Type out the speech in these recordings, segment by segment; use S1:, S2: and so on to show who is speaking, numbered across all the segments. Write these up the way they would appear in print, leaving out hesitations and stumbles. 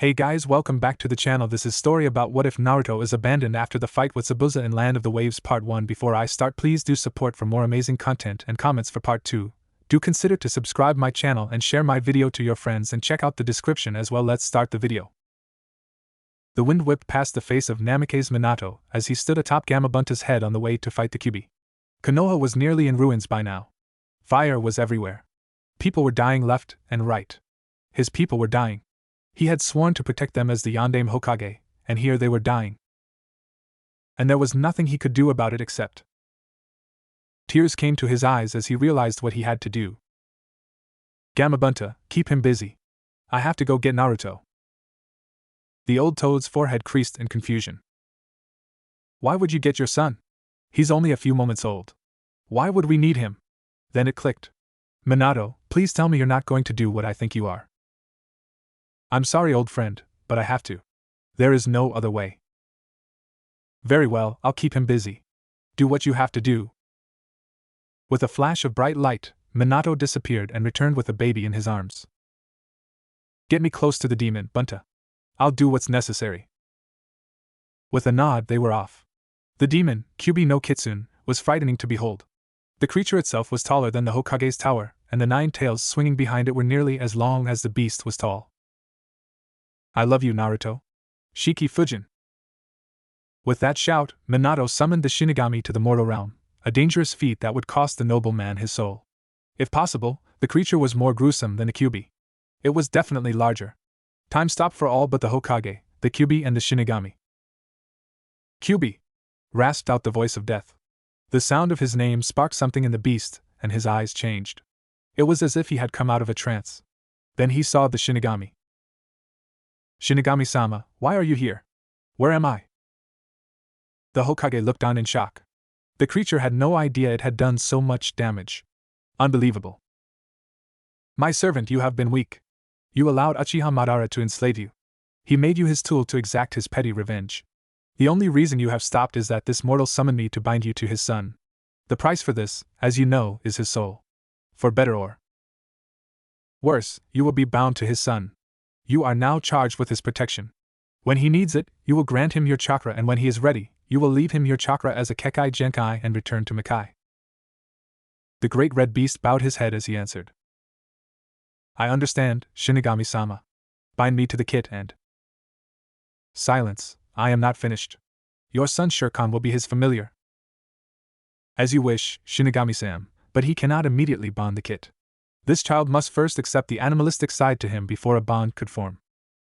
S1: Hey guys, welcome back to the channel. This is story about what if Naruto is abandoned after the fight with Zabuza in Land of the Waves Part 1. Before I start, please do support for more amazing content and comments for Part 2. Do consider to subscribe my channel and share my video to your friends and check out the description as well. Let's start the video. The wind whipped past the face of Namikaze Minato as he stood atop Gamabunta's head on the way to fight the Kyuubi. Konoha was nearly in ruins by now. Fire was everywhere. People were dying left and right. His people were dying. He had sworn to protect them as the Yondaime Hokage, and here they were dying. And there was nothing he could do about it except. Tears came to his eyes as he realized what he had to do. Gamabunta, keep him busy. I have to go get Naruto. The old toad's forehead creased in confusion. Why would you get your son? He's only a few moments old. Why would we need him? Then it clicked. Minato, please tell me you're not going to do what I think you are. I'm sorry, old friend, but I have to. There is no other way. Very well, I'll keep him busy. Do what you have to do. With a flash of bright light, Minato disappeared and returned with a baby in his arms. Get me close to the demon, Bunta. I'll do what's necessary. With a nod, they were off. The demon, Kyuubi no Kitsune, was frightening to behold. The creature itself was taller than the Hokage's tower, and the 9 tails swinging behind it were nearly as long as the beast was tall. I love you, Naruto. Shiki Fujin. With that shout, Minato summoned the Shinigami to the mortal realm, a dangerous feat that would cost the nobleman his soul. If possible, the creature was more gruesome than the Kyuubi. It was definitely larger. Time stopped for all but the Hokage, the Kyuubi and the Shinigami. Kyuubi! Rasped out the voice of death. The sound of his name sparked something in the beast, and his eyes changed. It was as if he had come out of a trance. Then he saw the Shinigami. Shinigami-sama, why are you here? Where am I? The Hokage looked on in shock. The creature had no idea it had done so much damage. Unbelievable. My servant, you have been weak. You allowed Uchiha Madara to enslave you. He made you his tool to exact his petty revenge. The only reason you have stopped is that this mortal summoned me to bind you to his son. The price for this, as you know, is his soul. For better or worse, you will be bound to his son. You are now charged with his protection. When he needs it, you will grant him your chakra, and when he is ready, you will leave him your chakra as a Kekai Genkai and return to Makai. The great red beast bowed his head as he answered. I understand, Shinigami-sama. Bind me to the kit and... Silence, I am not finished. Your son Shirkan will be his familiar. As you wish, Shinigami-sam, but he cannot immediately bond the kit. This child must first accept the animalistic side to him before a bond could form.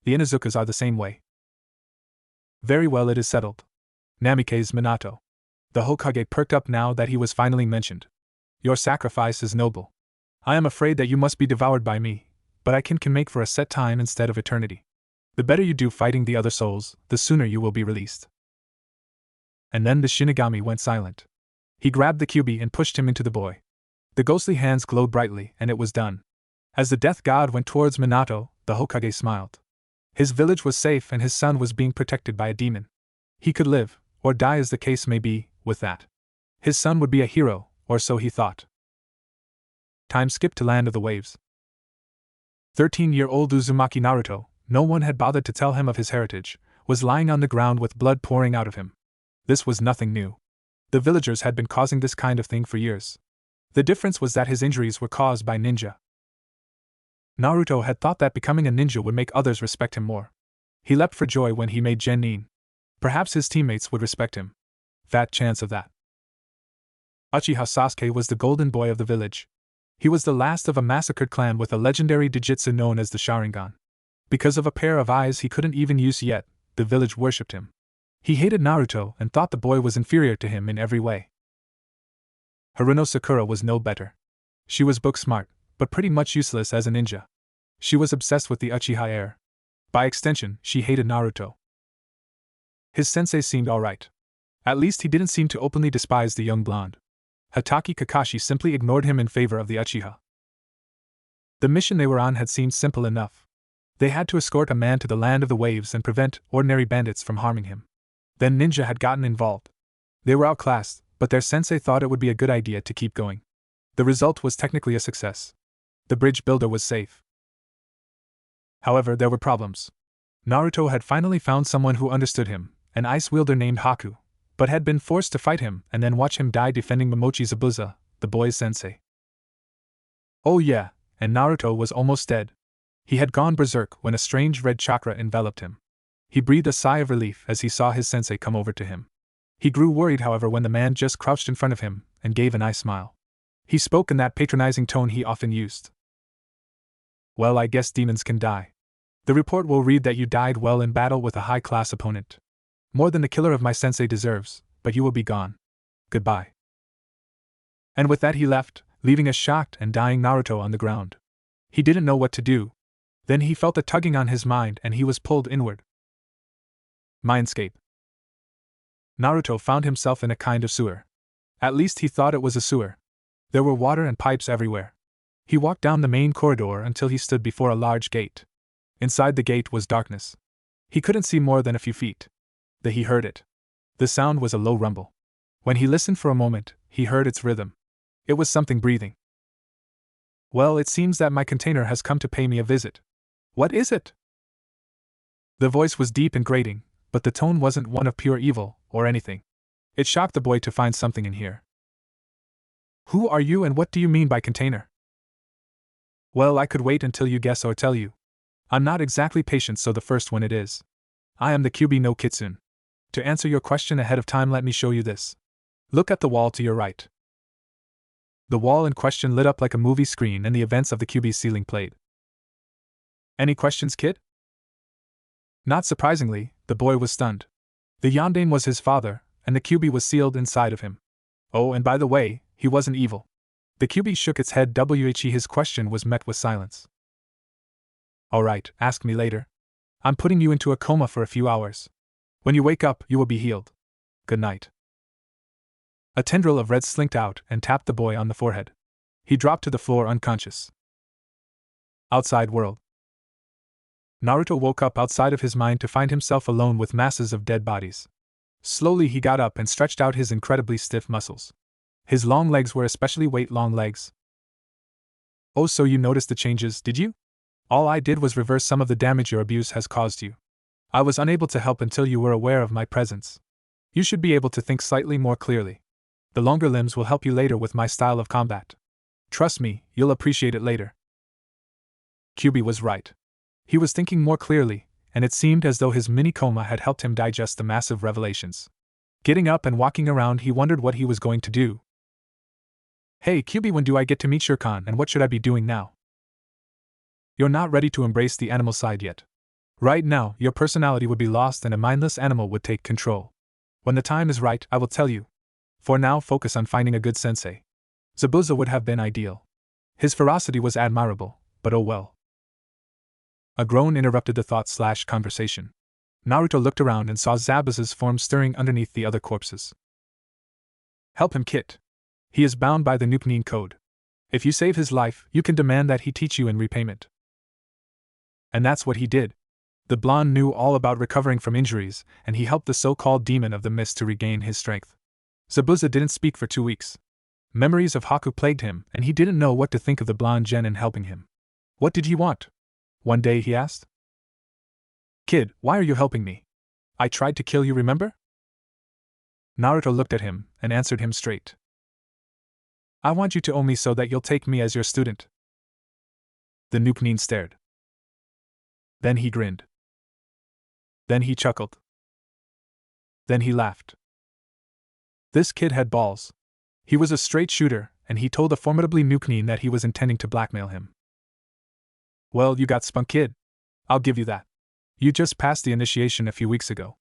S1: The Inuzukas are the same way. Very well, it is settled. Namikaze Minato. The Hokage perked up now that he was finally mentioned. Your sacrifice is noble. I am afraid that you must be devoured by me, but I can make for a set time instead of eternity. The better you do fighting the other souls, the sooner you will be released. And then the Shinigami went silent. He grabbed the Kyuubi and pushed him into the boy. The ghostly hands glowed brightly, and it was done. As the death god went towards Minato, the Hokage smiled. His village was safe and his son was being protected by a demon. He could live, or die as the case may be, with that. His son would be a hero, or so he thought. Time skipped to Land of the Waves. 13-year-old Uzumaki Naruto, no one had bothered to tell him of his heritage, was lying on the ground with blood pouring out of him. This was nothing new. The villagers had been causing this kind of thing for years. The difference was that his injuries were caused by ninja. Naruto had thought that becoming a ninja would make others respect him more. He leapt for joy when he made genin. Perhaps his teammates would respect him. Fat chance of that. Uchiha Sasuke was the golden boy of the village. He was the last of a massacred clan with a legendary Jujutsu known as the Sharingan. Because of a pair of eyes he couldn't even use yet, the village worshipped him. He hated Naruto and thought the boy was inferior to him in every way. Haruno Sakura was no better. She was book smart, but pretty much useless as a ninja. She was obsessed with the Uchiha heir. By extension, she hated Naruto. His sensei seemed alright. At least he didn't seem to openly despise the young blonde. Hatake Kakashi simply ignored him in favor of the Uchiha. The mission they were on had seemed simple enough. They had to escort a man to the Land of the Waves and prevent ordinary bandits from harming him. Then ninja had gotten involved. They were outclassed, but their sensei thought it would be a good idea to keep going. The result was technically a success. The bridge builder was safe. However, there were problems. Naruto had finally found someone who understood him, an ice wielder named Haku, but had been forced to fight him and then watch him die defending Momochi Zabuza, the boy's sensei. Oh yeah, and Naruto was almost dead. He had gone berserk when a strange red chakra enveloped him. He breathed a sigh of relief as he saw his sensei come over to him. He grew worried, however, when the man just crouched in front of him and gave an eye smile. He spoke in that patronizing tone he often used. Well, I guess demons can die. The report will read that you died well in battle with a high-class opponent. More than the killer of my sensei deserves, but you will be gone. Goodbye. And with that he left, leaving a shocked and dying Naruto on the ground. He didn't know what to do. Then he felt a tugging on his mind and he was pulled inward. Mindscape. Naruto found himself in a kind of sewer. At least he thought it was a sewer. There were water and pipes everywhere. He walked down the main corridor until he stood before a large gate. Inside the gate was darkness. He couldn't see more than a few feet. Then he heard it. The sound was a low rumble. When he listened for a moment, he heard its rhythm. It was something breathing. Well, it seems that my container has come to pay me a visit. What is it? The voice was deep and grating, but the tone wasn't one of pure evil or anything. It shocked the boy to find something in here. Who are you and what do you mean by container? Well, I could wait until you guess or tell you. I'm not exactly patient, so the first one it is. I am the Kyuubi no Kitsune. To answer your question ahead of time, let me show you this. Look at the wall to your right. The wall in question lit up like a movie screen and the events of the Kyuubi's ceiling played. Any questions, kid? Not surprisingly, the boy was stunned. The Yandane was his father, and the Kyuubi was sealed inside of him. Oh, and by the way, he wasn't evil. The Kyuubi shook its head. His question was met with silence. Alright, ask me later. I'm putting you into a coma for a few hours. When you wake up, you will be healed. Good night. A tendril of red slinked out and tapped the boy on the forehead. He dropped to the floor unconscious. Outside world. Naruto woke up outside of his mind to find himself alone with masses of dead bodies. Slowly he got up and stretched out his incredibly stiff muscles. His long legs were especially long legs. Oh, so you noticed the changes, did you? All I did was reverse some of the damage your abuse has caused you. I was unable to help until you were aware of my presence. You should be able to think slightly more clearly. The longer limbs will help you later with my style of combat. Trust me, you'll appreciate it later. Kyuubi was right. He was thinking more clearly, and it seemed as though his mini-coma had helped him digest the massive revelations. Getting up and walking around, he wondered what he was going to do. Hey Kyuubi, when do I get to meet Shirkan and what should I be doing now? You're not ready to embrace the animal side yet. Right now, your personality would be lost and a mindless animal would take control. When the time is right, I will tell you. For now, focus on finding a good sensei. Zabuza would have been ideal. His ferocity was admirable, but oh well. A groan interrupted the thought/conversation. Naruto looked around and saw Zabuza's form stirring underneath the other corpses. Help him, Kit. He is bound by the Nupenine Code. If you save his life, you can demand that he teach you in repayment. And that's what he did. The blonde knew all about recovering from injuries, and he helped the so-called demon of the mist to regain his strength. Zabuza didn't speak for 2 weeks. Memories of Haku plagued him, and he didn't know what to think of the blonde genin helping him. What did he want? One day he asked. Kid, why are you helping me? I tried to kill you, remember? Naruto looked at him and answered him straight. I want you to owe me so that you'll take me as your student. The Nupenine stared. Then he grinned. Then he chuckled. Then he laughed. This kid had balls. He was a straight shooter, and he told the formidably Nupenine that he was intending to blackmail him. Well, you got spunk, kid. I'll give you that. You just passed the initiation a few weeks ago.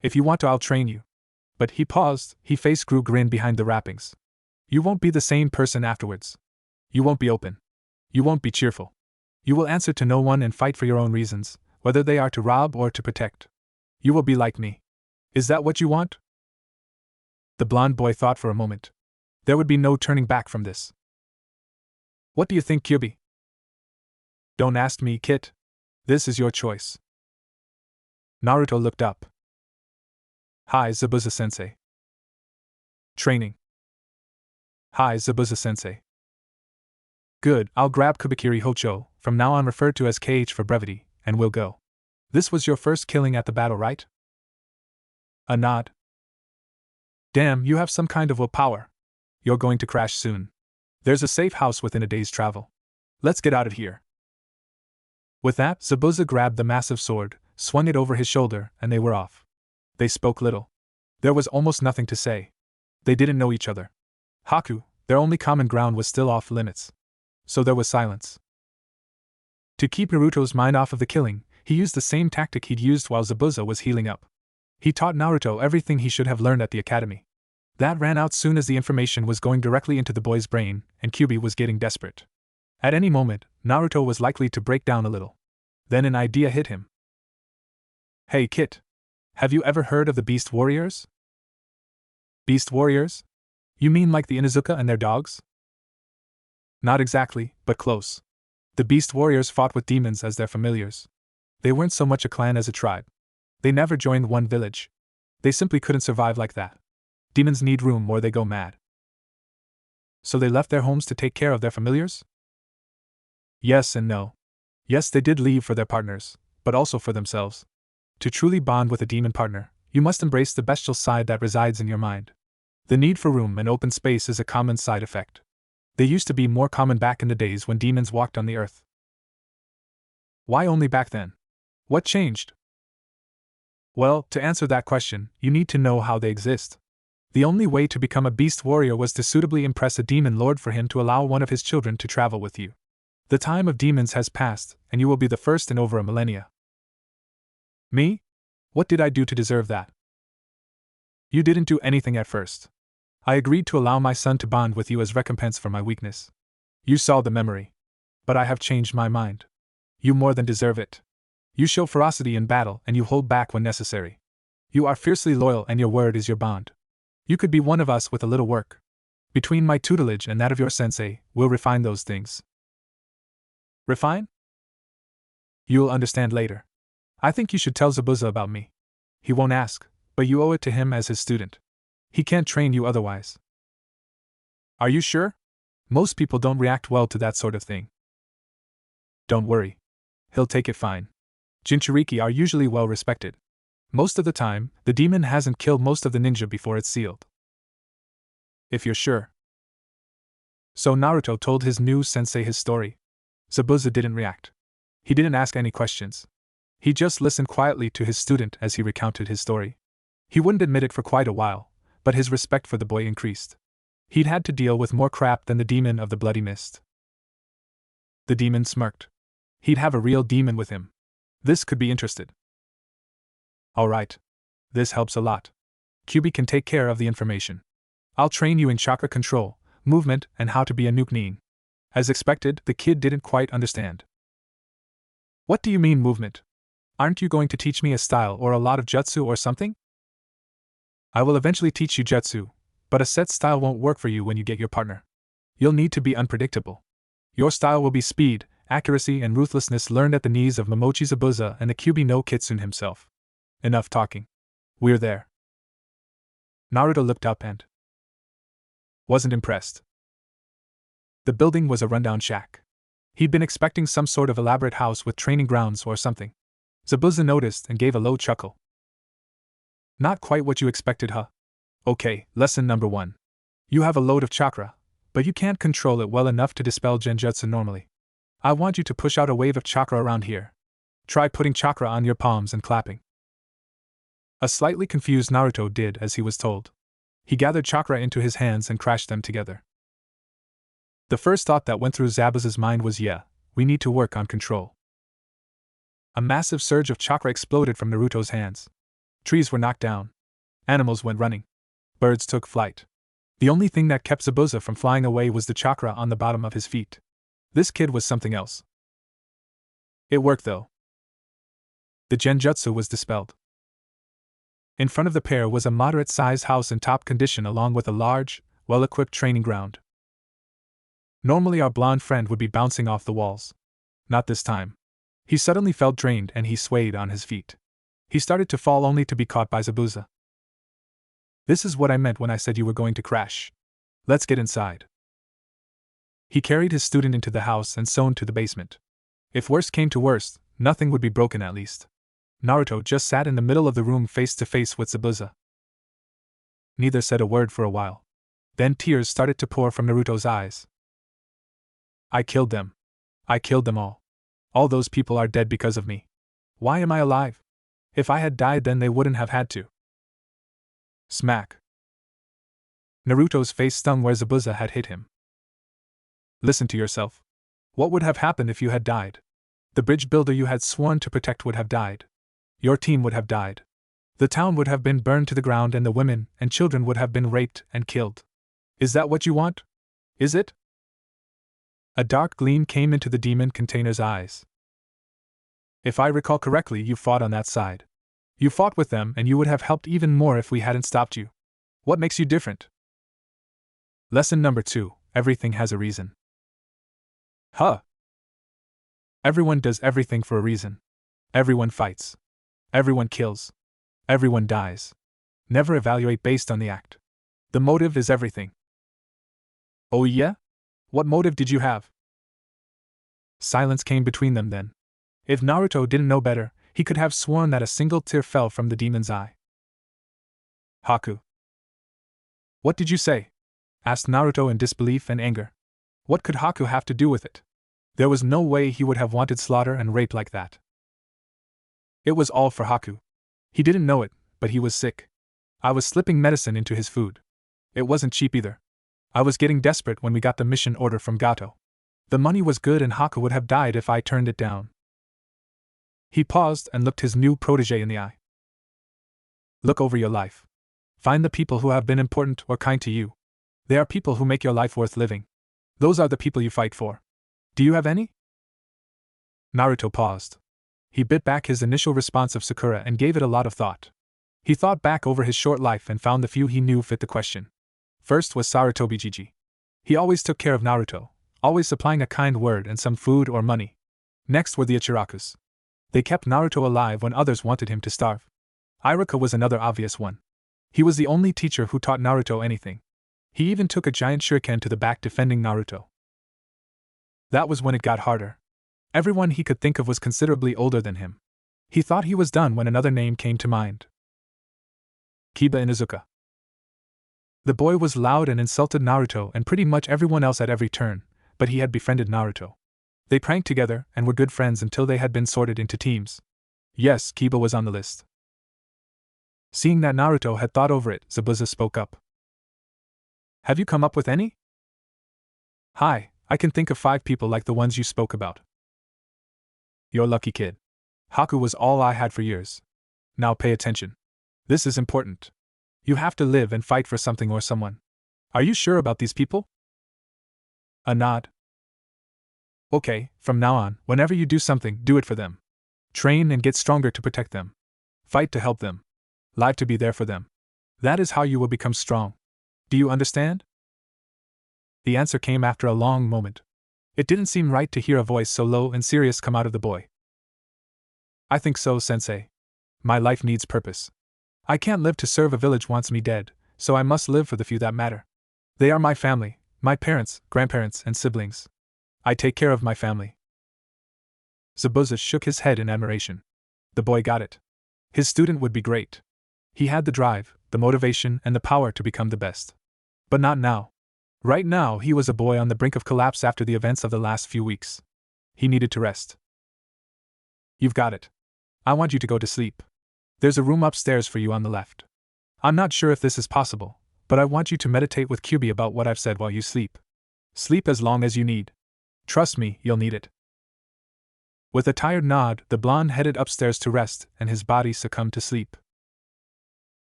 S1: If you want to, I'll train you. But he paused, his face grew grin behind the wrappings. You won't be the same person afterwards. You won't be open. You won't be cheerful. You will answer to no one and fight for your own reasons, whether they are to rob or to protect. You will be like me. Is that what you want? The blonde boy thought for a moment. There would be no turning back from this. What do you think, Kyuubi? Don't ask me, Kit. This is your choice. Naruto looked up. Hi, Zabuza-sensei. Training. Hi, Zabuza-sensei. Good, I'll grab Kubikiri Hocho, from now on referred to as KH for brevity, and we'll go. This was your first killing at the battle, right? A nod. Damn, you have some kind of willpower. You're going to crash soon. There's a safe house within a day's travel. Let's get out of here. With that, Zabuza grabbed the massive sword, swung it over his shoulder, and they were off. They spoke little. There was almost nothing to say. They didn't know each other. Haku, their only common ground, was still off limits. So there was silence. To keep Naruto's mind off of the killing, he used the same tactic he'd used while Zabuza was healing up. He taught Naruto everything he should have learned at the academy. That ran out soon as the information was going directly into the boy's brain, and Kyuubi was getting desperate. At any moment, Naruto was likely to break down a little. Then an idea hit him. Hey Kit. Have you ever heard of the Beast Warriors? Beast Warriors? You mean like the Inuzuka and their dogs? Not exactly, but close. The Beast Warriors fought with demons as their familiars. They weren't so much a clan as a tribe. They never joined one village. They simply couldn't survive like that. Demons need room or they go mad. So they left their homes to take care of their familiars? Yes and no. Yes, they did leave for their partners, but also for themselves. To truly bond with a demon partner, you must embrace the bestial side that resides in your mind. The need for room and open space is a common side effect. They used to be more common back in the days when demons walked on the earth. Why only back then? What changed? Well, to answer that question, you need to know how they exist. The only way to become a beast warrior was to suitably impress a demon lord for him to allow one of his children to travel with you. The time of demons has passed, and you will be the first in over a millennia. Me? What did I do to deserve that? You didn't do anything at first. I agreed to allow my son to bond with you as recompense for my weakness. You saw the memory. But I have changed my mind. You more than deserve it. You show ferocity in battle and you hold back when necessary. You are fiercely loyal and your word is your bond. You could be one of us with a little work. Between my tutelage and that of your sensei, we'll refine those things. Refine? You'll understand later. I think you should tell Zabuza about me. He won't ask, but you owe it to him as his student. He can't train you otherwise. Are you sure? Most people don't react well to that sort of thing. Don't worry. He'll take it fine. Jinchuriki are usually well respected. Most of the time, the demon hasn't killed most of the ninja before it's sealed. If you're sure. So Naruto told his new sensei his story. Zabuza didn't react. He didn't ask any questions. He just listened quietly to his student as he recounted his story. He wouldn't admit it for quite a while, but his respect for the boy increased. He'd had to deal with more crap than the demon of the bloody mist. The demon smirked. He'd have a real demon with him. This could be interested. Alright. This helps a lot. Kyuubi can take care of the information. I'll train you in chakra control, movement, and how to be a nuke-nin. As expected, the kid didn't quite understand. What do you mean movement? Aren't you going to teach me a style or a lot of jutsu or something? I will eventually teach you jutsu, but a set style won't work for you when you get your partner. You'll need to be unpredictable. Your style will be speed, accuracy, and ruthlessness learned at the knees of Momochi Zabuza and the Kyuubi no Kitsune himself. Enough talking. We're there. Naruto looked up and wasn't impressed. The building was a rundown shack. He'd been expecting some sort of elaborate house with training grounds or something. Zabuza noticed and gave a low chuckle. Not quite what you expected, huh? Okay, lesson number 1. You have a load of chakra, but you can't control it well enough to dispel genjutsu normally. I want you to push out a wave of chakra around here. Try putting chakra on your palms and clapping. A slightly confused Naruto did as he was told. He gathered chakra into his hands and crashed them together. The first thought that went through Zabuza's mind was, yeah, we need to work on control. A massive surge of chakra exploded from Naruto's hands. Trees were knocked down. Animals went running. Birds took flight. The only thing that kept Zabuza from flying away was the chakra on the bottom of his feet. This kid was something else. It worked though. The genjutsu was dispelled. In front of the pair was a moderate-sized house in top condition along with a large, well-equipped training ground. Normally our blonde friend would be bouncing off the walls. Not this time. He suddenly felt drained and he swayed on his feet. He started to fall only to be caught by Zabuza. This is what I meant when I said you were going to crash. Let's get inside. He carried his student into the house and sewn to the basement. If worst came to worst, nothing would be broken at least. Naruto just sat in the middle of the room face to face with Zabuza. Neither said a word for a while. Then tears started to pour from Naruto's eyes. I killed them. I killed them all. All those people are dead because of me. Why am I alive? If I had died, then they wouldn't have had to. Smack. Naruto's face stung where Zabuza had hit him. Listen to yourself. What would have happened if you had died? The bridge builder you had sworn to protect would have died. Your team would have died. The town would have been burned to the ground and the women and children would have been raped and killed. Is that what you want? Is it? A dark gleam came into the demon container's eyes. If I recall correctly, you fought on that side. You fought with them and you would have helped even more if we hadn't stopped you. What makes you different? Lesson number 2, everything has a reason. Huh. Everyone does everything for a reason. Everyone fights. Everyone kills. Everyone dies. Never evaluate based on the act. The motive is everything. Oh yeah? What motive did you have? Silence came between them then. If Naruto didn't know better, he could have sworn that a single tear fell from the demon's eye. Haku. What did you say? Asked Naruto in disbelief and anger. What could Haku have to do with it? There was no way he would have wanted slaughter and rape like that. It was all for Haku. He didn't know it, but he was sick. I was slipping medicine into his food. It wasn't cheap either. I was getting desperate when we got the mission order from Gato. The money was good and Haku would have died if I turned it down. He paused and looked his new protege in the eye. Look over your life. Find the people who have been important or kind to you. They are people who make your life worth living. Those are the people you fight for. Do you have any? Naruto paused. He bit back his initial response of Sakura and gave it a lot of thought. He thought back over his short life and found the few he knew fit the question. First was Sarutobi Jiji. He always took care of Naruto, always supplying a kind word and some food or money. Next were the Ichirakus. They kept Naruto alive when others wanted him to starve. Iruka was another obvious one. He was the only teacher who taught Naruto anything. He even took a giant shuriken to the back defending Naruto. That was when it got harder. Everyone he could think of was considerably older than him. He thought he was done when another name came to mind. Kiba Inuzuka. The boy was loud and insulted Naruto and pretty much everyone else at every turn, but he had befriended Naruto. They pranked together and were good friends until they had been sorted into teams. Yes, Kiba was on the list. Seeing that Naruto had thought over it, Zabuza spoke up. Have you come up with any? Hi, I can think of 5 people like the ones you spoke about. You're lucky, kid. Haku was all I had for years. Now pay attention. This is important. You have to live and fight for something or someone. Are you sure about these people? A nod. Okay, from now on, whenever you do something, do it for them. Train and get stronger to protect them. Fight to help them. Live to be there for them. That is how you will become strong. Do you understand? The answer came after a long moment. It didn't seem right to hear a voice so low and serious come out of the boy. I think so, sensei. My life needs purpose. I can't live to serve a village wants me dead, so I must live for the few that matter. They are my family, my parents, grandparents, and siblings. I take care of my family. Zabuza shook his head in admiration. The boy got it. His student would be great. He had the drive, the motivation, and the power to become the best. But not now. Right now, he was a boy on the brink of collapse after the events of the last few weeks. He needed to rest. You've got it. I want you to go to sleep. There's a room upstairs for you on the left. I'm not sure if this is possible, but I want you to meditate with Kyubi about what I've said while you sleep. Sleep as long as you need. Trust me, you'll need it. With a tired nod, the blonde headed upstairs to rest, and his body succumbed to sleep.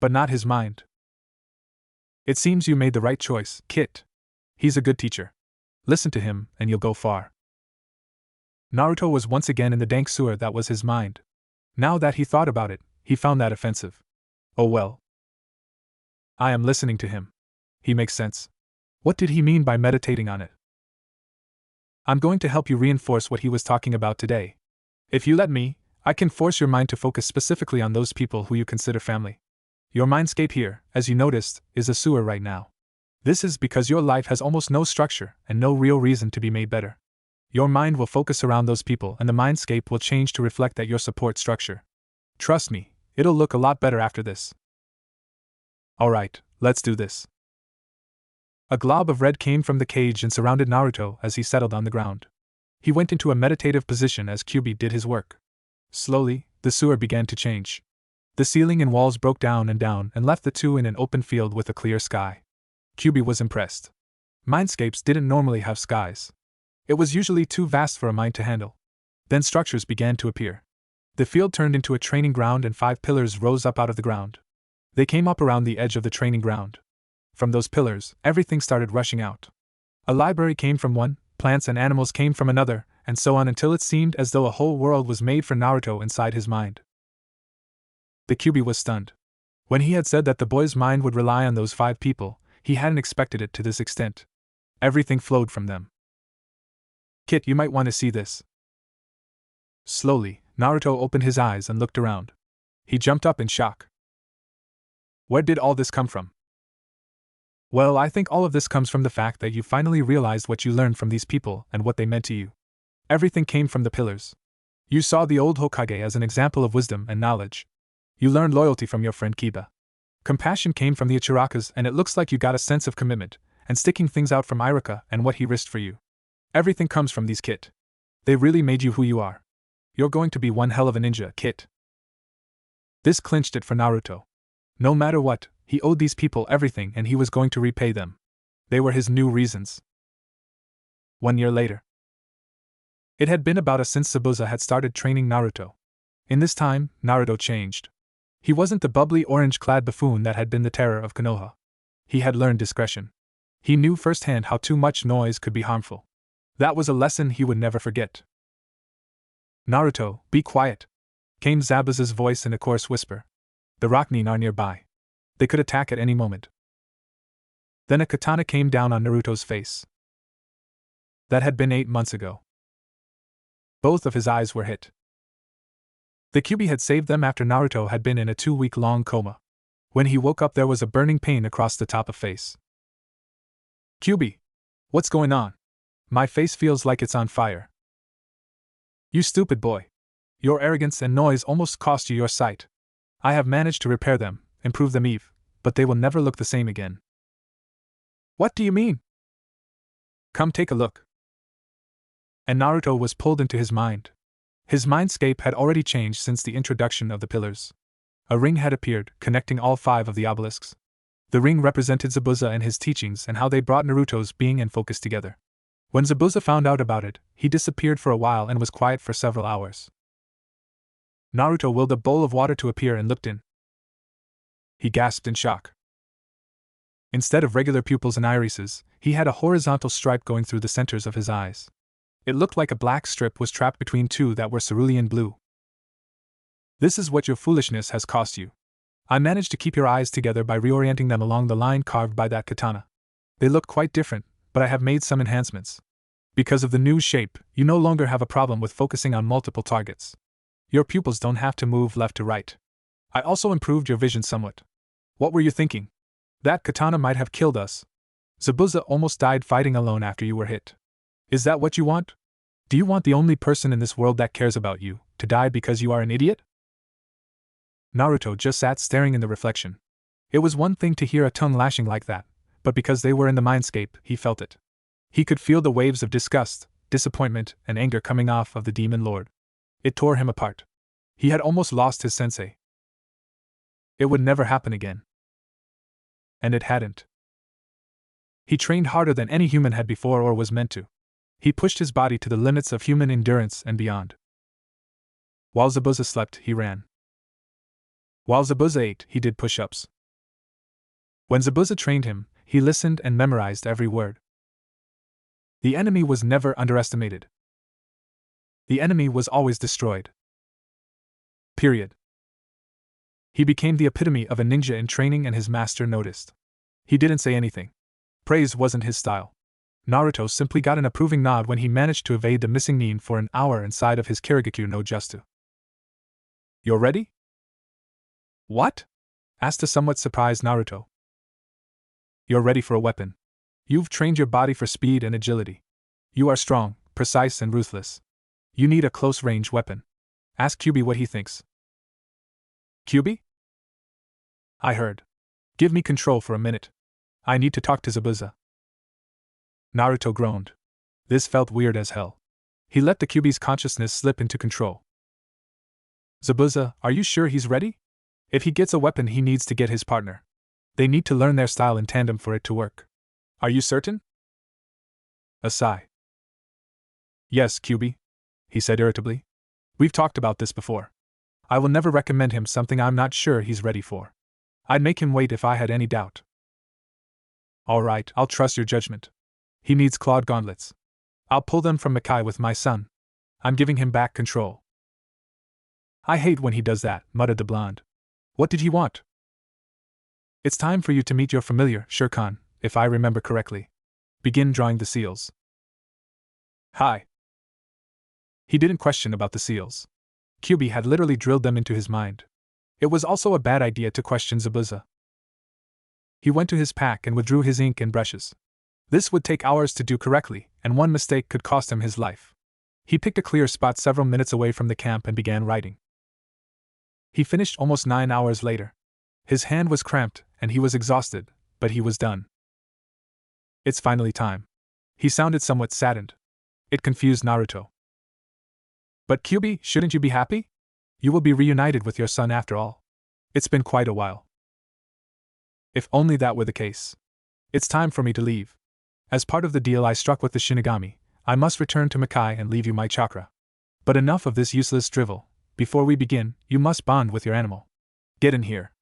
S1: But not his mind. It seems you made the right choice, Kit. He's a good teacher. Listen to him, and you'll go far. Naruto was once again in the dank sewer that was his mind. Now that he thought about it, he found that offensive. Oh well. I am listening to him. He makes sense. What did he mean by meditating on it? I'm going to help you reinforce what he was talking about today. If you let me, I can force your mind to focus specifically on those people who you consider family. Your mindscape here, as you noticed, is a sewer right now. This is because your life has almost no structure and no real reason to be made better. Your mind will focus around those people and the mindscape will change to reflect that your support structure. Trust me, it'll look a lot better after this. Alright, let's do this. A glob of red came from the cage and surrounded Naruto as he settled on the ground. He went into a meditative position as Kyuubi did his work. Slowly, the sewer began to change. The ceiling and walls broke down and left the two in an open field with a clear sky. Kyuubi was impressed. Mindscapes didn't normally have skies. It was usually too vast for a mind to handle. Then structures began to appear. The field turned into a training ground and 5 pillars rose up out of the ground. They came up around the edge of the training ground. From those pillars, everything started rushing out. A library came from one, plants and animals came from another, and so on until it seemed as though a whole world was made for Naruto inside his mind. The Kyuubi was stunned. When he had said that the boy's mind would rely on those 5 people, he hadn't expected it to this extent. Everything flowed from them. Kit, you might want to see this. Slowly, Naruto opened his eyes and looked around. He jumped up in shock. Where did all this come from? Well, I think all of this comes from the fact that you finally realized what you learned from these people and what they meant to you. Everything came from the pillars. You saw the old Hokage as an example of wisdom and knowledge. You learned loyalty from your friend Kiba. Compassion came from the Ichirakas, and it looks like you got a sense of commitment and sticking things out from Iruka and what he risked for you. Everything comes from these, Kit. They really made you who you are. You're going to be one hell of a ninja, Kit. This clinched it for Naruto. No matter what, he owed these people everything and he was going to repay them. They were his new reasons. 1 year later. It had been about since Zabuza had started training Naruto. In this time, Naruto changed. He wasn't the bubbly orange-clad buffoon that had been the terror of Konoha. He had learned discretion. He knew firsthand how too much noise could be harmful. That was a lesson he would never forget. Naruto, be quiet, came Zabuza's voice in a coarse whisper. The Rocknin are nearby. They could attack at any moment. Then a katana came down on Naruto's face. That had been 8 months ago. Both of his eyes were hit. The Kyuubi had saved them after Naruto had been in a 2-week-long coma. When he woke up, there was a burning pain across the top of face. Kyuubi, what's going on? My face feels like it's on fire. You stupid boy. Your arrogance and noise almost cost you your sight. I have managed to repair them, improve them Eve, but they will never look the same again. What do you mean? Come take a look. And Naruto was pulled into his mind. His mindscape had already changed since the introduction of the pillars. A ring had appeared, connecting all 5 of the obelisks. The ring represented Zabuza and his teachings and how they brought Naruto's being and focus together. When Zabuza found out about it, he disappeared for a while and was quiet for several hours. Naruto willed a bowl of water to appear and looked in. He gasped in shock. Instead of regular pupils and irises, he had a horizontal stripe going through the centers of his eyes. It looked like a black strip was trapped between 2 that were cerulean blue. This is what your foolishness has cost you. I managed to keep your eyes together by reorienting them along the line carved by that katana. They look quite different, but I have made some enhancements. Because of the new shape, you no longer have a problem with focusing on multiple targets. Your pupils don't have to move left to right. I also improved your vision somewhat. What were you thinking? That katana might have killed us. Zabuza almost died fighting alone after you were hit. Is that what you want? Do you want the only person in this world that cares about you to die because you are an idiot? Naruto just sat staring in the reflection. It was one thing to hear a tongue lashing like that, but because they were in the mindscape, he felt it. He could feel the waves of disgust, disappointment, and anger coming off of the demon lord. It tore him apart. He had almost lost his sensei. It would never happen again. And it hadn't. He trained harder than any human had before or was meant to. He pushed his body to the limits of human endurance and beyond. While Zabuza slept, he ran. While Zabuza ate, he did push-ups. When Zabuza trained him, he listened and memorized every word. The enemy was never underestimated. The enemy was always destroyed. Period. He became the epitome of a ninja in training, and his master noticed. He didn't say anything. Praise wasn't his style. Naruto simply got an approving nod when he managed to evade the missing nin for an hour inside of his Kirigakyu no Jutsu. You're ready? What? Asked a somewhat surprised Naruto. You're ready for a weapon. You've trained your body for speed and agility. You are strong, precise, and ruthless. You need a close-range weapon. Ask Kyuubi what he thinks. Kyubi? I heard. Give me control for a minute. I need to talk to Zabuza. Naruto groaned. This felt weird as hell. He let the Kyubi's consciousness slip into control. Zabuza, are you sure he's ready? If he gets a weapon, he needs to get his partner. They need to learn their style in tandem for it to work. Are you certain? A sigh. Yes, Kyubi, he said irritably. We've talked about this before. I will never recommend him something I'm not sure he's ready for. I'd make him wait if I had any doubt. All right, I'll trust your judgment. He needs clawed gauntlets. I'll pull them from Makai with my son. I'm giving him back control. I hate when he does that, muttered the blonde. What did he want? It's time for you to meet your familiar, Shirkan, if I remember correctly. Begin drawing the seals. Hi. He didn't question about the seals. Kyubi had literally drilled them into his mind. It was also a bad idea to question Zabuza. He went to his pack and withdrew his ink and brushes. This would take hours to do correctly, and one mistake could cost him his life. He picked a clear spot several minutes away from the camp and began writing. He finished almost 9 hours later. His hand was cramped, and he was exhausted, but he was done. It's finally time. He sounded somewhat saddened. It confused Naruto. But Kyubi, shouldn't you be happy? You will be reunited with your son after all. It's been quite a while. If only that were the case. It's time for me to leave. As part of the deal I struck with the Shinigami, I must return to Makai and leave you my chakra. But enough of this useless drivel. Before we begin, you must bond with your animal. Get in here.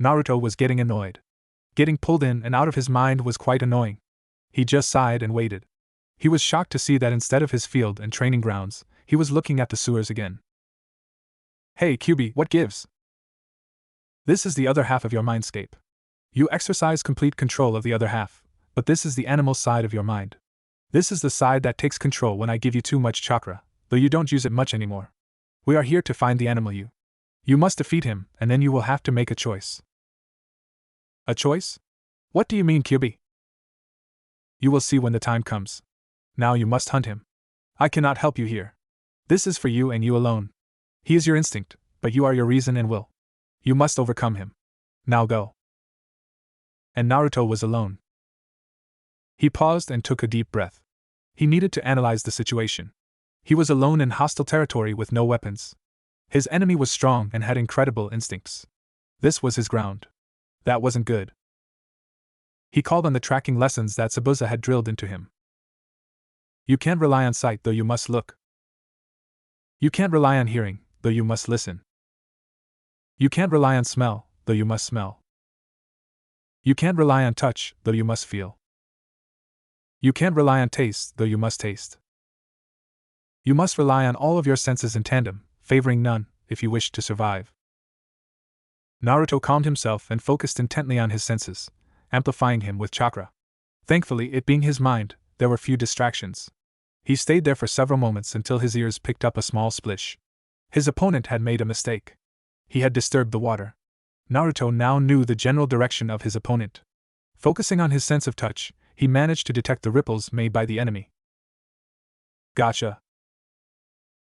S1: Naruto was getting annoyed. Getting pulled in and out of his mind was quite annoying. He just sighed and waited. He was shocked to see that instead of his field and training grounds, he was looking at the sewers again. Hey Kyubi, what gives? This is the other half of your mindscape. You exercise complete control of the other half, but this is the animal side of your mind. This is the side that takes control when I give you too much chakra, though you don't use it much anymore. We are here to find the animal you. You must defeat him, and then you will have to make a choice. A choice? What do you mean, Kyubi? You will see when the time comes. Now you must hunt him. I cannot help you here. This is for you and you alone. He is your instinct, but you are your reason and will. You must overcome him. Now go. And Naruto was alone. He paused and took a deep breath. He needed to analyze the situation. He was alone in hostile territory with no weapons. His enemy was strong and had incredible instincts. This was his ground. That wasn't good. He called on the tracking lessons that Zabuza had drilled into him. You can't rely on sight, though you must look. You can't rely on hearing, though you must listen. You can't rely on smell, though you must smell. You can't rely on touch, though you must feel. You can't rely on taste, though you must taste. You must rely on all of your senses in tandem, favoring none, if you wish to survive. Naruto calmed himself and focused intently on his senses, amplifying him with chakra. Thankfully, it being his mind, there were few distractions. He stayed there for several moments until his ears picked up a small splish. His opponent had made a mistake. He had disturbed the water. Naruto now knew the general direction of his opponent. Focusing on his sense of touch, he managed to detect the ripples made by the enemy. Gotcha.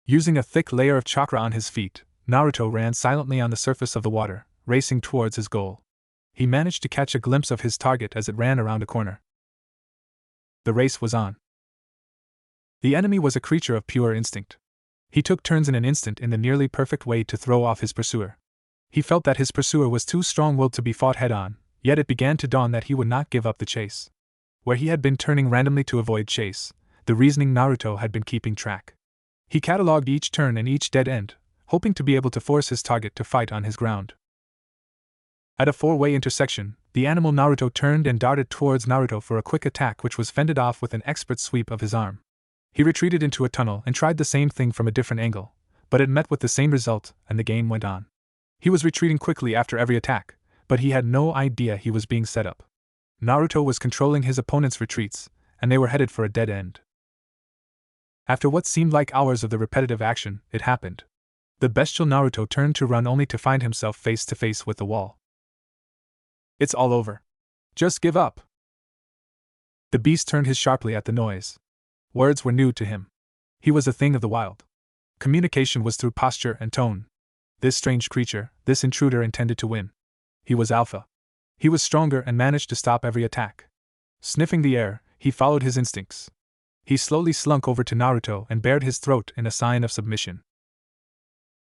S1: Using a thick layer of chakra on his feet, Naruto ran silently on the surface of the water, racing towards his goal. He managed to catch a glimpse of his target as it ran around a corner. The race was on. The enemy was a creature of pure instinct. He took turns in an instant in the nearly perfect way to throw off his pursuer. He felt that his pursuer was too strong-willed to be fought head-on, yet it began to dawn that he would not give up the chase. Where he had been turning randomly to avoid chase, the reasoning Naruto had been keeping track. He catalogued each turn and each dead end, hoping to be able to force his target to fight on his ground. At a four-way intersection, the animal Naruto turned and darted towards Naruto for a quick attack which was fended off with an expert sweep of his arm. He retreated into a tunnel and tried the same thing from a different angle, but it met with the same result, and the game went on. He was retreating quickly after every attack, but he had no idea he was being set up. Naruto was controlling his opponent's retreats, and they were headed for a dead end. After what seemed like hours of the repetitive action, it happened. The bestial Naruto turned to run only to find himself face to face with the wall. It's all over. Just give up. The beast turned his sharply at the noise. Words were new to him. He was a thing of the wild. Communication was through posture and tone. This strange creature, this intruder intended to win. He was Alpha. He was stronger and managed to stop every attack. Sniffing the air, he followed his instincts. He slowly slunk over to Naruto and bared his throat in a sign of submission.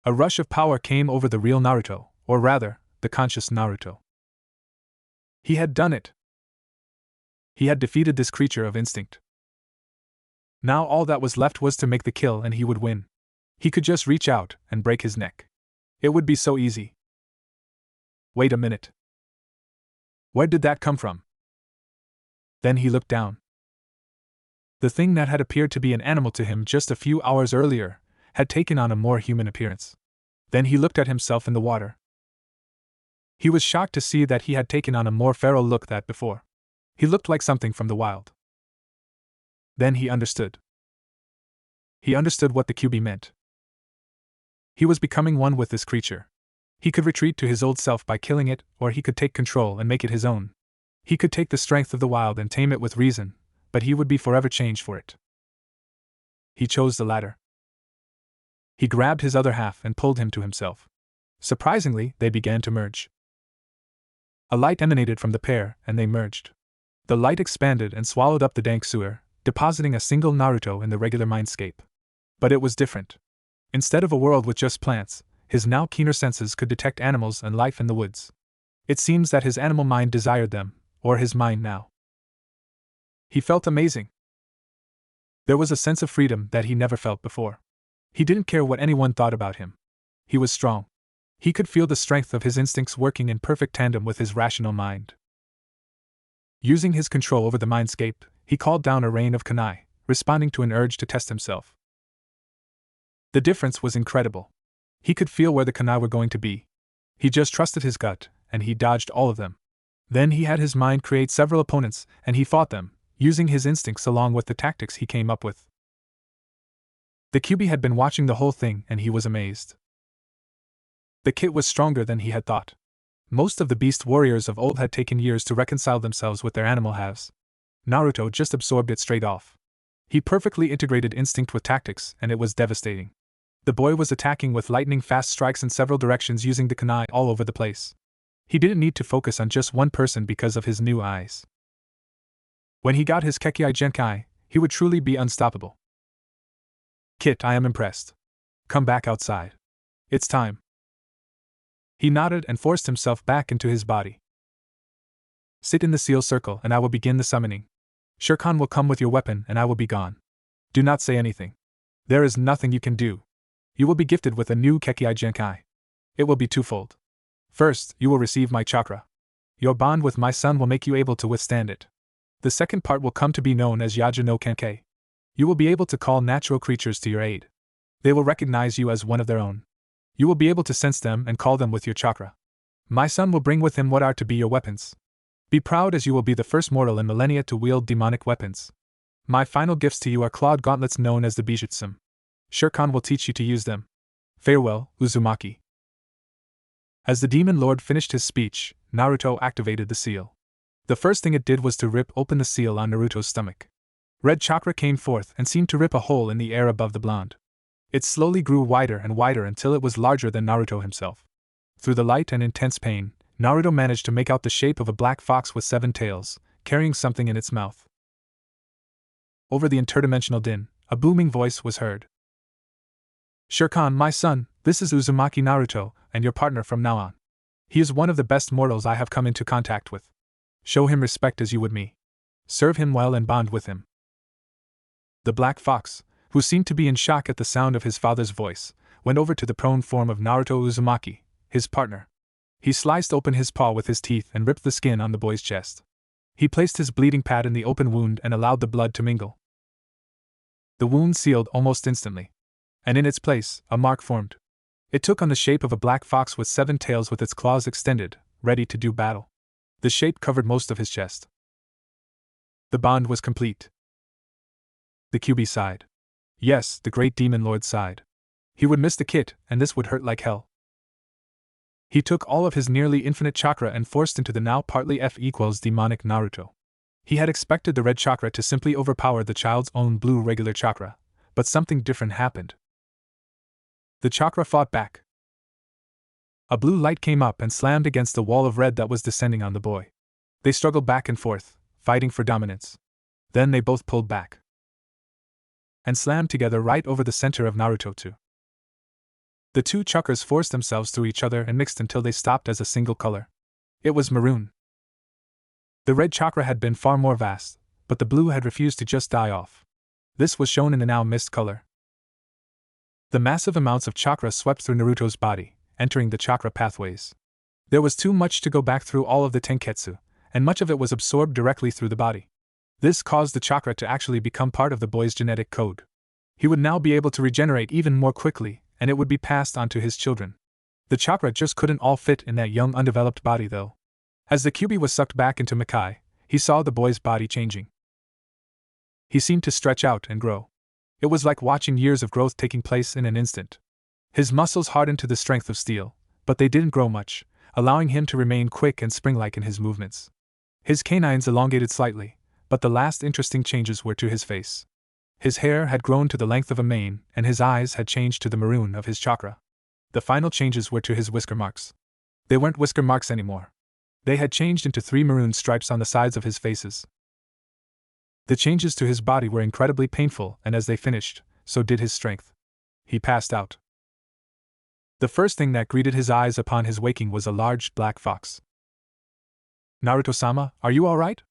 S1: A rush of power came over the real Naruto, or rather, the conscious Naruto. He had done it. He had defeated this creature of instinct. Now all that was left was to make the kill and he would win. He could just reach out and break his neck. It would be so easy. Wait a minute. Where did that come from? Then he looked down. The thing that had appeared to be an animal to him just a few hours earlier had taken on a more human appearance. Then he looked at himself in the water. He was shocked to see that he had taken on a more feral look than before. He looked like something from the wild. Then he understood. He understood what the QB meant. He was becoming one with this creature. He could retreat to his old self by killing it, or he could take control and make it his own. He could take the strength of the wild and tame it with reason, but he would be forever changed for it. He chose the latter. He grabbed his other half and pulled him to himself. Surprisingly, they began to merge. A light emanated from the pair, and they merged. The light expanded and swallowed up the dank sewer, depositing a single Naruto in the regular mindscape. But it was different. Instead of a world with just plants, his now keener senses could detect animals and life in the woods. It seems that his animal mind desired them, or his mind now. He felt amazing. There was a sense of freedom that he never felt before. He didn't care what anyone thought about him. He was strong. He could feel the strength of his instincts working in perfect tandem with his rational mind. Using his control over the mindscape, he called down a rain of kunai, responding to an urge to test himself. The difference was incredible. He could feel where the kunai were going to be. He just trusted his gut, and he dodged all of them. Then he had his mind create several opponents, and he fought them, using his instincts along with the tactics he came up with. The QB had been watching the whole thing, and he was amazed. The kit was stronger than he had thought. Most of the beast warriors of old had taken years to reconcile themselves with their animal halves. Naruto just absorbed it straight off. He perfectly integrated instinct with tactics, and it was devastating. The boy was attacking with lightning-fast strikes in several directions using the kunai all over the place. He didn't need to focus on just one person because of his new eyes. When he got his Kekkei Genkai, he would truly be unstoppable. Kit, I am impressed. Come back outside. It's time. He nodded and forced himself back into his body. Sit in the seal circle and I will begin the summoning. Shirkan will come with your weapon and I will be gone. Do not say anything. There is nothing you can do. You will be gifted with a new Kekkei Genkai. It will be twofold. First, you will receive my chakra. Your bond with my son will make you able to withstand it. The second part will come to be known as Yaja no Kenkei. You will be able to call natural creatures to your aid. They will recognize you as one of their own. You will be able to sense them and call them with your chakra. My son will bring with him what are to be your weapons. Be proud as you will be the first mortal in millennia to wield demonic weapons. My final gifts to you are clawed gauntlets known as the Bijutsu. Shirkan will teach you to use them. Farewell, Uzumaki. As the demon lord finished his speech, Naruto activated the seal. The first thing it did was to rip open the seal on Naruto's stomach. Red chakra came forth and seemed to rip a hole in the air above the blonde. It slowly grew wider and wider until it was larger than Naruto himself. Through the light and intense pain, Naruto managed to make out the shape of a black fox with 7 tails, carrying something in its mouth. Over the interdimensional din, a booming voice was heard. Shirkan, my son, this is Uzumaki Naruto, and your partner from now on. He is one of the best mortals I have come into contact with. Show him respect as you would me. Serve him well and bond with him. The black fox, who seemed to be in shock at the sound of his father's voice, went over to the prone form of Naruto Uzumaki, his partner. He sliced open his paw with his teeth and ripped the skin on the boy's chest. He placed his bleeding pad in the open wound and allowed the blood to mingle. The wound sealed almost instantly. And in its place, a mark formed. It took on the shape of a black fox with 7 tails with its claws extended, ready to do battle. The shape covered most of his chest. The bond was complete. The QB sighed. Yes, the great demon lord sighed. He would miss the kit, and this would hurt like hell. He took all of his nearly infinite chakra and forced into the now partly F equals demonic Naruto. He had expected the red chakra to simply overpower the child's own blue regular chakra, but something different happened. The chakra fought back. A blue light came up and slammed against the wall of red that was descending on the boy. They struggled back and forth, fighting for dominance. Then they both pulled back and slammed together right over the center of Naruto too. The two chakras forced themselves through each other and mixed until they stopped as a single color. It was maroon. The red chakra had been far more vast, but the blue had refused to just die off. This was shown in the now mist color. The massive amounts of chakra swept through Naruto's body, entering the chakra pathways. There was too much to go back through all of the tenketsu, and much of it was absorbed directly through the body. This caused the chakra to actually become part of the boy's genetic code. He would now be able to regenerate even more quickly, and it would be passed on to his children. The chakra just couldn't all fit in that young undeveloped body though. As the Kyuubi was sucked back into Makai, he saw the boy's body changing. He seemed to stretch out and grow. It was like watching years of growth taking place in an instant. His muscles hardened to the strength of steel, but they didn't grow much, allowing him to remain quick and spring-like in his movements. His canines elongated slightly, but the last interesting changes were to his face. His hair had grown to the length of a mane, and his eyes had changed to the maroon of his chakra. The final changes were to his whisker marks. They weren't whisker marks anymore. They had changed into 3 maroon stripes on the sides of his faces. The changes to his body were incredibly painful, and as they finished, so did his strength. He passed out. The first thing that greeted his eyes upon his waking was a large black fox. "Naruto-sama, are you all right?"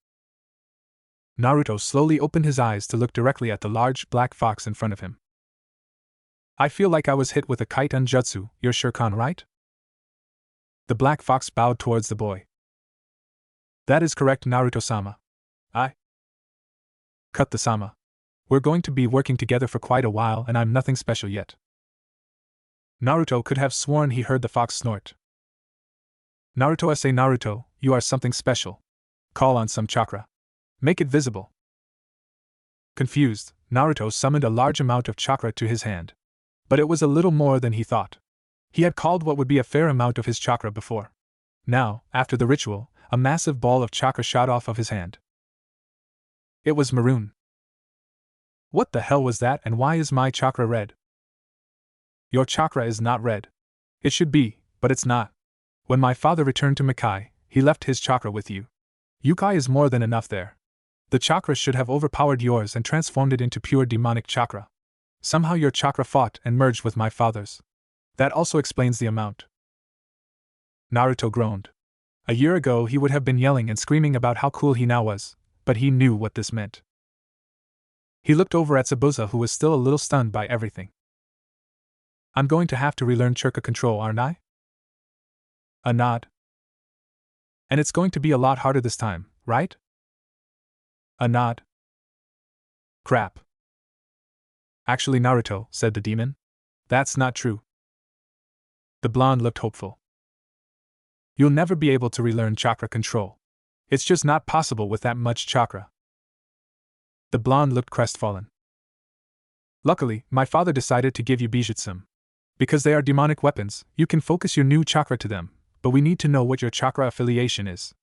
S1: Naruto slowly opened his eyes to look directly at the large black fox in front of him. "I feel like I was hit with a kite on jutsu, you're Shirkan, right?" The black fox bowed towards the boy. "That is correct, Naruto-sama. Cut the sama. We're going to be working together for quite a while and I'm nothing special yet." Naruto could have sworn he heard the fox snort. "Naruto, I say Naruto, you are something special. Call on some chakra. Make it visible." Confused, Naruto summoned a large amount of chakra to his hand. But it was a little more than he thought. He had called what would be a fair amount of his chakra before. Now, after the ritual, a massive ball of chakra shot off of his hand. It was maroon. "What the hell was that, and why is my chakra red?" "Your chakra is not red. It should be, but it's not. When my father returned to Makai, he left his chakra with you. Yukai is more than enough there. The chakra should have overpowered yours and transformed it into pure demonic chakra. Somehow your chakra fought and merged with my father's. That also explains the amount." Naruto groaned. A year ago he would have been yelling and screaming about how cool he now was, but he knew what this meant. He looked over at Zabuza, who was still a little stunned by everything. "I'm going to have to relearn chakra control, aren't I?" A nod. "And it's going to be a lot harder this time, right?" A nod. "Crap. Actually, Naruto," said the demon, "that's not true." The blonde looked hopeful. "You'll never be able to relearn chakra control. It's just not possible with that much chakra." The blonde looked crestfallen. "Luckily, my father decided to give you Bijutsu. Because they are demonic weapons, you can focus your new chakra to them, but we need to know what your chakra affiliation is."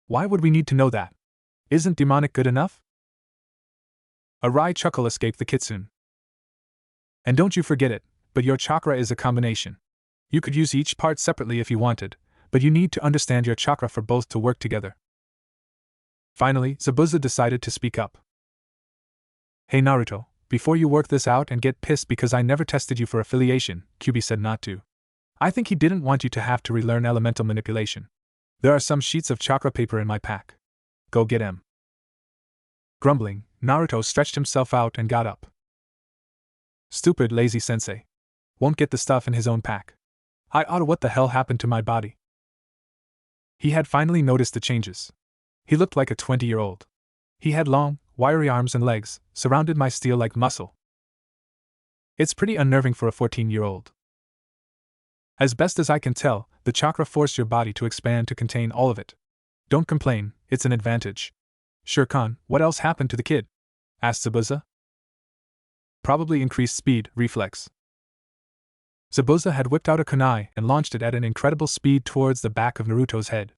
S1: "Why would we need to know that? Isn't demonic good enough?" A wry chuckle escaped the kitsune. "And don't you forget it, but your chakra is a combination. You could use each part separately if you wanted, but you need to understand your chakra for both to work together." Finally, Zabuza decided to speak up. "Hey Naruto, before you work this out and get pissed because I never tested you for affiliation," Kyuubi said not to. "I think he didn't want you to have to relearn elemental manipulation. There are some sheets of chakra paper in my pack. Go get 'em." Grumbling, Naruto stretched himself out and got up. "Stupid lazy sensei. Won't get the stuff in his own pack. I oughta, what the hell happened to my body?" He had finally noticed the changes. He looked like a 20-year-old. He had long, wiry arms and legs, surrounded by steel-like muscle. It's pretty unnerving for a 14-year-old. "As best as I can tell, the chakra forced your body to expand to contain all of it. Don't complain, it's an advantage." "Shirkan, what else happened to the kid?" asked Zabuza. "Probably increased speed, reflex." Zabuza had whipped out a kunai and launched it at an incredible speed towards the back of Naruto's head.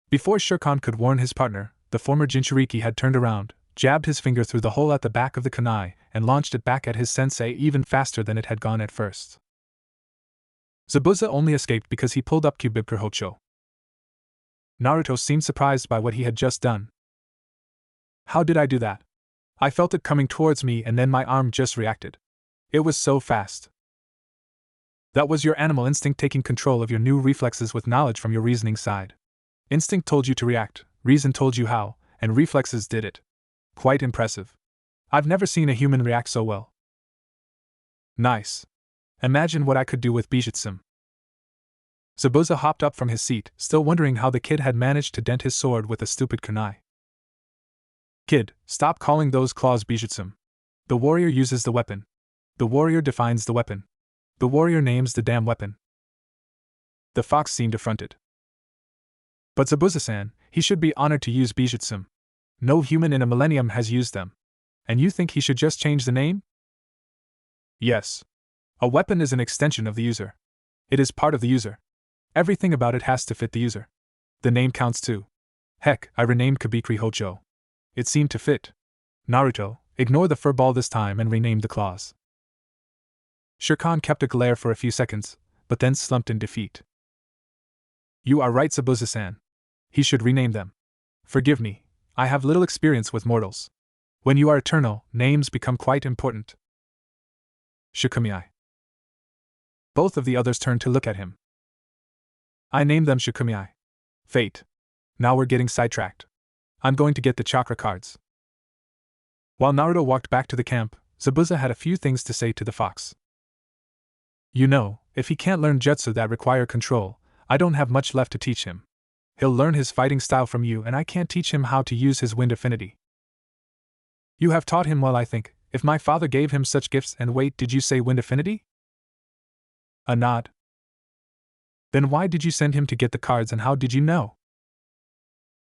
S1: Before Shirkan could warn his partner, the former Jinchuriki had turned around, jabbed his finger through the hole at the back of the kunai, and launched it back at his sensei even faster than it had gone at first. Zabuza only escaped because he pulled up Kyubibker Hocho. Naruto seemed surprised by what he had just done. How did I do that? I felt it coming towards me and then my arm just reacted. It was so fast. That was your animal instinct taking control of your new reflexes with knowledge from your reasoning side. Instinct told you to react, reason told you how, and reflexes did it. Quite impressive. I've never seen a human react so well. Nice. Imagine what I could do with Bijutsu. Zabuza hopped up from his seat, still wondering how the kid had managed to dent his sword with a stupid kunai. Kid, stop calling those claws Bijutsu. The warrior uses the weapon. The warrior defines the weapon. The warrior names the damn weapon. The fox seemed affronted. But Zabuza-san, he should be honored to use Bijutsu. No human in a millennium has used them. And you think he should just change the name? Yes. A weapon is an extension of the user. It is part of the user. Everything about it has to fit the user. The name counts too. Heck, I renamed Kabikri Hojo. It seemed to fit. Naruto, ignore the fur ball this time and renamed the claws. Shirkan kept a glare for a few seconds, but then slumped in defeat. You are right, Zabuza-san. He should rename them. Forgive me, I have little experience with mortals. When you are eternal, names become quite important. Shikumiai. Both of the others turned to look at him. I named them Shikumiai. Fate. Now we're getting sidetracked. I'm going to get the chakra cards. While Naruto walked back to the camp, Zabuza had a few things to say to the fox. You know, if he can't learn jutsu that require control, I don't have much left to teach him. He'll learn his fighting style from you and I can't teach him how to use his wind affinity. You have taught him well, I think. If my father gave him such gifts and wait, did you say wind affinity? A nod. Then why did you send him to get the cards and how did you know?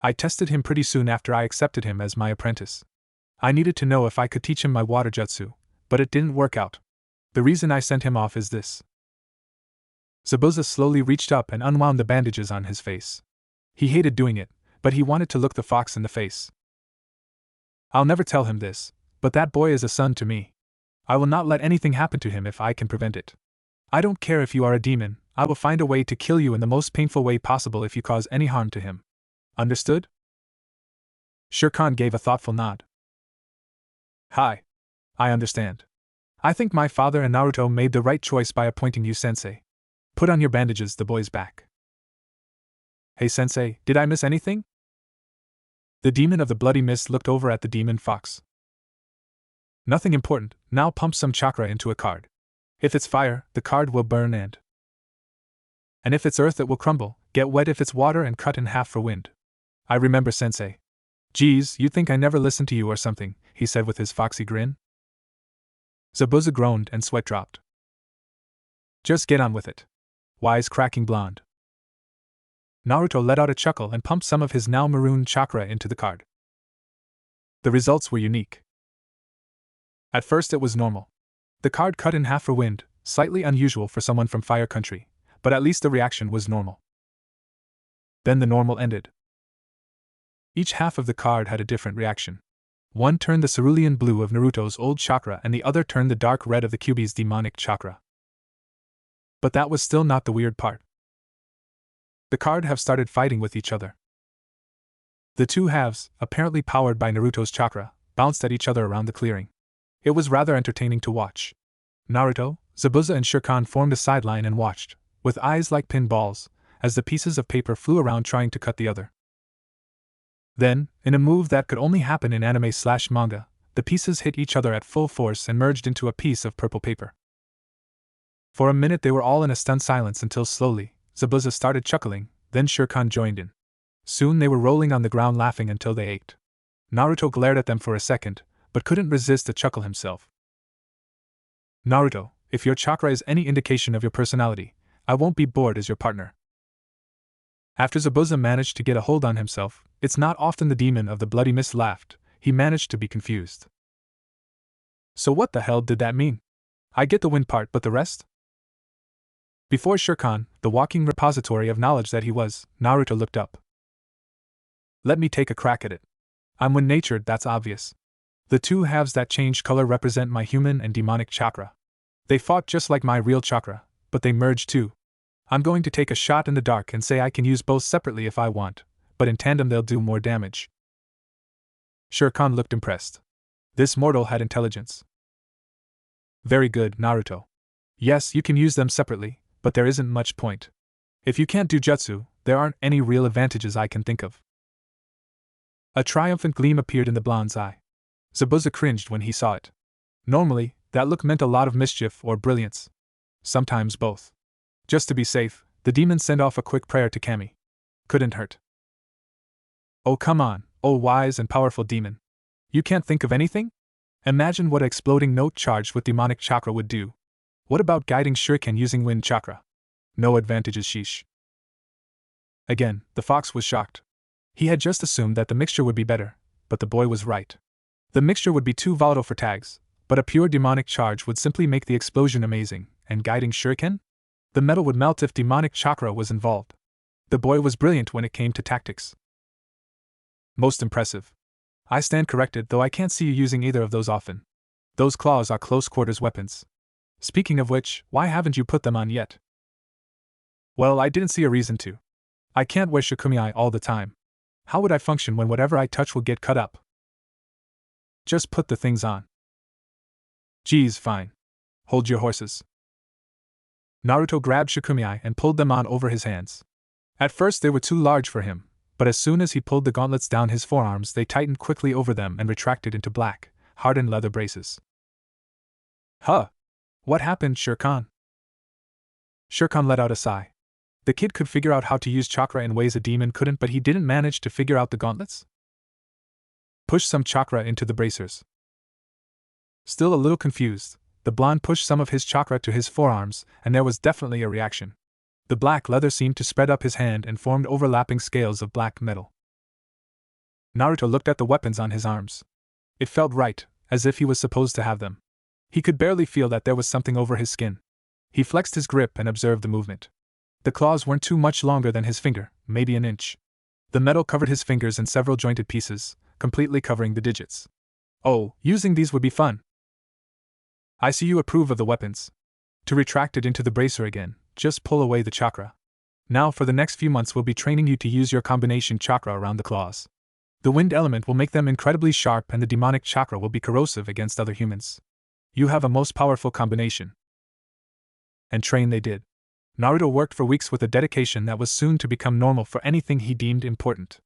S1: I tested him pretty soon after I accepted him as my apprentice. I needed to know if I could teach him my water jutsu, but it didn't work out. The reason I sent him off is this. Zabuza slowly reached up and unwound the bandages on his face. He hated doing it, but he wanted to look the fox in the face. I'll never tell him this, but that boy is a son to me. I will not let anything happen to him if I can prevent it. I don't care if you are a demon, I will find a way to kill you in the most painful way possible if you cause any harm to him. Understood? Shirkan gave a thoughtful nod. Hi. I understand. I think my father and Naruto made the right choice by appointing you sensei. Put on your bandages, the boy's back. Hey sensei, did I miss anything? The demon of the bloody mist looked over at the demon fox. Nothing important, now pump some chakra into a card. If it's fire, the card will burn and if it's earth it will crumble, get wet if it's water and cut in half for wind. I remember sensei. Geez, you think I never listened to you or something, he said with his foxy grin. Zabuza groaned and sweat dropped. Just get on with it. Wise cracking blonde. Naruto let out a chuckle and pumped some of his now maroon chakra into the card. The results were unique. At first it was normal. The card cut in half for wind, slightly unusual for someone from Fire Country, but at least the reaction was normal. Then the normal ended. Each half of the card had a different reaction. One turned the cerulean blue of Naruto's old chakra and the other turned the dark red of the Kyuubi's demonic chakra. But that was still not the weird part. The card have started fighting with each other. The two halves, apparently powered by Naruto's chakra, bounced at each other around the clearing. It was rather entertaining to watch. Naruto, Zabuza and Shirkan formed a sideline and watched, with eyes like pinballs, as the pieces of paper flew around trying to cut the other. Then, in a move that could only happen in anime/manga, the pieces hit each other at full force and merged into a piece of purple paper. For a minute they were all in a stunned silence until slowly, Zabuza started chuckling, then Shirkan joined in. Soon they were rolling on the ground laughing until they ached. Naruto glared at them for a second, but couldn't resist a chuckle himself. Naruto, if your chakra is any indication of your personality, I won't be bored as your partner. After Zabuza managed to get a hold on himself, it's not often the demon of the bloody mist laughed, he managed to be confused. So what the hell did that mean? I get the wind part, but the rest? Before Shirkan, the walking repository of knowledge that he was, Naruto looked up. Let me take a crack at it. I'm wind-natured, that's obvious. The two halves that change color represent my human and demonic chakra. They fought just like my real chakra, but they merged too, I'm going to take a shot in the dark and say I can use both separately if I want, but in tandem they'll do more damage. Shere Khan looked impressed. This mortal had intelligence. Very good, Naruto. Yes, you can use them separately, but there isn't much point. If you can't do jutsu, there aren't any real advantages I can think of. A triumphant gleam appeared in the blonde's eye. Zabuza cringed when he saw it. Normally, that look meant a lot of mischief or brilliance. Sometimes both. Just to be safe, the demon sent off a quick prayer to Kami. Couldn't hurt. Oh come on, oh wise and powerful demon. You can't think of anything? Imagine what an exploding note charged with demonic chakra would do. What about guiding shuriken using wind chakra? No advantages, sheesh. Again, the fox was shocked. He had just assumed that the mixture would be better, but the boy was right. The mixture would be too volatile for tags, but a pure demonic charge would simply make the explosion amazing, and guiding shuriken? The metal would melt if demonic chakra was involved. The boy was brilliant when it came to tactics. Most impressive. I stand corrected, though I can't see you using either of those often. Those claws are close-quarters weapons. Speaking of which, why haven't you put them on yet? Well, I didn't see a reason to. I can't wear shikumiai all the time. How would I function when whatever I touch will get cut up? Just put the things on. Geez, fine. Hold your horses. Naruto grabbed shikumiai and pulled them on over his hands. At first they were too large for him, but as soon as he pulled the gauntlets down his forearms they tightened quickly over them and retracted into black, hardened leather braces. Huh! What happened, Shere Khan? Shere Khan let out a sigh. The kid could figure out how to use chakra in ways a demon couldn't, but he didn't manage to figure out the gauntlets? Push some chakra into the bracers. Still a little confused, the blonde pushed some of his chakra to his forearms, and there was definitely a reaction. The black leather seemed to spread up his hand and formed overlapping scales of black metal. Naruto looked at the weapons on his arms. It felt right, as if he was supposed to have them. He could barely feel that there was something over his skin. He flexed his grip and observed the movement. The claws weren't too much longer than his finger, maybe an inch. The metal covered his fingers in several jointed pieces, completely covering the digits. Oh, using these would be fun. I see you approve of the weapons. To retract it into the bracer again, just pull away the chakra. Now for the next few months we'll be training you to use your combination chakra around the claws. The wind element will make them incredibly sharp and the demonic chakra will be corrosive against other humans. You have a most powerful combination. And train they did. Naruto worked for weeks with a dedication that was soon to become normal for anything he deemed important.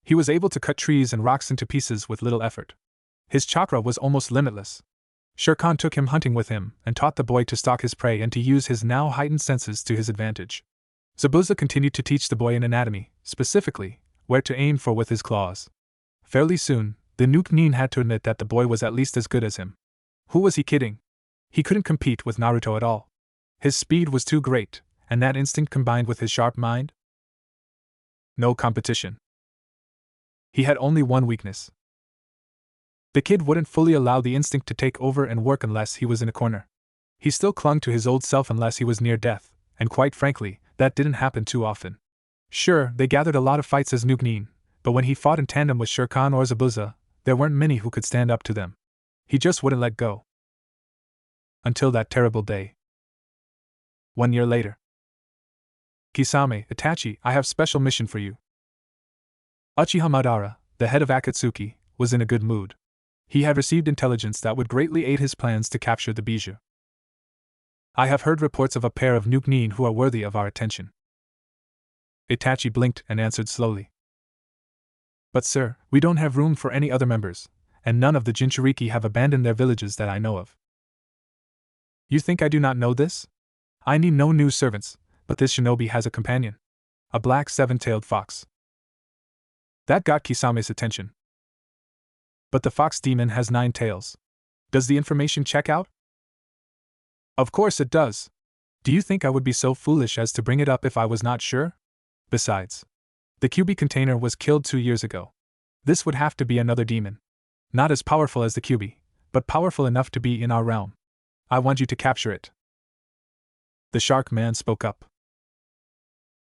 S1: He was able to cut trees and rocks into pieces with little effort. His chakra was almost limitless. Shere Khan took him hunting with him and taught the boy to stalk his prey and to use his now heightened senses to his advantage. Zabuza continued to teach the boy in anatomy, specifically, where to aim for with his claws. Fairly soon, the Nuke Nin had to admit that the boy was at least as good as him. Who was he kidding? He couldn't compete with Naruto at all. His speed was too great, and that instinct combined with his sharp mind? No competition. He had only one weakness. The kid wouldn't fully allow the instinct to take over and work unless he was in a corner. He still clung to his old self unless he was near death, and quite frankly, that didn't happen too often. Sure, they gathered a lot of fights as Nuke Nin, but when he fought in tandem with Shere Khan or Zabuza, there weren't many who could stand up to them. He just wouldn't let go. Until that terrible day. 1 year later. Kisame, Itachi, I have special mission for you. Uchiha Madara, the head of Akatsuki, was in a good mood. He had received intelligence that would greatly aid his plans to capture the bijou. I have heard reports of a pair of Nuke Nin who are worthy of our attention. Itachi blinked and answered slowly. But sir, we don't have room for any other members, and none of the Jinchuriki have abandoned their villages that I know of. You think I do not know this? I need no new servants, but this shinobi has a companion. A black seven-tailed fox. That got Kisame's attention. But the fox demon has 9 tails. Does the information check out? Of course it does. Do you think I would be so foolish as to bring it up if I was not sure? Besides, the QB container was killed 2 years ago. This would have to be another demon. Not as powerful as the QB, but powerful enough to be in our realm. I want you to capture it. The shark man spoke up.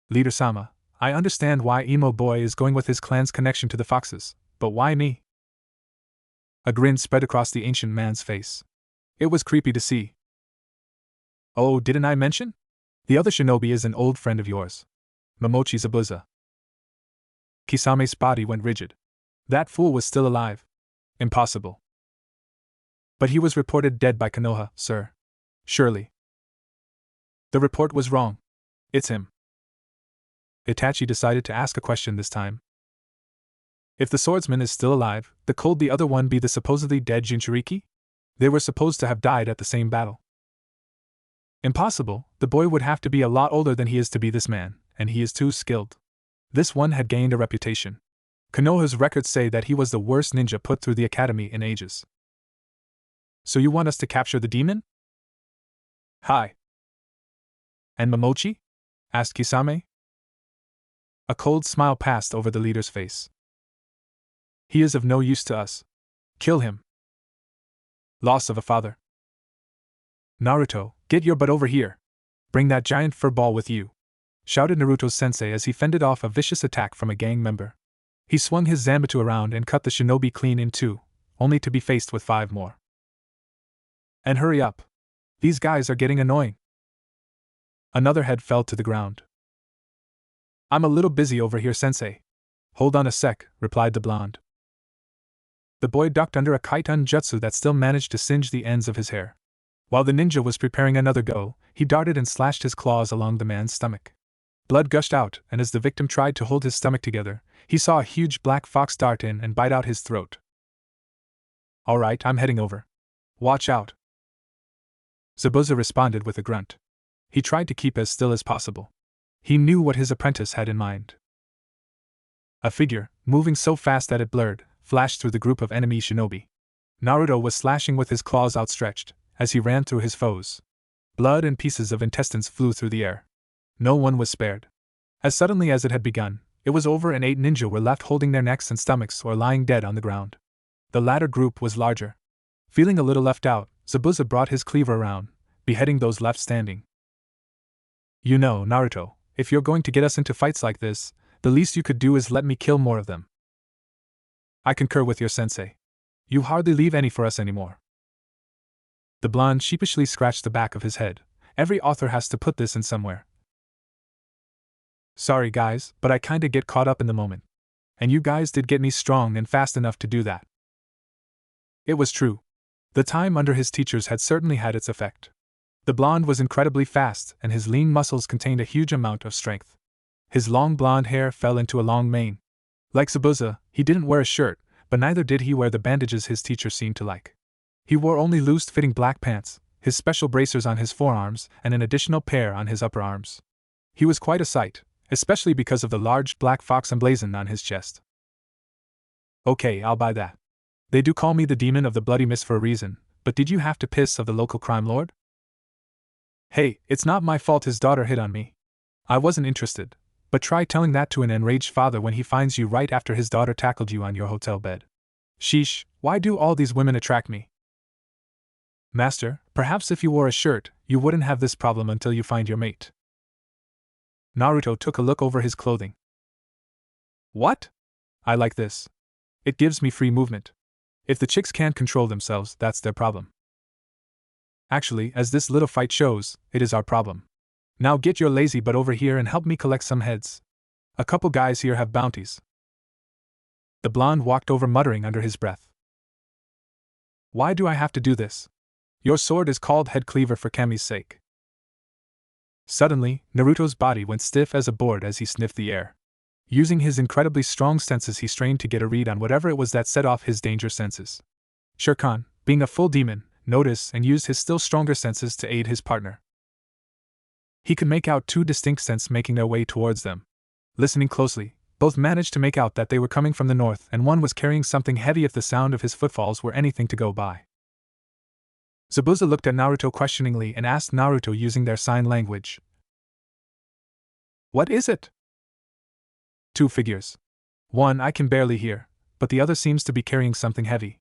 S1: Leader-sama, I understand why Emo Boy is going with his clan's connection to the foxes, but why me? A grin spread across the ancient man's face. It was creepy to see. Oh, didn't I mention? The other shinobi is an old friend of yours. Momochi Zabuza. Kisame's body went rigid. That fool was still alive. Impossible. But he was reported dead by Konoha, sir. Surely. The report was wrong. It's him. Itachi decided to ask a question this time. If the swordsman is still alive, could the other one be the supposedly dead Jinchuriki? They were supposed to have died at the same battle. Impossible, the boy would have to be a lot older than he is to be this man, and he is too skilled. This one had gained a reputation. Konoha's records say that he was the worst ninja put through the academy in ages. So you want us to capture the demon? Hi. And Momochi? Asked Kisame. A cold smile passed over the leader's face. He is of no use to us. Kill him. Loss of a father. Naruto, get your butt over here. Bring that giant fur ball with you, shouted Naruto's sensei as he fended off a vicious attack from a gang member. He swung his Zanbatsu around and cut the shinobi clean in two, only to be faced with 5 more. And hurry up. These guys are getting annoying. Another head fell to the ground. I'm a little busy over here, sensei. Hold on a sec, replied the blonde. The boy ducked under a kaitan jutsu that still managed to singe the ends of his hair. While the ninja was preparing another go, he darted and slashed his claws along the man's stomach. Blood gushed out, and as the victim tried to hold his stomach together, he saw a huge black fox dart in and bite out his throat. All right, I'm heading over. Watch out. Zabuza responded with a grunt. He tried to keep as still as possible. He knew what his apprentice had in mind. A figure, moving so fast that it blurred, flashed through the group of enemy shinobi. Naruto was slashing with his claws outstretched, as he ran through his foes. Blood and pieces of intestines flew through the air. No one was spared. As suddenly as it had begun, it was over and 8 ninja were left holding their necks and stomachs or lying dead on the ground. The latter group was larger. Feeling a little left out, Zabuza brought his cleaver around, beheading those left standing. You know, Naruto, if you're going to get us into fights like this, the least you could do is let me kill more of them. I concur with your sensei. You hardly leave any for us anymore. The blonde sheepishly scratched the back of his head. Every author has to put this in somewhere. Sorry guys, but I kinda get caught up in the moment. And you guys did get me strong and fast enough to do that. It was true. The time under his teachers had certainly had its effect. The blonde was incredibly fast, and his lean muscles contained a huge amount of strength. His long blonde hair fell into a long mane. Like Zabuza, he didn't wear a shirt, but neither did he wear the bandages his teacher seemed to like. He wore only loose-fitting black pants, his special bracers on his forearms, and an additional pair on his upper arms. He was quite a sight, especially because of the large black fox emblazoned on his chest. Okay, I'll buy that. They do call me the demon of the bloody mist for a reason, but did you have to piss of the local crime lord? Hey, it's not my fault his daughter hit on me. I wasn't interested, but try telling that to an enraged father when he finds you right after his daughter tackled you on your hotel bed. Sheesh, why do all these women attract me? Master, perhaps if you wore a shirt, you wouldn't have this problem until you find your mate. Naruto took a look over his clothing. What? I like this. It gives me free movement. If the chicks can't control themselves, that's their problem. Actually, as this little fight shows, it is our problem. Now get your lazy butt over here and help me collect some heads. A couple guys here have bounties. The blonde walked over muttering under his breath. Why do I have to do this? Your sword is called Head Cleaver for Kami's sake. Suddenly, Naruto's body went stiff as a board as he sniffed the air. Using his incredibly strong senses, he strained to get a read on whatever it was that set off his danger senses. Shirkan, being a full demon, noticed and used his still stronger senses to aid his partner. He could make out 2 distinct scents making their way towards them. Listening closely, both managed to make out that they were coming from the north, and one was carrying something heavy if the sound of his footfalls were anything to go by. Zabuza looked at Naruto questioningly and asked Naruto using their sign language. What is it? 2 figures. One I can barely hear, but the other seems to be carrying something heavy.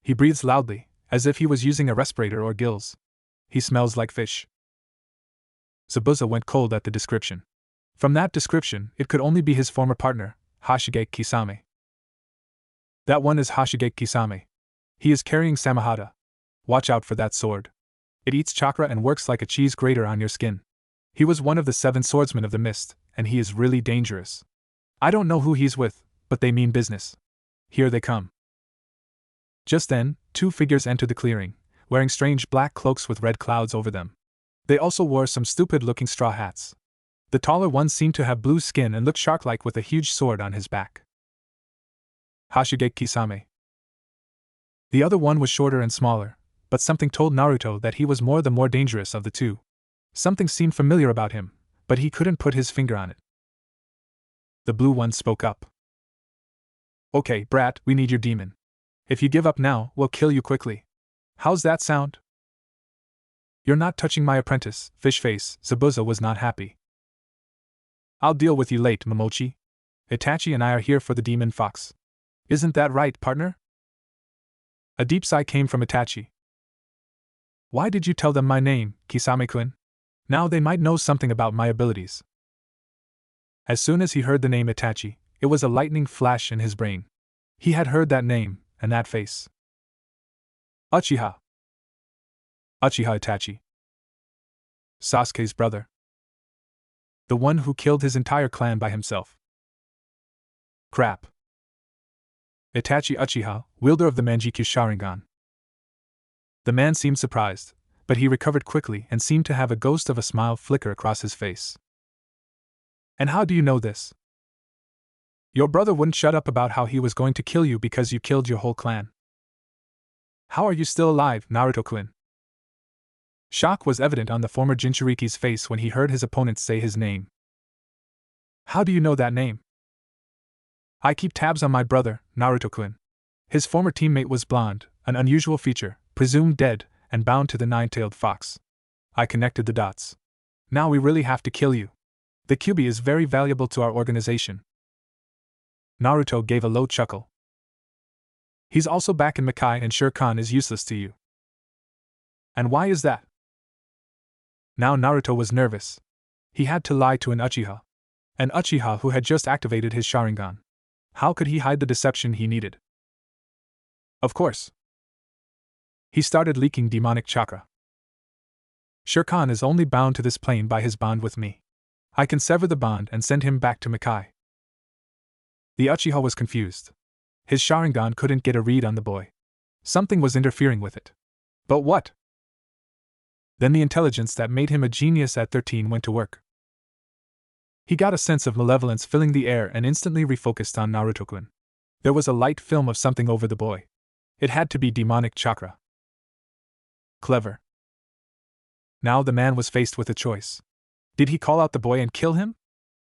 S1: He breathes loudly, as if he was using a respirator or gills. He smells like fish. Zabuza went cold at the description. From that description, it could only be his former partner, Hashige Kisame. That one is Hashige Kisame. He is carrying Samahata. Watch out for that sword. It eats chakra and works like a cheese grater on your skin. He was one of the 7 swordsmen of the mist, and he is really dangerous. I don't know who he's with, but they mean business. Here they come. Just then, 2 figures entered the clearing, wearing strange black cloaks with red clouds over them. They also wore some stupid-looking straw hats. The taller one seemed to have blue skin and looked shark-like with a huge sword on his back. Hashige Kisame. The other one was shorter and smaller, but something told Naruto that he was the more dangerous of the 2. Something seemed familiar about him, but he couldn't put his finger on it. The blue one spoke up. Okay, brat, we need your demon. If you give up now, we'll kill you quickly. How's that sound? You're not touching my apprentice, fish face. Zabuza was not happy. I'll deal with you late, Momochi. Itachi and I are here for the demon fox. Isn't that right, partner? A deep sigh came from Itachi. Why did you tell them my name, Kisame-kun? Now they might know something about my abilities. As soon as he heard the name Itachi, it was a lightning flash in his brain. He had heard that name, and that face. Uchiha. Uchiha Itachi. Sasuke's brother. The one who killed his entire clan by himself. Crap. Itachi Uchiha, wielder of the Manjikyu Sharingan. The man seemed surprised, but he recovered quickly and seemed to have a ghost of a smile flicker across his face. And how do you know this? Your brother wouldn't shut up about how he was going to kill you because you killed your whole clan. How are you still alive, Naruto-kun? Shock was evident on the former Jinchuriki's face when he heard his opponent say his name. How do you know that name? I keep tabs on my brother, Naruto-kun. His former teammate was blonde, an unusual feature, presumed dead, and bound to the 9-tailed fox. I connected the dots. Now we really have to kill you. The Kyuubi is very valuable to our organization. Naruto gave a low chuckle. He's also back in Makai and Shere Khan is useless to you. And why is that? Now Naruto was nervous. He had to lie to an Uchiha who had just activated his Sharingan. How could he hide the deception he needed? Of course. He started leaking demonic chakra. Shere Khan is only bound to this plane by his bond with me. I can sever the bond and send him back to Makai. The Uchiha was confused. His Sharingan couldn't get a read on the boy. Something was interfering with it. But what? Then the intelligence that made him a genius at 13 went to work. He got a sense of malevolence filling the air and instantly refocused on Naruto-kun. There was a light film of something over the boy. It had to be demonic chakra. Clever. Now the man was faced with a choice. Did he call out the boy and kill him?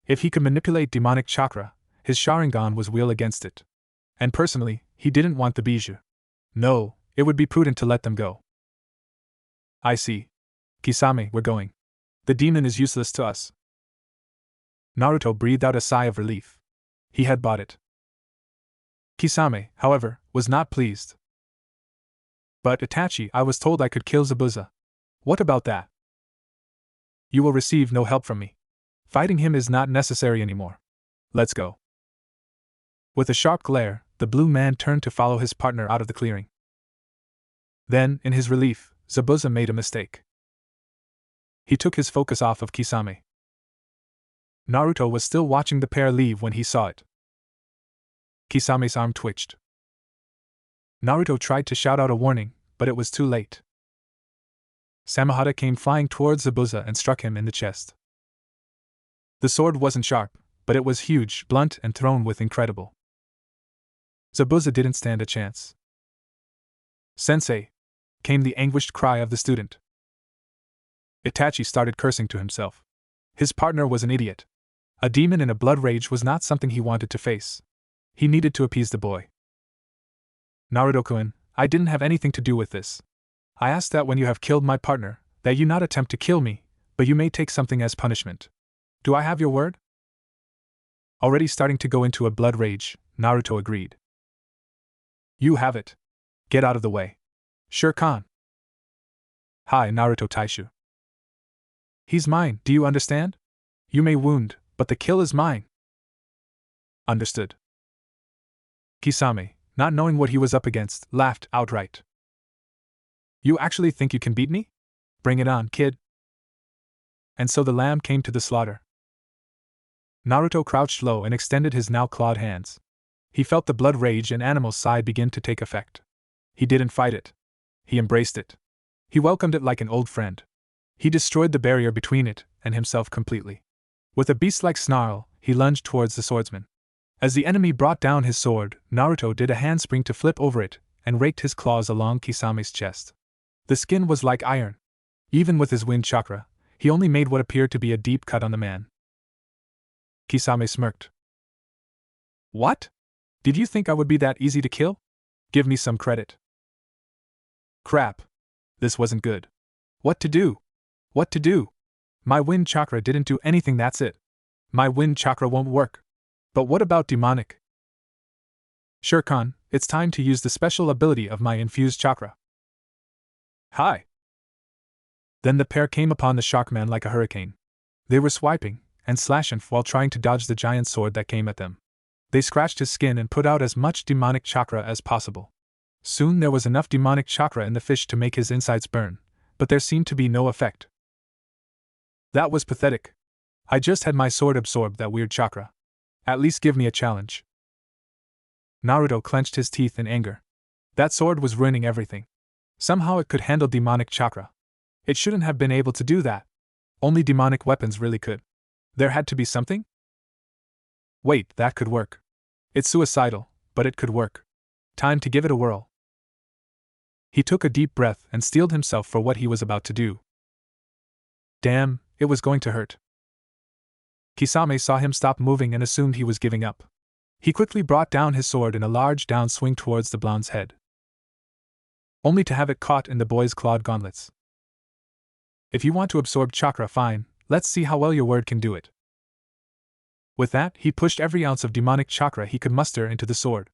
S1: If he could manipulate demonic chakra, his Sharingan was wheel against it. And personally, he didn't want the bijou. No, it would be prudent to let them go. I see. Kisame, we're going. The demon is useless to us. Naruto breathed out a sigh of relief. He had bought it. Kisame, however, was not pleased. But Itachi, I was told I could kill Zabuza. What about that? You will receive no help from me. Fighting him is not necessary anymore. Let's go. With a sharp glare, the blue man turned to follow his partner out of the clearing. Then, in his relief, Zabuza made a mistake. He took his focus off of Kisame. Naruto was still watching the pair leave when he saw it. Kisame's arm twitched. Naruto tried to shout out a warning, but it was too late. Samehada came flying towards Zabuza and struck him in the chest. The sword wasn't sharp, but it was huge, blunt, and thrown with incredible. Zabuza didn't stand a chance. Sensei! Came the anguished cry of the student. Itachi started cursing to himself. His partner was an idiot. A demon in a blood rage was not something he wanted to face. He needed to appease the boy. Naruto-kun, I didn't have anything to do with this. I ask that when you have killed my partner, that you not attempt to kill me, but you may take something as punishment. Do I have your word? Already starting to go into a blood rage, Naruto agreed. You have it. Get out of the way. Shere Khan. Hi, Naruto Taishu. He's mine, do you understand? You may wound, but the kill is mine. Understood. Kisame, not knowing what he was up against, laughed outright. You actually think you can beat me? Bring it on, kid. And so the lamb came to the slaughter. Naruto crouched low and extended his now clawed hands. He felt the blood rage and animal side begin to take effect. He didn't fight it. He embraced it. He welcomed it like an old friend. He destroyed the barrier between it and himself completely. With a beast-like snarl, he lunged towards the swordsman. As the enemy brought down his sword, Naruto did a handspring to flip over it and raked his claws along Kisame's chest. The skin was like iron. Even with his wind chakra, he only made what appeared to be a deep cut on the man. Kisame smirked. What? Did you think I would be that easy to kill? Give me some credit. Crap. This wasn't good. What to do? What to do? My wind chakra didn't do anything, that's it. My wind chakra won't work. But what about demonic? Shurkan, it's time to use the special ability of my infused chakra. Hi. Then the pair came upon the Sharkman like a hurricane. They were swiping and slashing while trying to dodge the giant sword that came at them. They scratched his skin and put out as much demonic chakra as possible. Soon there was enough demonic chakra in the fish to make his insides burn, but there seemed to be no effect. That was pathetic. I just had my sword absorb that weird chakra. At least give me a challenge. Naruto clenched his teeth in anger. That sword was ruining everything. Somehow it could handle demonic chakra. It shouldn't have been able to do that. Only demonic weapons really could. There had to be something? Wait, that could work. It's suicidal, but it could work. Time to give it a whirl. He took a deep breath and steeled himself for what he was about to do. Damn, it was going to hurt. Kisame saw him stop moving and assumed he was giving up. He quickly brought down his sword in a large downswing towards the blonde's head, only to have it caught in the boy's clawed gauntlets. If you want to absorb chakra, fine, let's see how well your word can do it. With that, he pushed every ounce of demonic chakra he could muster into the sword.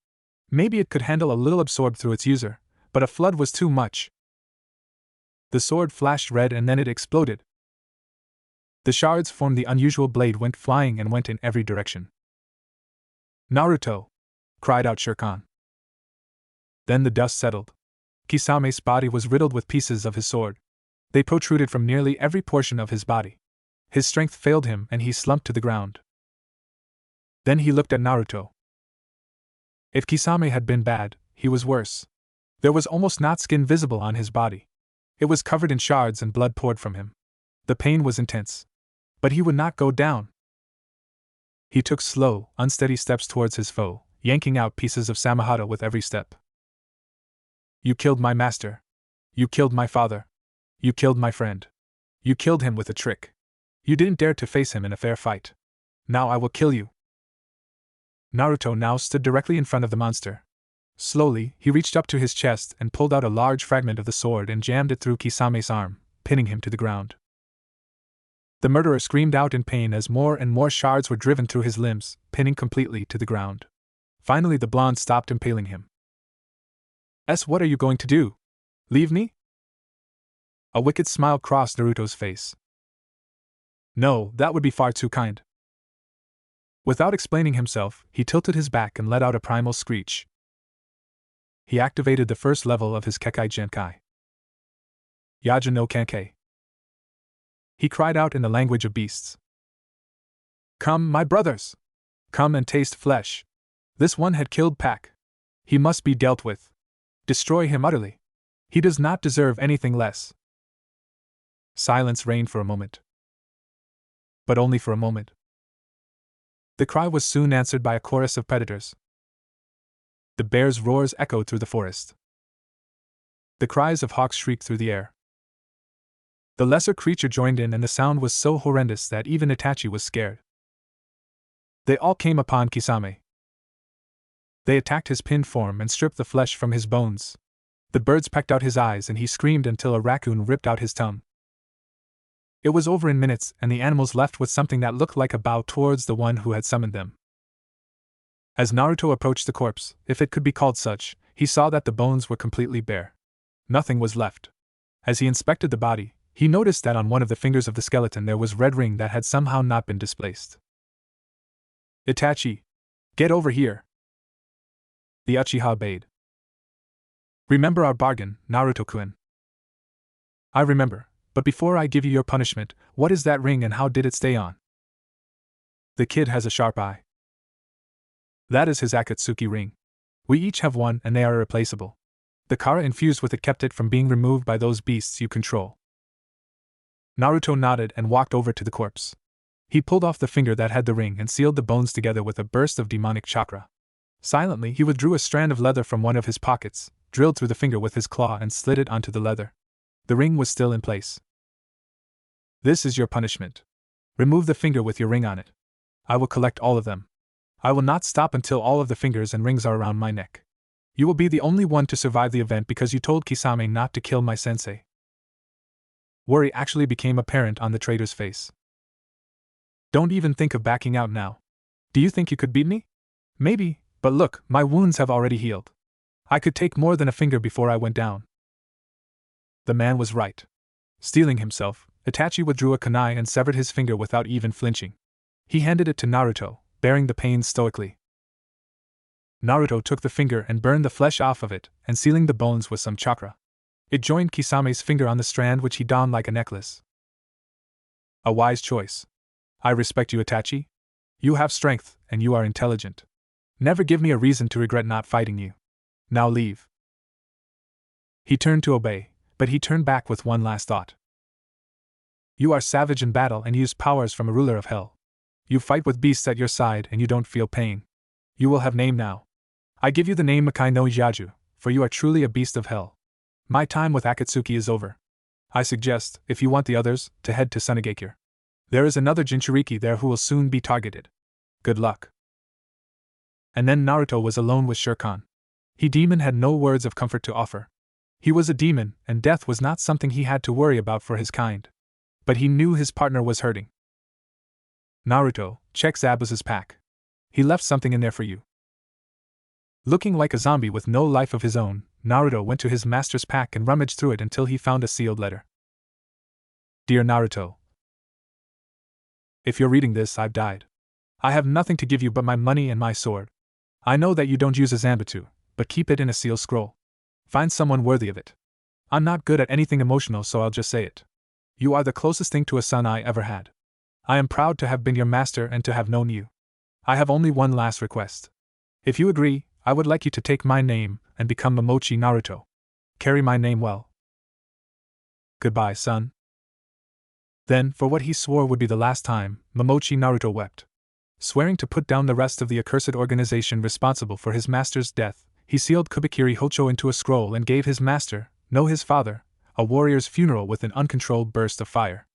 S1: Maybe it could handle a little absorbed through its user, but a flood was too much. The sword flashed red and then it exploded. The shards formed the unusual blade went flying and went in every direction. Naruto! Cried out Shurkan. Then the dust settled. Kisame's body was riddled with pieces of his sword. They protruded from nearly every portion of his body. His strength failed him and he slumped to the ground. Then he looked at Naruto. If Kisame had been bad, he was worse. There was almost not skin visible on his body. It was covered in shards and blood poured from him. The pain was intense. But he would not go down. He took slow, unsteady steps towards his foe, yanking out pieces of Samahata with every step. You killed my master. You killed my father. You killed my friend. You killed him with a trick. You didn't dare to face him in a fair fight. Now I will kill you. Naruto now stood directly in front of the monster. Slowly, he reached up to his chest and pulled out a large fragment of the sword and jammed it through Kisame's arm, pinning him to the ground. The murderer screamed out in pain as more and more shards were driven through his limbs, pinning completely to the ground. Finally the blonde stopped impaling him. What are you going to do? Leave me? A wicked smile crossed Naruto's face. No, that would be far too kind. Without explaining himself, he tilted his back and let out a primal screech. He activated the first level of his Kekai Genkai. Yaja no Kankei. He cried out in the language of beasts. Come, my brothers! Come and taste flesh. This one had killed Pack. He must be dealt with. Destroy him utterly. He does not deserve anything less. Silence reigned for a moment. But only for a moment. The cry was soon answered by a chorus of predators. The bears' roars echoed through the forest. The cries of hawks shrieked through the air. The lesser creature joined in and the sound was so horrendous that even Itachi was scared. They all came upon Kisame. They attacked his pinned form and stripped the flesh from his bones. The birds pecked out his eyes and he screamed until a raccoon ripped out his tongue. It was over in minutes and the animals left with something that looked like a bow towards the one who had summoned them. As Naruto approached the corpse, if it could be called such, he saw that the bones were completely bare. Nothing was left. As he inspected the body, he noticed that on one of the fingers of the skeleton there was red ring that had somehow not been displaced. Itachi! Get over here! The Uchiha bade. Remember our bargain, Naruto-kun. I remember, But before I give you your punishment, what is that ring and how did it stay on? The kid has a sharp eye. That is his Akatsuki ring. We each have one and they are irreplaceable. The Kara infused with it kept it from being removed by those beasts you control. Naruto nodded and walked over to the corpse. He pulled off the finger that had the ring and sealed the bones together with a burst of demonic chakra. Silently, he withdrew a strand of leather from one of his pockets, drilled through the finger with his claw and slid it onto the leather. The ring was still in place. This is your punishment. Remove the finger with your ring on it. I will collect all of them. I will not stop until all of the fingers and rings are around my neck. You will be the only one to survive the event because you told Kisame not to kill my sensei. Worry actually became apparent on the trader's face. Don't even think of backing out now. Do you think you could beat me? Maybe, but look, my wounds have already healed. I could take more than a finger before I went down. The man was right. Steeling himself, Itachi withdrew a kunai and severed his finger without even flinching. He handed it to Naruto, bearing the pain stoically. Naruto took the finger and burned the flesh off of it, and sealing the bones with some chakra. It joined Kisame's finger on the strand which he donned like a necklace. A wise choice. I respect you, Itachi. You have strength, and you are intelligent. Never give me a reason to regret not fighting you. Now leave. He turned to obey, but he turned back with one last thought. You are savage in battle and use powers from a ruler of hell. You fight with beasts at your side and you don't feel pain. You will have name now. I give you the name Makai no Yaju, for you are truly a beast of hell. My time with Akatsuki is over. I suggest, if you want the others, to head to Sunagakure. There is another Jinchuriki there who will soon be targeted. Good luck. And then Naruto was alone with Shere Khan. He demon had no words of comfort to offer. He was a demon, and death was not something he had to worry about for his kind. But he knew his partner was hurting. Naruto, check Zabuza's pack. He left something in there for you. Looking like a zombie with no life of his own, Naruto went to his master's pack and rummaged through it until he found a sealed letter. Dear Naruto, if you're reading this, I've died. I have nothing to give you but my money and my sword. I know that you don't use a Zanbatsu, but keep it in a sealed scroll. Find someone worthy of it. I'm not good at anything emotional, so I'll just say it. You are the closest thing to a son I ever had. I am proud to have been your master and to have known you. I have only one last request. If you agree, I would like you to take my name and become Momochi Naruto. Carry my name well. Goodbye, son. Then, for what he swore would be the last time, Momochi Naruto wept. Swearing to put down the rest of the accursed organization responsible for his master's death, he sealed Kubikiri Hocho into a scroll and gave his master, no his father, a warrior's funeral with an uncontrolled burst of fire.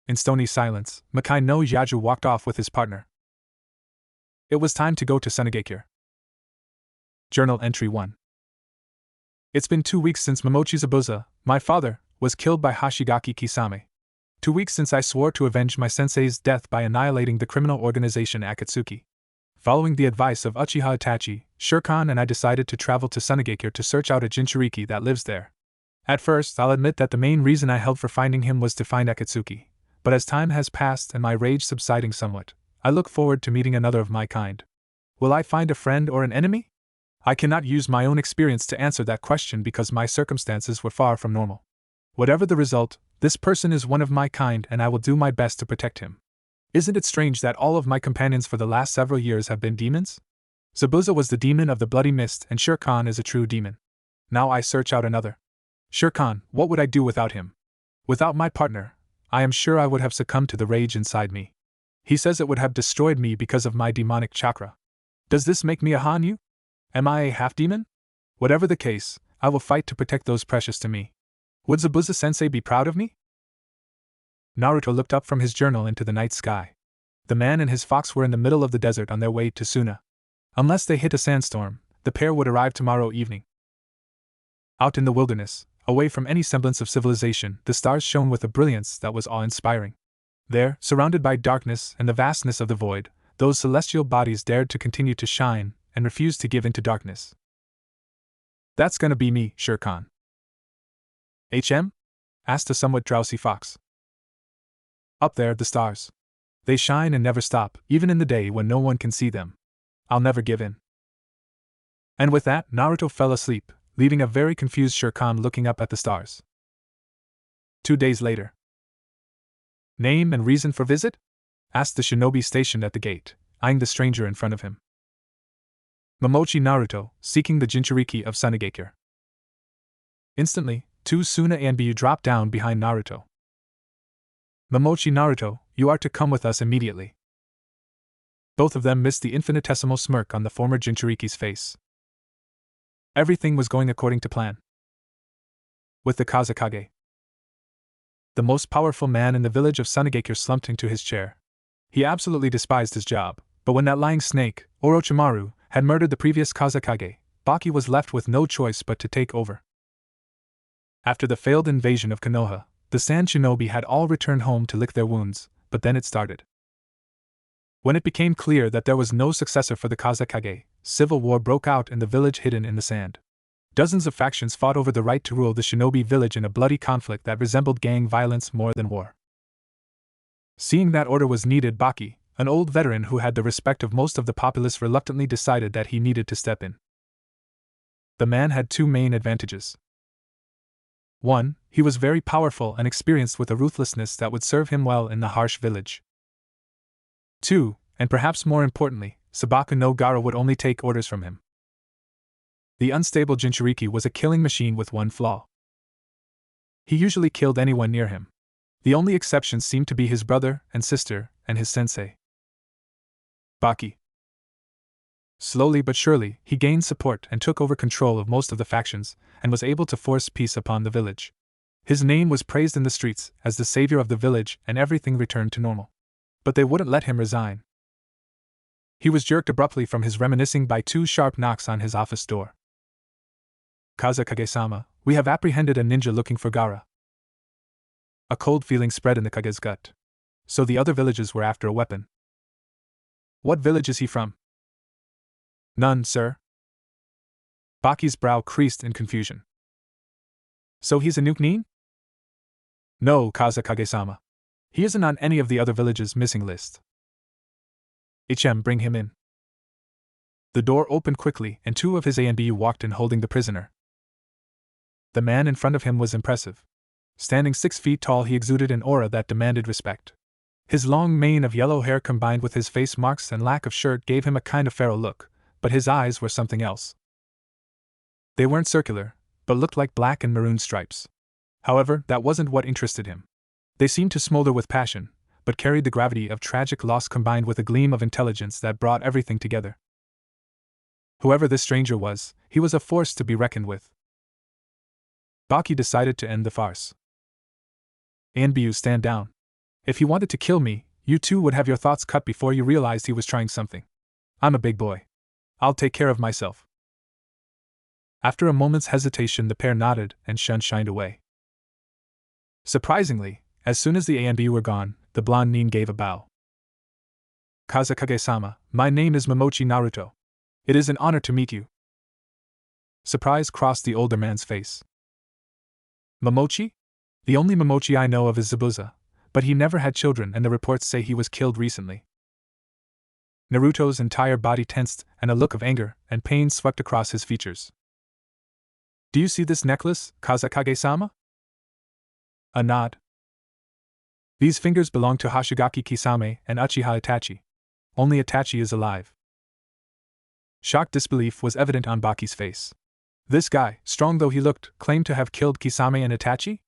S1: In stony silence, Makai no Yaju walked off with his partner. It was time to go to Sunagakure. Journal Entry 1. It's been 2 weeks since Momochi Zabuza, my father, was killed by Hashigaki Kisame. 2 weeks since I swore to avenge my sensei's death by annihilating the criminal organization Akatsuki. Following the advice of Uchiha Itachi, Shere Khan and I decided to travel to Sunagakure to search out a Jinchuriki that lives there. At first, I'll admit that the main reason I held for finding him was to find Akatsuki, but as time has passed and my rage subsiding somewhat, I look forward to meeting another of my kind. Will I find a friend or an enemy? I cannot use my own experience to answer that question because my circumstances were far from normal. Whatever the result, this person is one of my kind and I will do my best to protect him. Isn't it strange that all of my companions for the last several years have been demons? Zabuza was the demon of the bloody mist and Shere Khan is a true demon. Now I search out another. Shere Khan, what would I do without him? Without my partner, I am sure I would have succumbed to the rage inside me. He says it would have destroyed me because of my demonic chakra. Does this make me a Hanyu? Am I a half-demon? Whatever the case, I will fight to protect those precious to me. Would Zabuza-sensei be proud of me? Naruto looked up from his journal into the night sky. The man and his fox were in the middle of the desert on their way to Suna. Unless they hit a sandstorm, the pair would arrive tomorrow evening. Out in the wilderness, away from any semblance of civilization, the stars shone with a brilliance that was awe-inspiring. There, surrounded by darkness and the vastness of the void, those celestial bodies dared to continue to shine and refused to give in to darkness. That's gonna be me, Shere Khan. HM? Asked a somewhat drowsy fox. Up there, the stars. They shine and never stop, even in the day when no one can see them. I'll never give in. And with that, Naruto fell asleep, leaving a very confused Shere Khan looking up at the stars. 2 days later. Name and reason for visit? Asked the shinobi stationed at the gate, eyeing the stranger in front of him. Momochi Naruto, seeking the Jinchuriki of Sunigakure. Instantly, two Suna and Biyu dropped down behind Naruto. Momochi Naruto, you are to come with us immediately. Both of them missed the infinitesimal smirk on the former Jinchuriki's face. Everything was going according to plan. With the Kazekage, the most powerful man in the village of Sunigakure, slumped into his chair. He absolutely despised his job, but when that lying snake, Orochimaru, had murdered the previous Kazekage, Baki was left with no choice but to take over. After the failed invasion of Konoha, the Sand Shinobi had all returned home to lick their wounds, but then it started. When it became clear that there was no successor for the Kazekage, civil war broke out in the village hidden in the sand. Dozens of factions fought over the right to rule the shinobi village in a bloody conflict that resembled gang violence more than war. Seeing that order was needed, Baki, an old veteran who had the respect of most of the populace, reluctantly decided that he needed to step in. The man had two main advantages. 1. He was very powerful and experienced with a ruthlessness that would serve him well in the harsh village. 2. And perhaps more importantly, Sabaku no Gaara would only take orders from him. The unstable Jinchuriki was a killing machine with one flaw. He usually killed anyone near him. The only exceptions seemed to be his brother and sister and his sensei, Baki. Slowly but surely, he gained support and took over control of most of the factions, and was able to force peace upon the village. His name was praised in the streets as the savior of the village, and everything returned to normal. But they wouldn't let him resign. He was jerked abruptly from his reminiscing by two sharp knocks on his office door. Kazekage-sama, we have apprehended a ninja looking for Gaara. A cold feeling spread in the Kage's gut. So the other villages were after a weapon. What village is he from? None, sir. Baki's brow creased in confusion. So he's a Nuke-nin? No, Kazekage-sama. He isn't on any of the other villages' missing list. Bring him in. The door opened quickly, and two of his ANBU walked in holding the prisoner. The man in front of him was impressive. Standing 6 feet tall, he exuded an aura that demanded respect. His long mane of yellow hair combined with his face marks and lack of shirt gave him a kind of feral look, but his eyes were something else. They weren't circular, but looked like black and maroon stripes. However, that wasn't what interested him. They seemed to smolder with passion, but carried the gravity of tragic loss combined with a gleam of intelligence that brought everything together. Whoever this stranger was, he was a force to be reckoned with. Baki decided to end the farce. Anbiyu, stand down. If he wanted to kill me, you two would have your thoughts cut before you realized he was trying something. I'm a big boy. I'll take care of myself. After a moment's hesitation, the pair nodded and shined away. Surprisingly, as soon as the ANBU were gone, the blonde nin gave a bow. Kazekage-sama, my name is Momochi Naruto. It is an honor to meet you. Surprise crossed the older man's face. Momochi? The only Momochi I know of is Zabuza, but he never had children and the reports say he was killed recently. Naruto's entire body tensed and a look of anger and pain swept across his features. Do you see this necklace, Kazekage-sama? A nod. These fingers belong to Hoshigaki Kisame and Uchiha Itachi. Only Itachi is alive. Shocked disbelief was evident on Baki's face. This guy, strong though he looked, claimed to have killed Kisame and Itachi?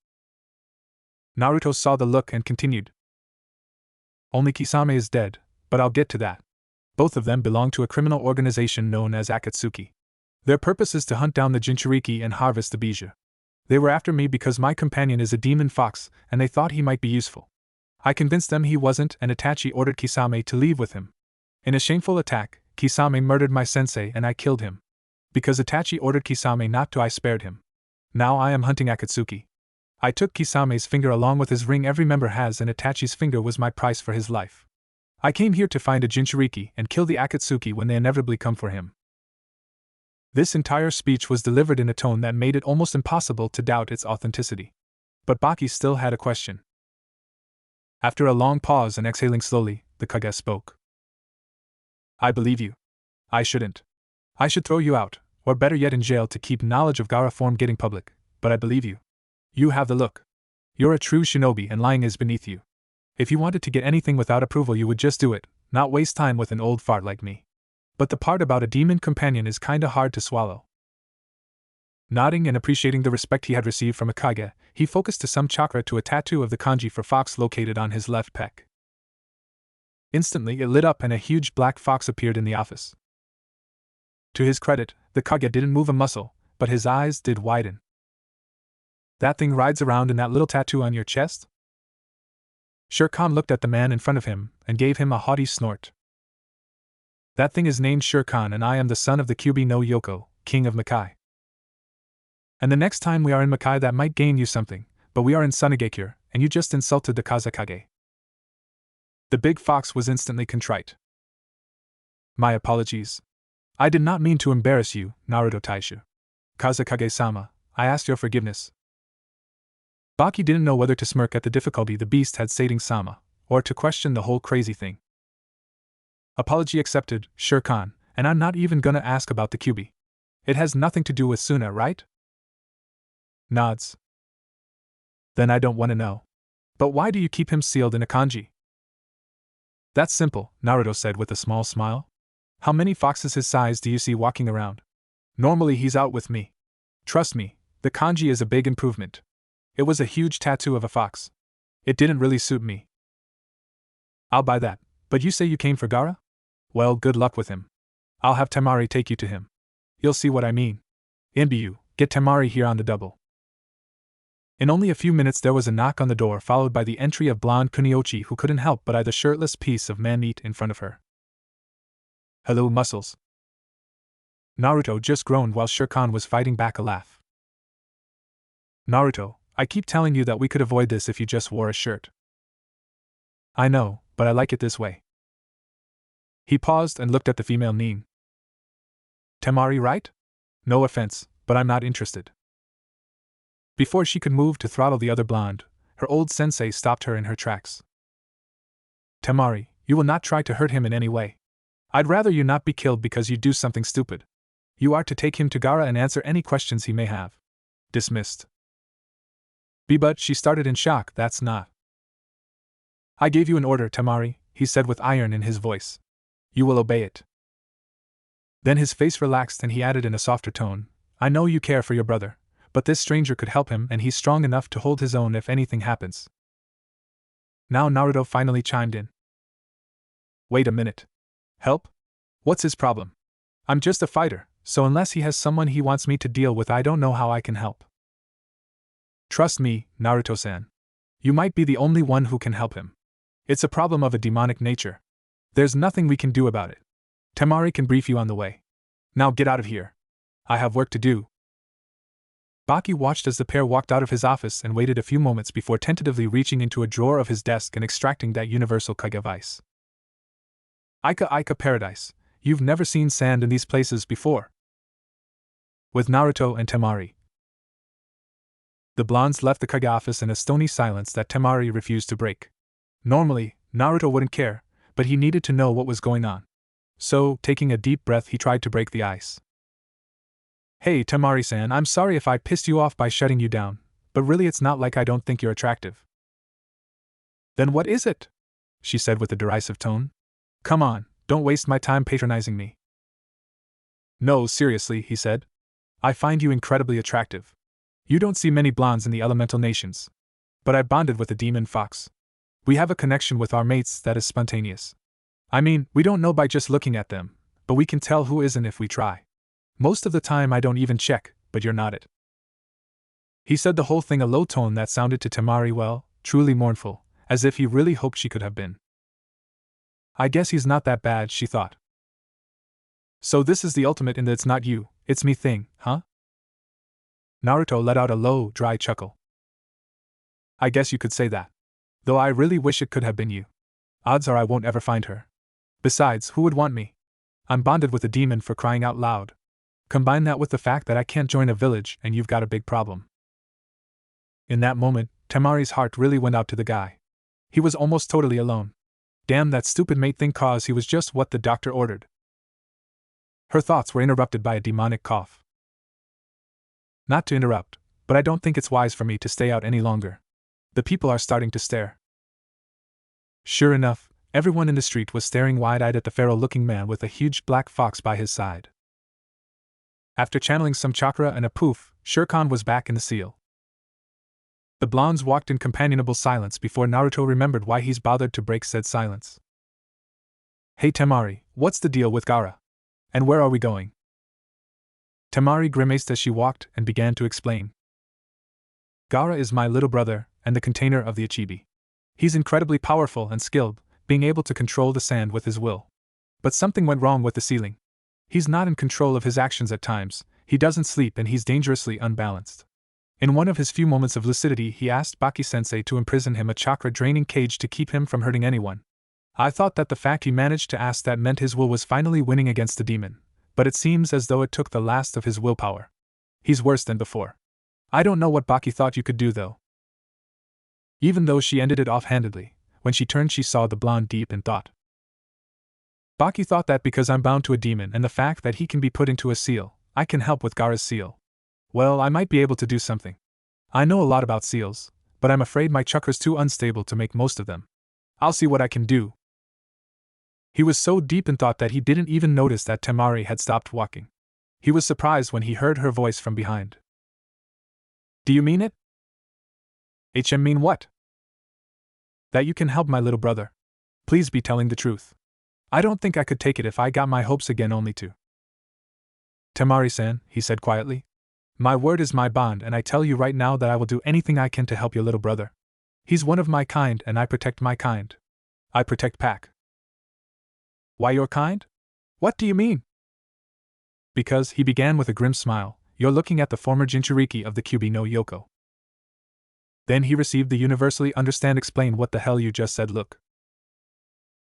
S1: Naruto saw the look and continued. Only Kisame is dead, but I'll get to that. Both of them belong to a criminal organization known as Akatsuki. Their purpose is to hunt down the Jinchuriki and harvest the bijou. They were after me because my companion is a demon fox, and they thought he might be useful. I convinced them he wasn't, and Itachi ordered Kisame to leave with him. In a shameful attack, Kisame murdered my sensei and I killed him. Because Itachi ordered Kisame not to, I spared him. Now I am hunting Akatsuki. I took Kisame's finger along with his ring every member has, and Itachi's finger was my price for his life. I came here to find a Jinchuriki and kill the Akatsuki when they inevitably come for him. This entire speech was delivered in a tone that made it almost impossible to doubt its authenticity. But Baki still had a question. After a long pause and exhaling slowly, the Kage spoke. I believe you. I shouldn't. I should throw you out, or better yet in jail to keep knowledge of Gaara form getting public, but I believe you. You have the look. You're a true shinobi and lying is beneath you. If you wanted to get anything without approval, you would just do it, not waste time with an old fart like me. But the part about a demon companion is kinda hard to swallow. Nodding and appreciating the respect he had received from Akage, he focused to some chakra to a tattoo of the kanji for fox located on his left pec. Instantly it lit up and a huge black fox appeared in the office. To his credit, the Kage didn't move a muscle, but his eyes did widen. That thing rides around in that little tattoo on your chest? Shere Khan looked at the man in front of him and gave him a haughty snort. That thing is named Shere Khan and I am the son of the Kyubi no Yoko, king of Makai. And the next time we are in Makai that might gain you something, but we are in Sunagekure, and you just insulted the Kazakage. The big fox was instantly contrite. My apologies. I did not mean to embarrass you, Naruto Taishu. Kazakage-sama, I asked your forgiveness. Baki didn't know whether to smirk at the difficulty the beast had stating Sama, or to question the whole crazy thing. Apology accepted, Shere Khan, and I'm not even gonna ask about the Kyubi. It has nothing to do with Suna, right? Nods. Then I don't want to know. But why do you keep him sealed in a kanji? That's simple, Naruto said with a small smile. How many foxes his size do you see walking around? Normally he's out with me. Trust me, the kanji is a big improvement. It was a huge tattoo of a fox. It didn't really suit me. I'll buy that, but you say you came for Gaara? Well, good luck with him. I'll have Temari take you to him. You'll see what I mean. Imbiu, get Temari here on the double. In only a few minutes there was a knock on the door followed by the entry of blonde Kuniochi who couldn't help but eye the shirtless piece of man-meat in front of her. Hello, muscles. Naruto just groaned while Shere Khan was fighting back a laugh. Naruto, I keep telling you that we could avoid this if you just wore a shirt. I know, but I like it this way. He paused and looked at the female Nin. Temari, right? No offense, but I'm not interested. Before she could move to throttle the other blonde, her old sensei stopped her in her tracks. Temari, you will not try to hurt him in any way. I'd rather you not be killed because you do something stupid. You are to take him to Gaara and answer any questions he may have. Dismissed. But she started in shock, that's not. I gave you an order, Temari, he said with iron in his voice. You will obey it. Then his face relaxed and he added in a softer tone, I know you care for your brother, but this stranger could help him and he's strong enough to hold his own if anything happens. Now Naruto finally chimed in. Wait a minute. Help? What's his problem? I'm just a fighter, so unless he has someone he wants me to deal with, I don't know how I can help. Trust me, Naruto-san. You might be the only one who can help him. It's a problem of a demonic nature. There's nothing we can do about it. Temari can brief you on the way. Now get out of here. I have work to do. Baki watched as the pair walked out of his office and waited a few moments before tentatively reaching into a drawer of his desk and extracting that universal Kage vice. Aika paradise, you've never seen sand in these places before. With Naruto and Temari. The blondes left the Kage office in a stony silence that Temari refused to break. Normally, Naruto wouldn't care, but he needed to know what was going on. So, taking a deep breath, he tried to break the ice. Hey, Temari-san, I'm sorry if I pissed you off by shutting you down, but really it's not like I don't think you're attractive. Then what is it? She said with a derisive tone. Come on, don't waste my time patronizing me. No, seriously, he said. I find you incredibly attractive. You don't see many blondes in the elemental nations. But I bonded with a demon fox. We have a connection with our mates that is spontaneous. I mean, we don't know by just looking at them, but we can tell who isn't if we try. Most of the time I don't even check, but you're not it. He said the whole thing a low tone that sounded to Temari truly mournful, as if he really hoped she could have been. I guess he's not that bad, she thought. So this is the ultimate in the it's not you, it's me thing, huh? Naruto let out a low, dry chuckle. I guess you could say that. Though I really wish it could have been you. Odds are I won't ever find her. Besides, who would want me? I'm bonded with a demon, for crying out loud. Combine that with the fact that I can't join a village and you've got a big problem. In that moment, Temari's heart really went out to the guy. He was almost totally alone. Damn that stupid mate thing, cause he was just what the doctor ordered. Her thoughts were interrupted by a demonic cough. Not to interrupt, but I don't think it's wise for me to stay out any longer. The people are starting to stare. Sure enough, everyone in the street was staring wide-eyed at the feral-looking man with a huge black fox by his side. After channeling some chakra and a poof, Shere Khan was back in the seal. The blondes walked in companionable silence before Naruto remembered why he's bothered to break said silence. Hey Temari, what's the deal with Gaara? And where are we going? Temari grimaced as she walked and began to explain. Gaara is my little brother and the container of the Ichibi. He's incredibly powerful and skilled, being able to control the sand with his will. But something went wrong with the ceiling. He's not in control of his actions at times, he doesn't sleep and he's dangerously unbalanced. In one of his few moments of lucidity, he asked Baki-sensei to imprison him a chakra-draining cage to keep him from hurting anyone. I thought that the fact he managed to ask that meant his will was finally winning against the demon, but it seems as though it took the last of his willpower. He's worse than before. I don't know what Baki thought you could do though. Even though she ended it offhandedly, when she turned she saw the blonde deep in thought. Baki thought that because I'm bound to a demon and the fact that he can be put into a seal, I can help with Gaara's seal. Well, I might be able to do something. I know a lot about seals, but I'm afraid my chakra's too unstable to make most of them. I'll see what I can do. He was so deep in thought that he didn't even notice that Temari had stopped walking. He was surprised when he heard her voice from behind. Do you mean it? Mean what? That you can help my little brother. Please be telling the truth. I don't think I could take it if I got my hopes again only to. Temari-san, he said quietly. My word is my bond and I tell you right now that I will do anything I can to help your little brother. He's one of my kind and I protect my kind. I protect Pack. Why your kind? What do you mean? Because, he began with a grim smile, you're looking at the former Jinchuriki of the Kyuubi no Yoko. Then he received the universally understand explain what the hell you just said look.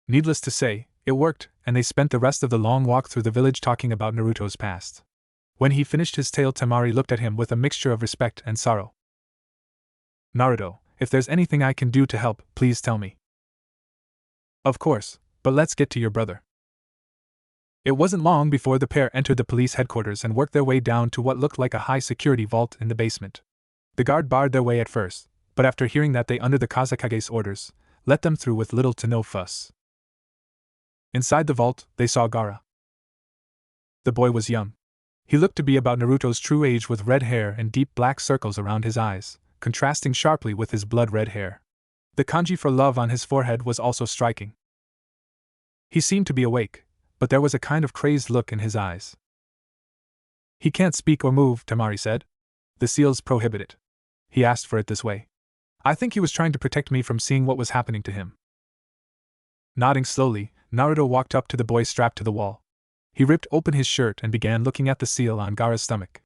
S1: Needless to say, it worked, and they spent the rest of the long walk through the village talking about Naruto's past. When he finished his tale, Temari looked at him with a mixture of respect and sorrow. Naruto, if there's anything I can do to help, please tell me. Of course, but let's get to your brother. It wasn't long before the pair entered the police headquarters and worked their way down to what looked like a high-security vault in the basement. The guard barred their way at first, but after hearing that they under the Kazekage's orders, let them through with little to no fuss. Inside the vault, they saw Gaara. The boy was young. He looked to be about Naruto's true age with red hair and deep black circles around his eyes, contrasting sharply with his blood-red hair. The kanji for love on his forehead was also striking. He seemed to be awake, but there was a kind of crazed look in his eyes. He can't speak or move, Temari said. The seals prohibit it. He asked for it this way. I think he was trying to protect me from seeing what was happening to him. Nodding slowly, Naruto walked up to the boy strapped to the wall. He ripped open his shirt and began looking at the seal on Gaara's stomach.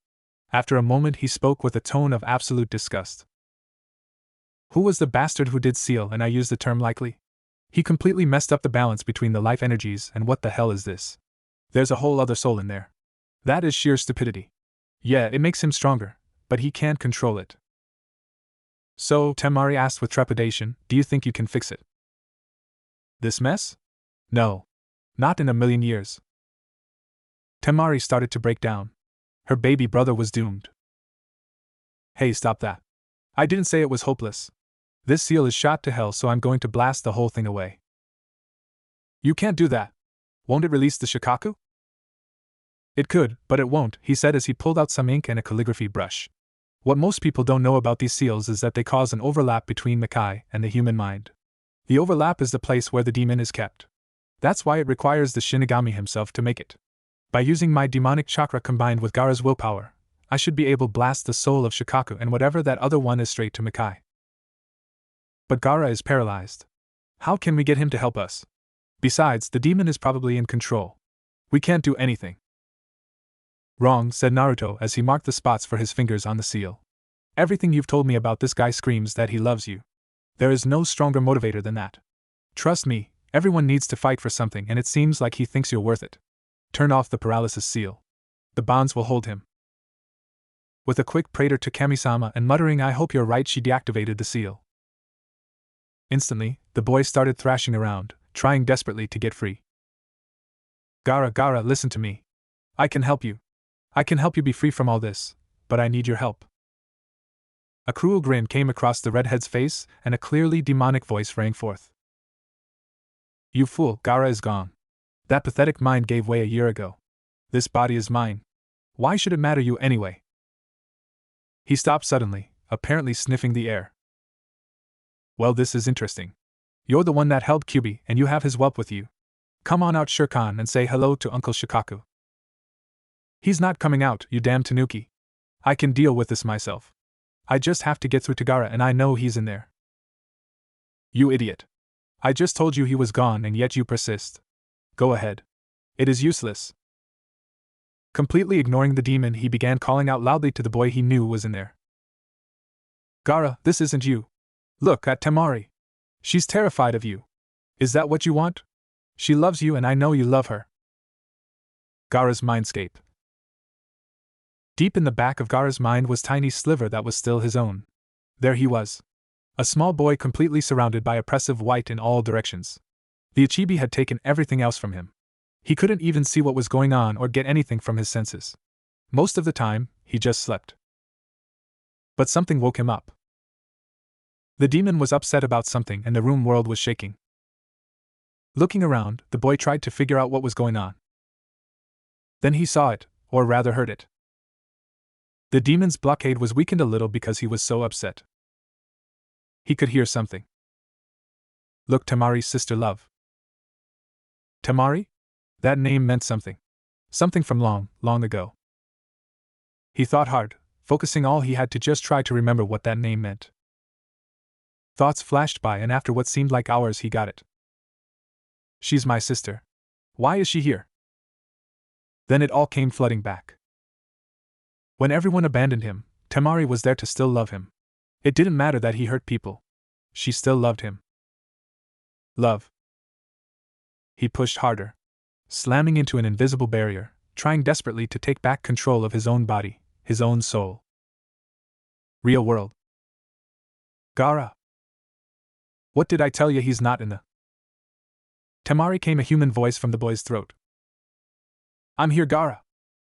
S1: After a moment he spoke with a tone of absolute disgust. Who was the bastard who did seal, and I use the term likely? He completely messed up the balance between the life energies, and what the hell is this? There's a whole other soul in there. That is sheer stupidity. Yeah, it makes him stronger, but he can't control it. So, Temari asked with trepidation, do you think you can fix it? This mess? No. Not in a million years. Temari started to break down. Her baby brother was doomed. Hey, stop that. I didn't say it was hopeless. This seal is shot to hell, so I'm going to blast the whole thing away. You can't do that. Won't it release the Shikaku? It could, but it won't, he said as he pulled out some ink and a calligraphy brush. What most people don't know about these seals is that they cause an overlap between Makai and the human mind. The overlap is the place where the demon is kept. That's why it requires the Shinigami himself to make it. By using my demonic chakra combined with Gaara's willpower, I should be able to blast the soul of Shikaku and whatever that other one is straight to Makai. But Gaara is paralyzed. How can we get him to help us? Besides, the demon is probably in control. We can't do anything. Wrong, said Naruto as he marked the spots for his fingers on the seal. Everything you've told me about this guy screams that he loves you. There is no stronger motivator than that. Trust me, everyone needs to fight for something, and it seems like he thinks you're worth it. Turn off the paralysis seal. The bonds will hold him. With a quick prayer to Kami-sama and muttering I hope you're right, she deactivated the seal. Instantly, the boy started thrashing around, trying desperately to get free. Gaara, listen to me. I can help you. I can help you be free from all this, but I need your help. A cruel grin came across the redhead's face, and a clearly demonic voice rang forth. You fool, Gaara is gone. That pathetic mind gave way a year ago. This body is mine. Why should it matter you anyway? He stopped suddenly, apparently sniffing the air. Well, this is interesting. You're the one that held Kyuubi, and you have his whelp with you. Come on out, Shirkan, and say hello to Uncle Shikaku. He's not coming out, you damn Tanuki. I can deal with this myself. I just have to get through to Gaara, and I know he's in there. You idiot. I just told you he was gone, and yet you persist. Go ahead. It is useless. Completely ignoring the demon, he began calling out loudly to the boy he knew was in there. Gaara, this isn't you. Look at Temari. She's terrified of you. Is that what you want? She loves you, and I know you love her. Gaara's mindscape. Deep in the back of Gaara's mind was a tiny sliver that was still his own. There he was. A small boy completely surrounded by oppressive white in all directions. The Ichibi had taken everything else from him. He couldn't even see what was going on or get anything from his senses. Most of the time, he just slept. But something woke him up. The demon was upset about something, and the room world was shaking. Looking around, the boy tried to figure out what was going on. Then he saw it, or rather heard it. The demon's blockade was weakened a little because he was so upset. He could hear something. Look, Temari's sister love. Temari? That name meant something. Something from long, long ago. He thought hard, focusing all he had to just try to remember what that name meant. Thoughts flashed by, and after what seemed like hours he got it. She's my sister. Why is she here? Then it all came flooding back. When everyone abandoned him, Temari was there to still love him. It didn't matter that he hurt people. She still loved him. Love. He pushed harder, slamming into an invisible barrier, trying desperately to take back control of his own body, his own soul. Real world. Gaara. What did I tell you, he's not in the... Temari, came a human voice from the boy's throat. I'm here, Gaara,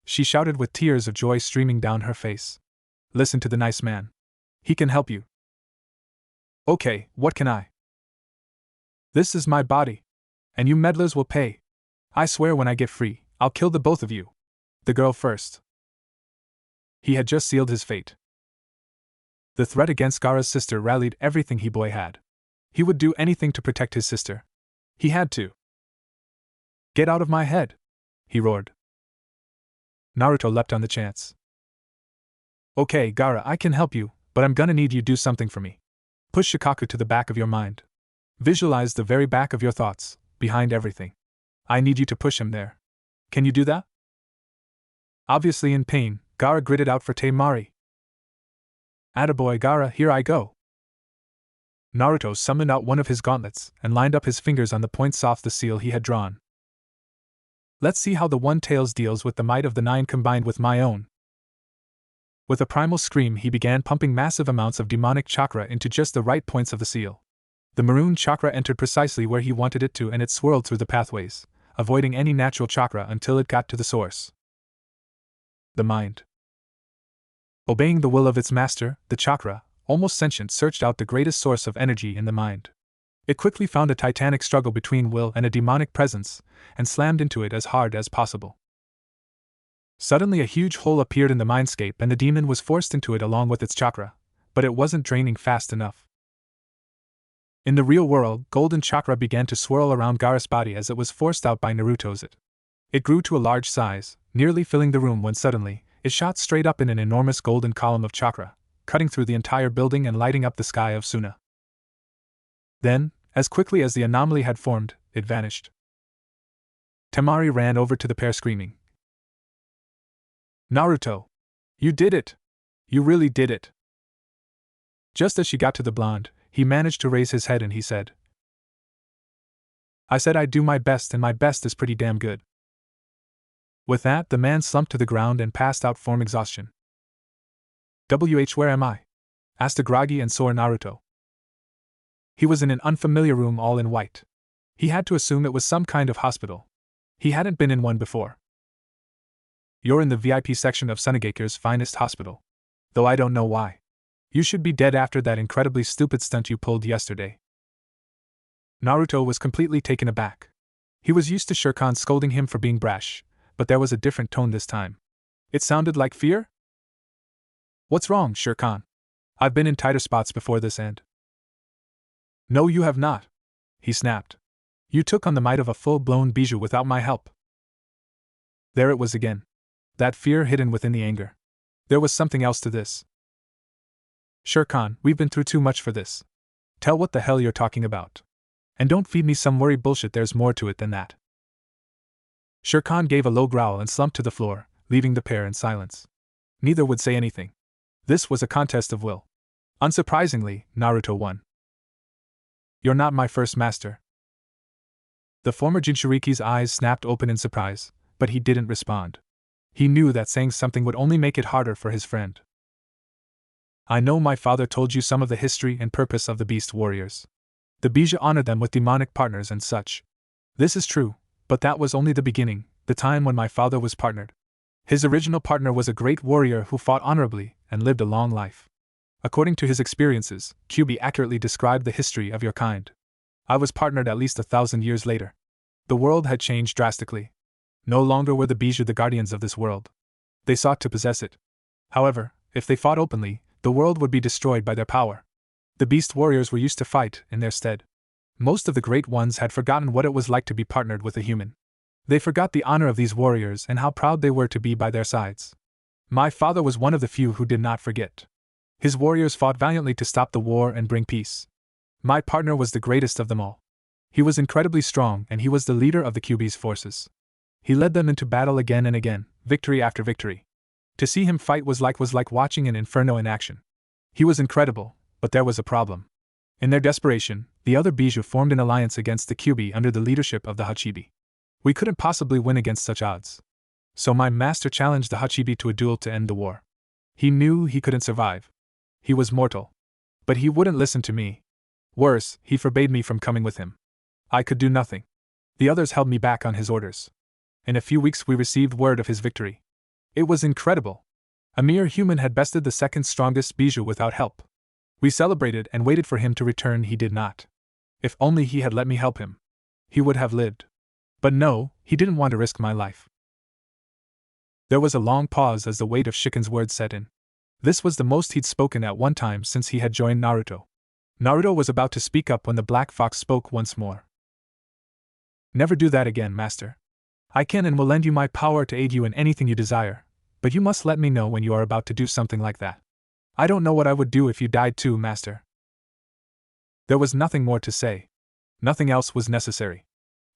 S1: she shouted with tears of joy streaming down her face. Listen to the nice man. He can help you. Okay, what can I? This is my body. And you meddlers will pay. I swear when I get free, I'll kill the both of you. The girl first. He had just sealed his fate. The threat against Gaara's sister rallied everything he boy had. He would do anything to protect his sister. He had to. Get out of my head, he roared. Naruto leapt on the chance. Okay, Gaara, I can help you, but I'm gonna need you to do something for me. Push Shikaku to the back of your mind. Visualize the very back of your thoughts, behind everything. I need you to push him there. Can you do that? Obviously in pain, Gaara gritted out for Temari. Attaboy, Gaara, here I go. Naruto summoned out one of his gauntlets and lined up his fingers on the points off the seal he had drawn. Let's see how the One Tails deals with the might of the Nine combined with my own. With a primal scream, he began pumping massive amounts of demonic chakra into just the right points of the seal. The maroon chakra entered precisely where he wanted it to, and it swirled through the pathways, avoiding any natural chakra until it got to the source. The mind. Obeying the will of its master, the chakra, almost sentient, searched out the greatest source of energy in the mind. It quickly found a titanic struggle between will and a demonic presence, and slammed into it as hard as possible. Suddenly a huge hole appeared in the mindscape, and the demon was forced into it along with its chakra, but it wasn't draining fast enough. In the real world, golden chakra began to swirl around Gaara's body as it was forced out by Naruto's it. It grew to a large size, nearly filling the room, when suddenly, it shot straight up in an enormous golden column of chakra, cutting through the entire building and lighting up the sky of Suna. Then, as quickly as the anomaly had formed, it vanished. Temari ran over to the pair screaming. Naruto! You did it! You really did it! Just as she got to the blonde, he managed to raise his head and he said, I said I'd do my best, and my best is pretty damn good. With that, the man slumped to the ground and passed out from exhaustion. Where am I? Asked a groggy and sore Naruto. He was in an unfamiliar room all in white. He had to assume it was some kind of hospital. He hadn't been in one before. You're in the VIP section of Sunegaker's finest hospital. Though I don't know why. You should be dead after that incredibly stupid stunt you pulled yesterday. Naruto was completely taken aback. He was used to Shirkan scolding him for being brash, but there was a different tone this time. It sounded like fear? What's wrong, Shirkan? I've been in tighter spots before this and… No, you have not, he snapped. You took on the might of a full-blown bijou without my help. There it was again. That fear hidden within the anger. There was something else to this. Shirkan, we've been through too much for this. Tell what the hell you're talking about. And don't feed me some worry bullshit, there's more to it than that. Shirkan gave a low growl and slumped to the floor, leaving the pair in silence. Neither would say anything. This was a contest of will. Unsurprisingly, Naruto won. You're not my first master. The former Jinchuriki's eyes snapped open in surprise, but he didn't respond. He knew that saying something would only make it harder for his friend. I know my father told you some of the history and purpose of the Beast Warriors. The Bija honored them with demonic partners and such. This is true, but that was only the beginning, the time when my father was partnered. His original partner was a great warrior who fought honorably and lived a long life. According to his experiences, Kyuubi accurately described the history of your kind. I was partnered at least 1,000 years later. The world had changed drastically. No longer were the Bijou the guardians of this world. They sought to possess it. However, if they fought openly, the world would be destroyed by their power. The Beast Warriors were used to fight in their stead. Most of the Great Ones had forgotten what it was like to be partnered with a human. They forgot the honor of these warriors and how proud they were to be by their sides. My father was one of the few who did not forget. His warriors fought valiantly to stop the war and bring peace. My partner was the greatest of them all. He was incredibly strong and he was the leader of the Kyuubi's forces. He led them into battle again and again, victory after victory. To see him fight was like watching an inferno in action. He was incredible, but there was a problem. In their desperation, the other Bijou formed an alliance against the Kyuubi under the leadership of the Hachibi. We couldn't possibly win against such odds. So my master challenged the Hachibi to a duel to end the war. He knew he couldn't survive. He was mortal. But he wouldn't listen to me. Worse, he forbade me from coming with him. I could do nothing. The others held me back on his orders. In a few weeks we received word of his victory. It was incredible. A mere human had bested the second strongest Bijou without help. We celebrated and waited for him to return. He did not. If only he had let me help him. He would have lived. But no, he didn't want to risk my life. There was a long pause as the weight of Shiken's words set in. This was the most he'd spoken at one time since he had joined Naruto. Naruto was about to speak up when the Black Fox spoke once more. Never do that again, Master. I can and will lend you my power to aid you in anything you desire, but you must let me know when you are about to do something like that. I don't know what I would do if you died too, Master. There was nothing more to say. Nothing else was necessary.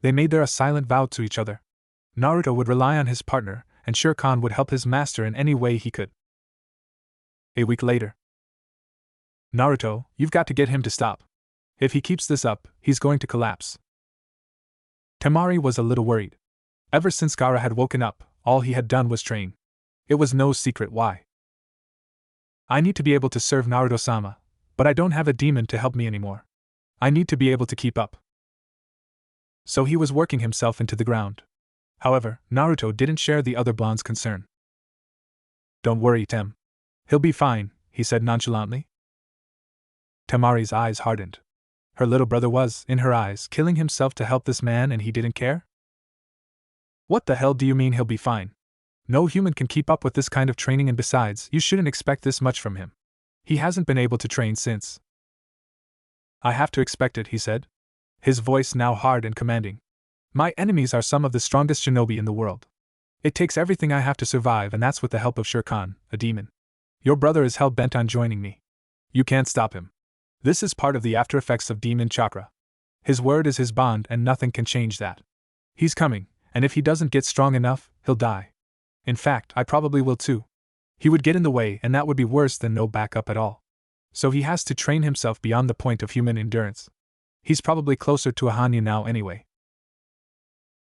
S1: They made their silent vow to each other. Naruto would rely on his partner, and Shirkan would help his master in any way he could. A week later. Naruto, you've got to get him to stop. If he keeps this up, he's going to collapse. Temari was a little worried. Ever since Gaara had woken up, all he had done was train. It was no secret why. I need to be able to serve Naruto-sama, but I don't have a demon to help me anymore. I need to be able to keep up. So he was working himself into the ground. However, Naruto didn't share the other blonde's concern. Don't worry, Tem. He'll be fine, he said nonchalantly. Temari's eyes hardened. Her little brother was, in her eyes, killing himself to help this man and he didn't care? What the hell do you mean he'll be fine? No human can keep up with this kind of training, and besides, you shouldn't expect this much from him. He hasn't been able to train since. I have to expect it, he said. His voice now hard and commanding. My enemies are some of the strongest shinobi in the world. It takes everything I have to survive, and that's with the help of Shirkan, a demon. Your brother is hell-bent on joining me. You can't stop him. This is part of the after-effects of demon chakra. His word is his bond and nothing can change that. He's coming, and if he doesn't get strong enough, he'll die. In fact, I probably will too. He would get in the way and that would be worse than no backup at all. So he has to train himself beyond the point of human endurance. He's probably closer to a Hanyu now anyway.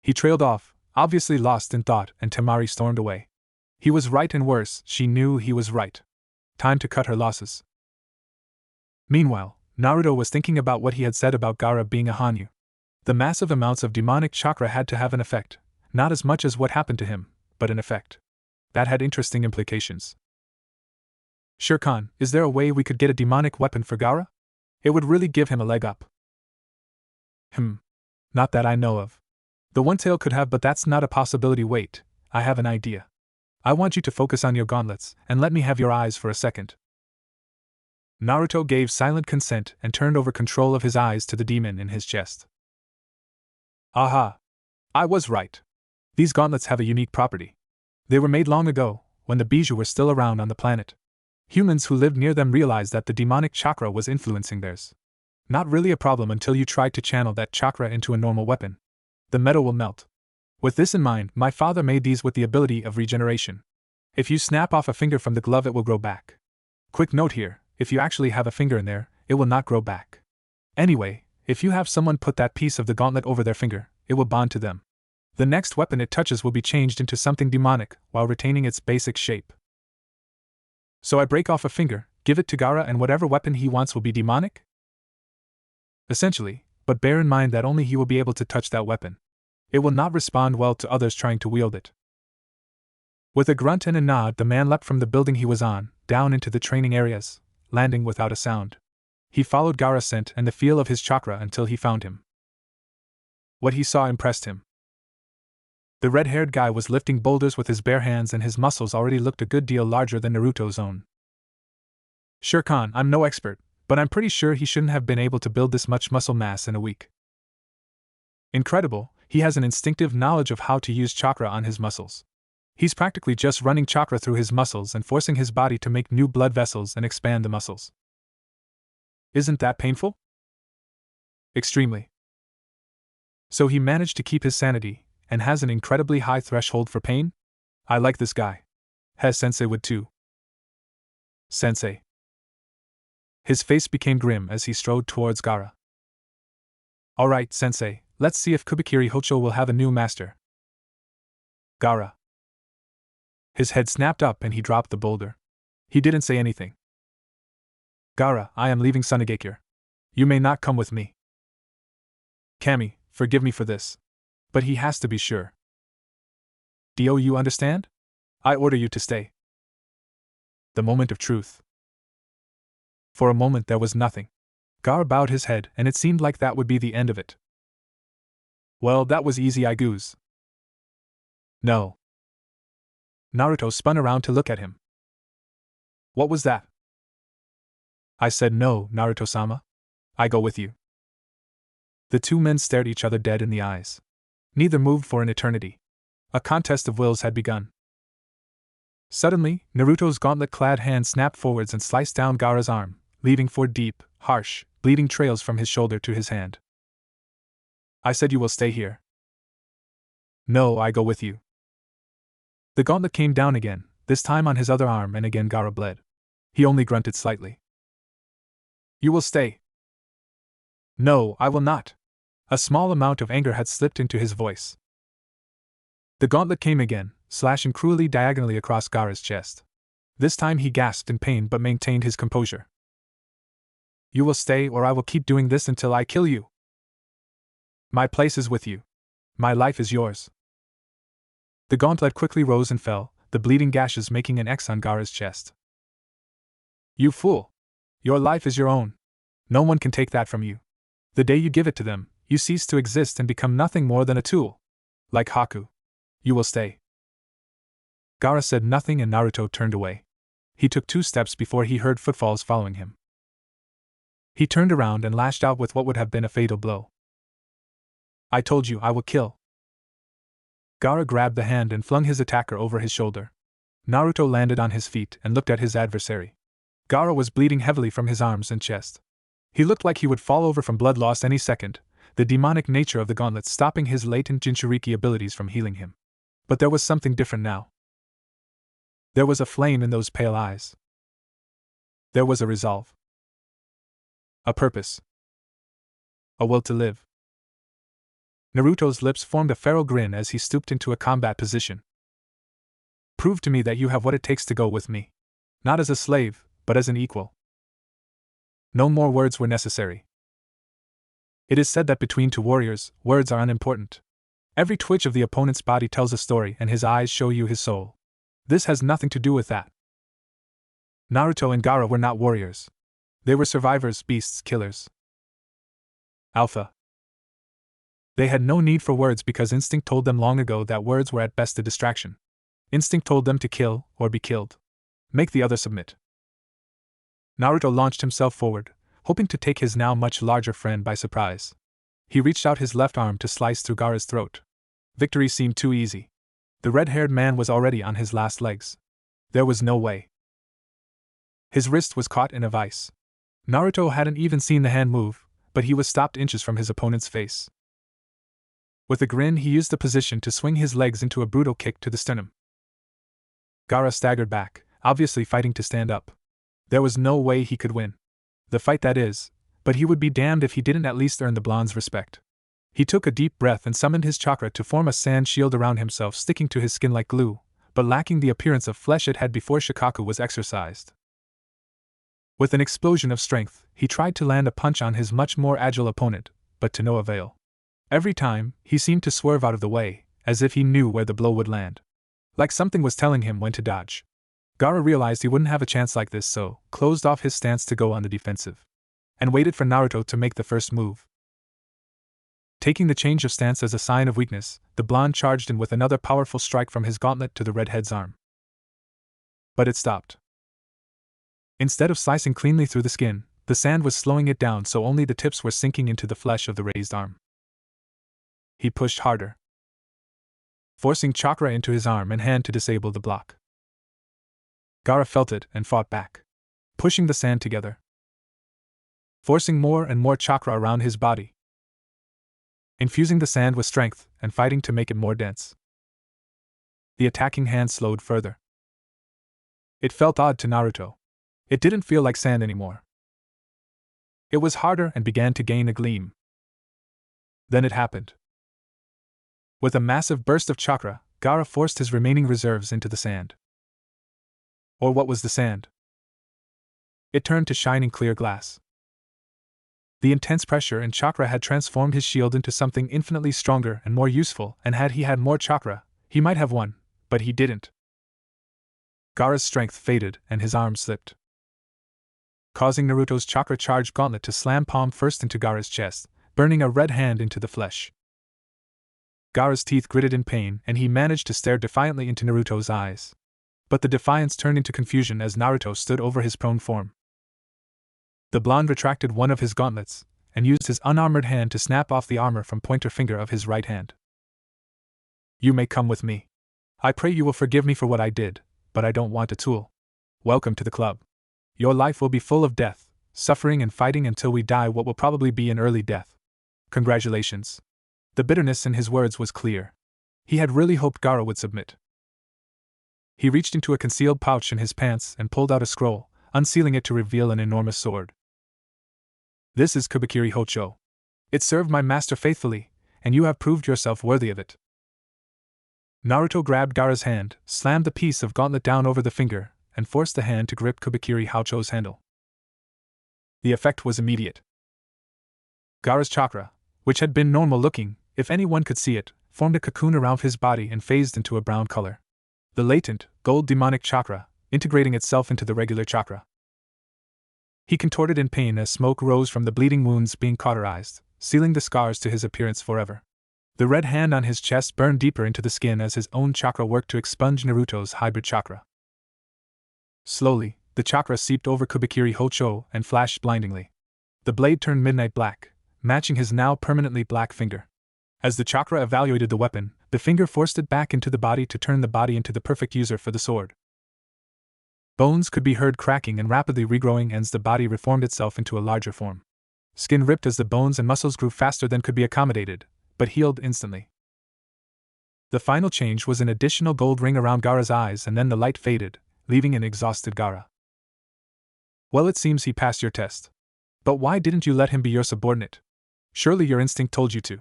S1: He trailed off, obviously lost in thought, and Temari stormed away. He was right, and worse, she knew he was right. Time to cut her losses. Meanwhile, Naruto was thinking about what he had said about Gaara being a Hanyu. The massive amounts of demonic chakra had to have an effect, not as much as what happened to him, but an effect. That had interesting implications. Shere Khan, is there a way we could get a demonic weapon for Gaara? It would really give him a leg up. Not that I know of. The One Tail could have, but that's not a possibility. Wait, I have an idea. I want you to focus on your gauntlets, and let me have your eyes for a second. Naruto gave silent consent and turned over control of his eyes to the demon in his chest. Aha! I was right. These gauntlets have a unique property. They were made long ago, when the Bijou were still around on the planet. Humans who lived near them realized that the demonic chakra was influencing theirs. Not really a problem until you tried to channel that chakra into a normal weapon. The metal will melt. With this in mind, my father made these with the ability of regeneration. If you snap off a finger from the glove, it will grow back. Quick note here, if you actually have a finger in there, it will not grow back. Anyway, if you have someone put that piece of the gauntlet over their finger, it will bond to them. The next weapon it touches will be changed into something demonic while retaining its basic shape. So I break off a finger, give it to Gaara, and whatever weapon he wants will be demonic? Essentially, but bear in mind that only he will be able to touch that weapon. It will not respond well to others trying to wield it. With a grunt and a nod, the man leapt from the building he was on, down into the training areas, landing without a sound. He followed Gaara's scent and the feel of his chakra until he found him. What he saw impressed him. The red-haired guy was lifting boulders with his bare hands, and his muscles already looked a good deal larger than Naruto's own. Shere Khan, I'm no expert, but I'm pretty sure he shouldn't have been able to build this much muscle mass in a week. Incredible, he has an instinctive knowledge of how to use chakra on his muscles. He's practically just running chakra through his muscles and forcing his body to make new blood vessels and expand the muscles. Isn't that painful? Extremely. So he managed to keep his sanity, and has an incredibly high threshold for pain? I like this guy. Sensei would too. Sensei. His face became grim as he strode towards Gaara. Alright, Sensei, let's see if Kubikiri Hocho will have a new master. Gaara. His head snapped up and he dropped the boulder. He didn't say anything. Gaara, I am leaving Sunagakure. You may not come with me. Kami, forgive me for this. But he has to be sure. Do you understand? I order you to stay. The moment of truth. For a moment there was nothing. Gaara bowed his head, and it seemed like that would be the end of it. Well, that was easy, I goose. No. Naruto spun around to look at him. What was that? I said no, Naruto-sama. I go with you. The two men stared each other dead in the eyes. Neither moved for an eternity. A contest of wills had begun. Suddenly, Naruto's gauntlet-clad hand snapped forwards and sliced down Gaara's arm, leaving 4 deep, harsh, bleeding trails from his shoulder to his hand. I said you will stay here. No, I go with you. The gauntlet came down again, this time on his other arm, and again Gaara bled. He only grunted slightly. You will stay. No, I will not. A small amount of anger had slipped into his voice. The gauntlet came again, slashing cruelly diagonally across Gaara's chest. This time he gasped in pain but maintained his composure. You will stay, or I will keep doing this until I kill you. My place is with you. My life is yours. The gauntlet quickly rose and fell, the bleeding gashes making an X on Gaara's chest. You fool! Your life is your own. No one can take that from you. The day you give it to them, you cease to exist and become nothing more than a tool. Like Haku. You will stay. Gaara said nothing and Naruto turned away. He took 2 steps before he heard footfalls following him. He turned around and lashed out with what would have been a fatal blow. I told you I will kill. Gaara grabbed the hand and flung his attacker over his shoulder. Naruto landed on his feet and looked at his adversary. Gaara was bleeding heavily from his arms and chest. He looked like he would fall over from blood loss any second, the demonic nature of the gauntlet stopping his latent Jinchuriki abilities from healing him. But there was something different now. There was a flame in those pale eyes. There was a resolve. A purpose. A will to live. Naruto's lips formed a feral grin as he stooped into a combat position. Prove to me that you have what it takes to go with me. Not as a slave, but as an equal. No more words were necessary. It is said that between 2 warriors, words are unimportant. Every twitch of the opponent's body tells a story and his eyes show you his soul. This has nothing to do with that. Naruto and Gaara were not warriors. They were survivors, beasts, killers. Alpha. They had no need for words because instinct told them long ago that words were at best a distraction. Instinct told them to kill or be killed. Make the other submit. Naruto launched himself forward, hoping to take his now much larger friend by surprise. He reached out his left arm to slice through Gaara's throat. Victory seemed too easy. The red-haired man was already on his last legs. There was no way. His wrist was caught in a vice. Naruto hadn't even seen the hand move, but he was stopped inches from his opponent's face. With a grin, he used the position to swing his legs into a brutal kick to the sternum. Gaara staggered back, obviously fighting to stand up. There was no way he could win. The fight, that is, but he would be damned if he didn't at least earn the blonde's respect. He took a deep breath and summoned his chakra to form a sand shield around himself, sticking to his skin like glue, but lacking the appearance of flesh it had before Shikaku was exercised. With an explosion of strength, he tried to land a punch on his much more agile opponent, but to no avail. Every time, he seemed to swerve out of the way, as if he knew where the blow would land. Like something was telling him when to dodge. Gaara realized he wouldn't have a chance like this, so closed off his stance to go on the defensive. And waited for Naruto to make the first move. Taking the change of stance as a sign of weakness, the blonde charged in with another powerful strike from his gauntlet to the redhead's arm. But it stopped. Instead of slicing cleanly through the skin, the sand was slowing it down so only the tips were sinking into the flesh of the raised arm. He pushed harder, forcing chakra into his arm and hand to disable the block. Gaara felt it and fought back, pushing the sand together, forcing more and more chakra around his body, infusing the sand with strength and fighting to make it more dense. The attacking hand slowed further. It felt odd to Naruto. It didn't feel like sand anymore. It was harder and began to gain a gleam. Then it happened. With a massive burst of chakra, Gaara forced his remaining reserves into the sand. Or what was the sand? It turned to shining clear glass. The intense pressure and chakra had transformed his shield into something infinitely stronger and more useful, and had he had more chakra, he might have won, but he didn't. Gaara's strength faded and his arm slipped, causing Naruto's chakra-charged gauntlet to slam palm first into Gaara's chest, burning a red hand into the flesh. Gaara's teeth gritted in pain and he managed to stare defiantly into Naruto's eyes. But the defiance turned into confusion as Naruto stood over his prone form. The blonde retracted one of his gauntlets and used his unarmored hand to snap off the armor from pointer finger of his right hand. You may come with me. I pray you will forgive me for what I did, but I don't want a tool. Welcome to the club. Your life will be full of death, suffering and fighting until we die what will probably be an early death. Congratulations. The bitterness in his words was clear. He had really hoped Gaara would submit. He reached into a concealed pouch in his pants and pulled out a scroll, unsealing it to reveal an enormous sword. This is Kubikiri Hocho. It served my master faithfully, and you have proved yourself worthy of it. Naruto grabbed Gaara's hand, slammed the piece of gauntlet down over the finger, and forced the hand to grip Kubikiri Hocho's handle. The effect was immediate. Gaara's chakra, which had been normal-looking, if anyone could see it, formed a cocoon around his body and phased into a brown color. The latent, gold demonic chakra, integrating itself into the regular chakra. He contorted in pain as smoke rose from the bleeding wounds being cauterized, sealing the scars to his appearance forever. The red hand on his chest burned deeper into the skin as his own chakra worked to expunge Naruto's hybrid chakra. Slowly, the chakra seeped over Kubikiri Hocho and flashed blindingly. The blade turned midnight black, matching his now permanently black finger. As the chakra evaluated the weapon, the finger forced it back into the body to turn the body into the perfect user for the sword. Bones could be heard cracking and rapidly regrowing as the body reformed itself into a larger form. Skin ripped as the bones and muscles grew faster than could be accommodated, but healed instantly. The final change was an additional gold ring around Gaara's eyes, and then the light faded, leaving an exhausted Gaara. Well, it seems he passed your test. But why didn't you let him be your subordinate? Surely your instinct told you to.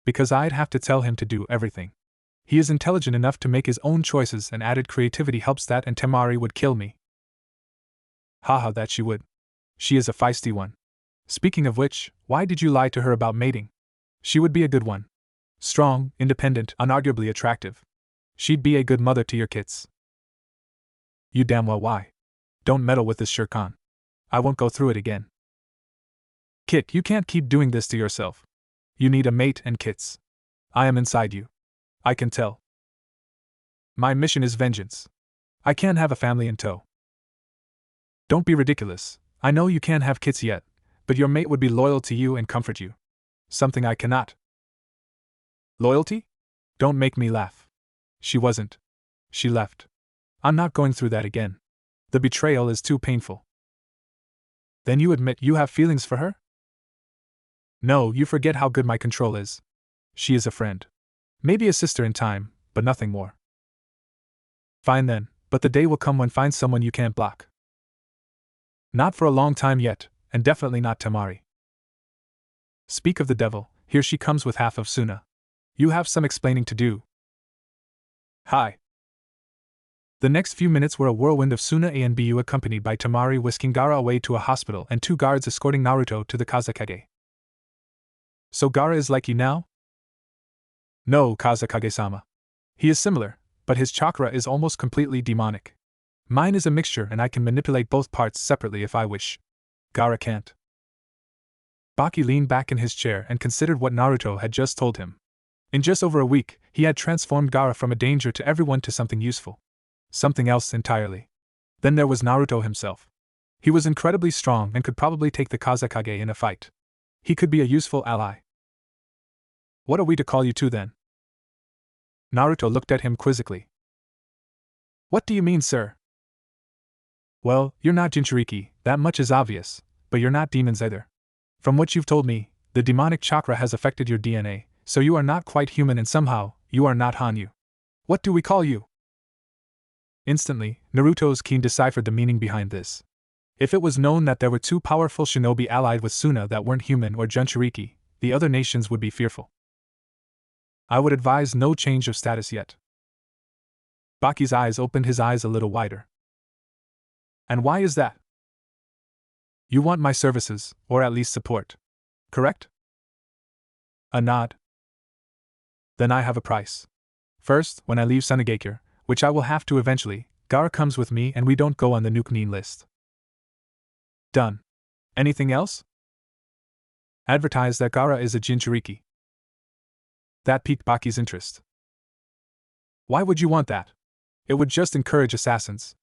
S1: Because I'd have to tell him to do everything. He is intelligent enough to make his own choices, and added creativity helps that, and Temari would kill me. Haha, that she would. She is a feisty one. Speaking of which, why did you lie to her about mating? She would be a good one. Strong, independent, unarguably attractive. She'd be a good mother to your kids. You damn well why. Don't meddle with this, Shirkan. I won't go through it again. Kit, you can't keep doing this to yourself. You need a mate and kits. I am inside you. I can tell. My mission is vengeance. I can't have a family in tow. Don't be ridiculous. I know you can't have kits yet, but your mate would be loyal to you and comfort you. Something I cannot. Loyalty? Don't make me laugh. She wasn't. She left. I'm not going through that again. The betrayal is too painful. Then you admit you have feelings for her? No, you forget how good my control is. She is a friend. Maybe a sister in time, but nothing more. Fine then, but the day will come when find someone you can't block. Not for a long time yet, and definitely not Tamari. Speak of the devil, here she comes with half of Suna. You have some explaining to do. Hi. The next few minutes were a whirlwind of Suna A and Bu accompanied by Tamari whisking Gaara away to a hospital and 2 guards escorting Naruto to the Kazekage. So Gaara is like you now? No, Kazekage-sama. He is similar, but his chakra is almost completely demonic. Mine is a mixture and I can manipulate both parts separately if I wish. Gaara can't. Baki leaned back in his chair and considered what Naruto had just told him. In just over a week, he had transformed Gaara from a danger to everyone to something useful. Something else entirely. Then there was Naruto himself. He was incredibly strong and could probably take the Kazekage in a fight. He could be a useful ally. What are we to call you two then? Naruto looked at him quizzically. What do you mean, sir? Well, you're not Jinchuriki, that much is obvious, but you're not demons either. From what you've told me, the demonic chakra has affected your DNA, so you are not quite human and somehow, you are not Hanyu. What do we call you? Instantly, Naruto's keen deciphered the meaning behind this. If it was known that there were 2 powerful shinobi allied with Suna that weren't human or Jinchuriki, the other nations would be fearful. I would advise no change of status yet. Baki's eyes opened his eyes a little wider. And why is that? You want my services, or at least support. Correct? A nod. Then I have a price. First, when I leave Sunagakure, which I will have to eventually, Gaara comes with me and we don't go on the Nukenin list. Done. Anything else? Advertise that Gaara is a Jinchuriki. That piqued Baki's interest. Why would you want that? It would just encourage assassins.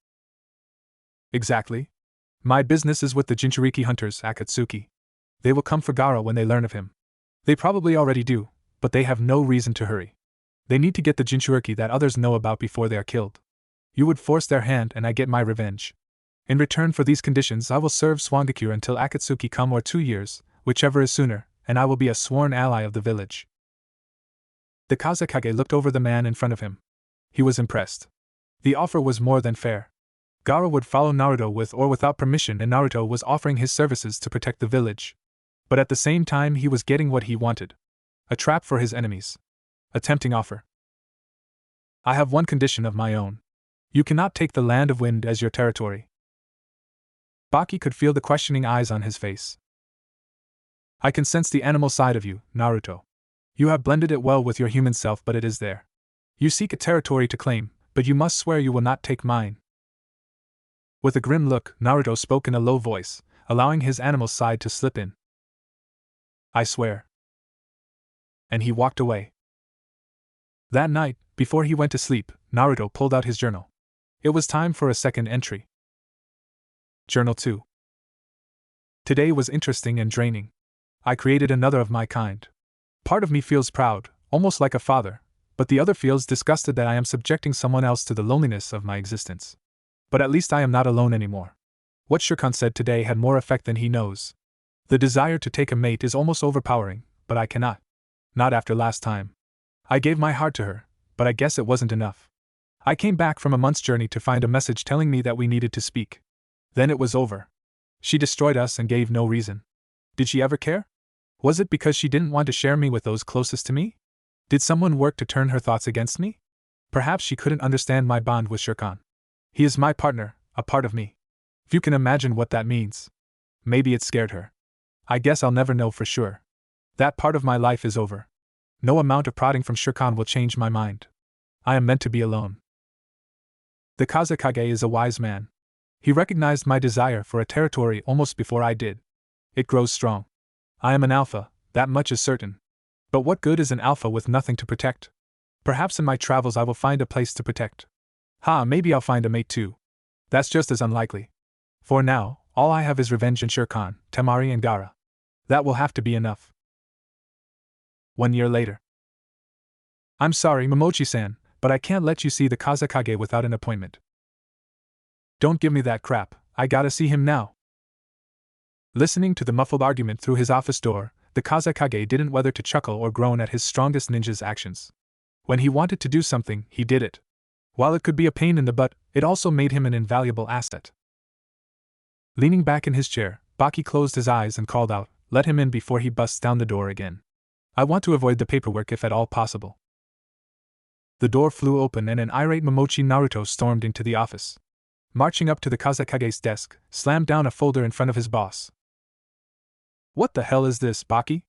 S1: Exactly. My business is with the Jinchuriki hunters, Akatsuki. They will come for Gaara when they learn of him. They probably already do, but they have no reason to hurry. They need to get the Jinchuriki that others know about before they are killed. You would force their hand and I get my revenge. In return for these conditions I will serve Swangakure until Akatsuki come or 2 years, whichever is sooner, and I will be a sworn ally of the village. The Kazekage looked over the man in front of him. He was impressed. The offer was more than fair. Gaara would follow Naruto with or without permission and Naruto was offering his services to protect the village. But at the same time he was getting what he wanted. A trap for his enemies. A tempting offer. I have one condition of my own. You cannot take the Land of Wind as your territory. Baki could feel the questioning eyes on his face. I can sense the animal side of you, Naruto. You have blended it well with your human self, but it is there. You seek a territory to claim, but you must swear you will not take mine. With a grim look, Naruto spoke in a low voice, allowing his animal side to slip in. I swear. And he walked away. That night, before he went to sleep, Naruto pulled out his journal. It was time for a second entry. Journal 2. Today was interesting and draining. I created another of my kind. Part of me feels proud, almost like a father, but the other feels disgusted that I am subjecting someone else to the loneliness of my existence. But at least I am not alone anymore. What Shirkan said today had more effect than he knows. The desire to take a mate is almost overpowering, but I cannot. Not after last time. I gave my heart to her, but I guess it wasn't enough. I came back from a month's journey to find a message telling me that we needed to speak. Then it was over. She destroyed us and gave no reason. Did she ever care? Was it because she didn't want to share me with those closest to me? Did someone work to turn her thoughts against me? Perhaps she couldn't understand my bond with Shirkan. He is my partner, a part of me. If you can imagine what that means. Maybe it scared her. I guess I'll never know for sure. That part of my life is over. No amount of prodding from Shirkan will change my mind. I am meant to be alone. The Kazekage is a wise man. He recognized my desire for a territory almost before I did. It grows strong. I am an alpha, that much is certain. But what good is an alpha with nothing to protect? Perhaps in my travels I will find a place to protect. Maybe I'll find a mate too. That's just as unlikely. For now, all I have is revenge and Shere Khan, Temari and Gara. That will have to be enough. 1 year later. I'm sorry, Momochi-san, but I can't let you see the Kazekage without an appointment. Don't give me that crap, I gotta see him now. Listening to the muffled argument through his office door, the Kazekage didn't whether to chuckle or groan at his strongest ninja's actions. When he wanted to do something, he did it. While it could be a pain in the butt, it also made him an invaluable asset. Leaning back in his chair, Baki closed his eyes and called out, "Let him in before he busts down the door again. I want to avoid the paperwork if at all possible." The door flew open and an irate Momochi Naruto stormed into the office. Marching up to the Kazekage's desk, slammed down a folder in front of his boss. "What the hell is this, Baki?"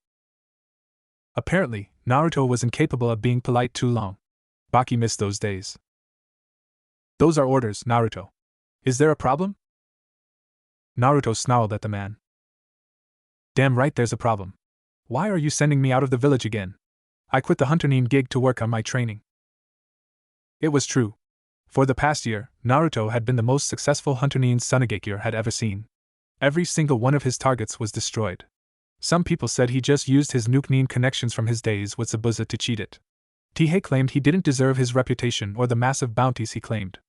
S1: Apparently, Naruto was incapable of being polite too long. Baki missed those days. "Those are orders, Naruto. Is there a problem?" Naruto snarled at the man. "Damn right there's a problem. Why are you sending me out of the village again? I quit the Hunter Nin gig to work on my training." It was true. For the past year, Naruto had been the most successful Hunter Nin Tsunegakure had ever seen. Every single one of his targets was destroyed. Some people said he just used his nuke Nin connections from his days with Zabuza to cheat it. Tihei claimed he didn't deserve his reputation or the massive bounties he claimed.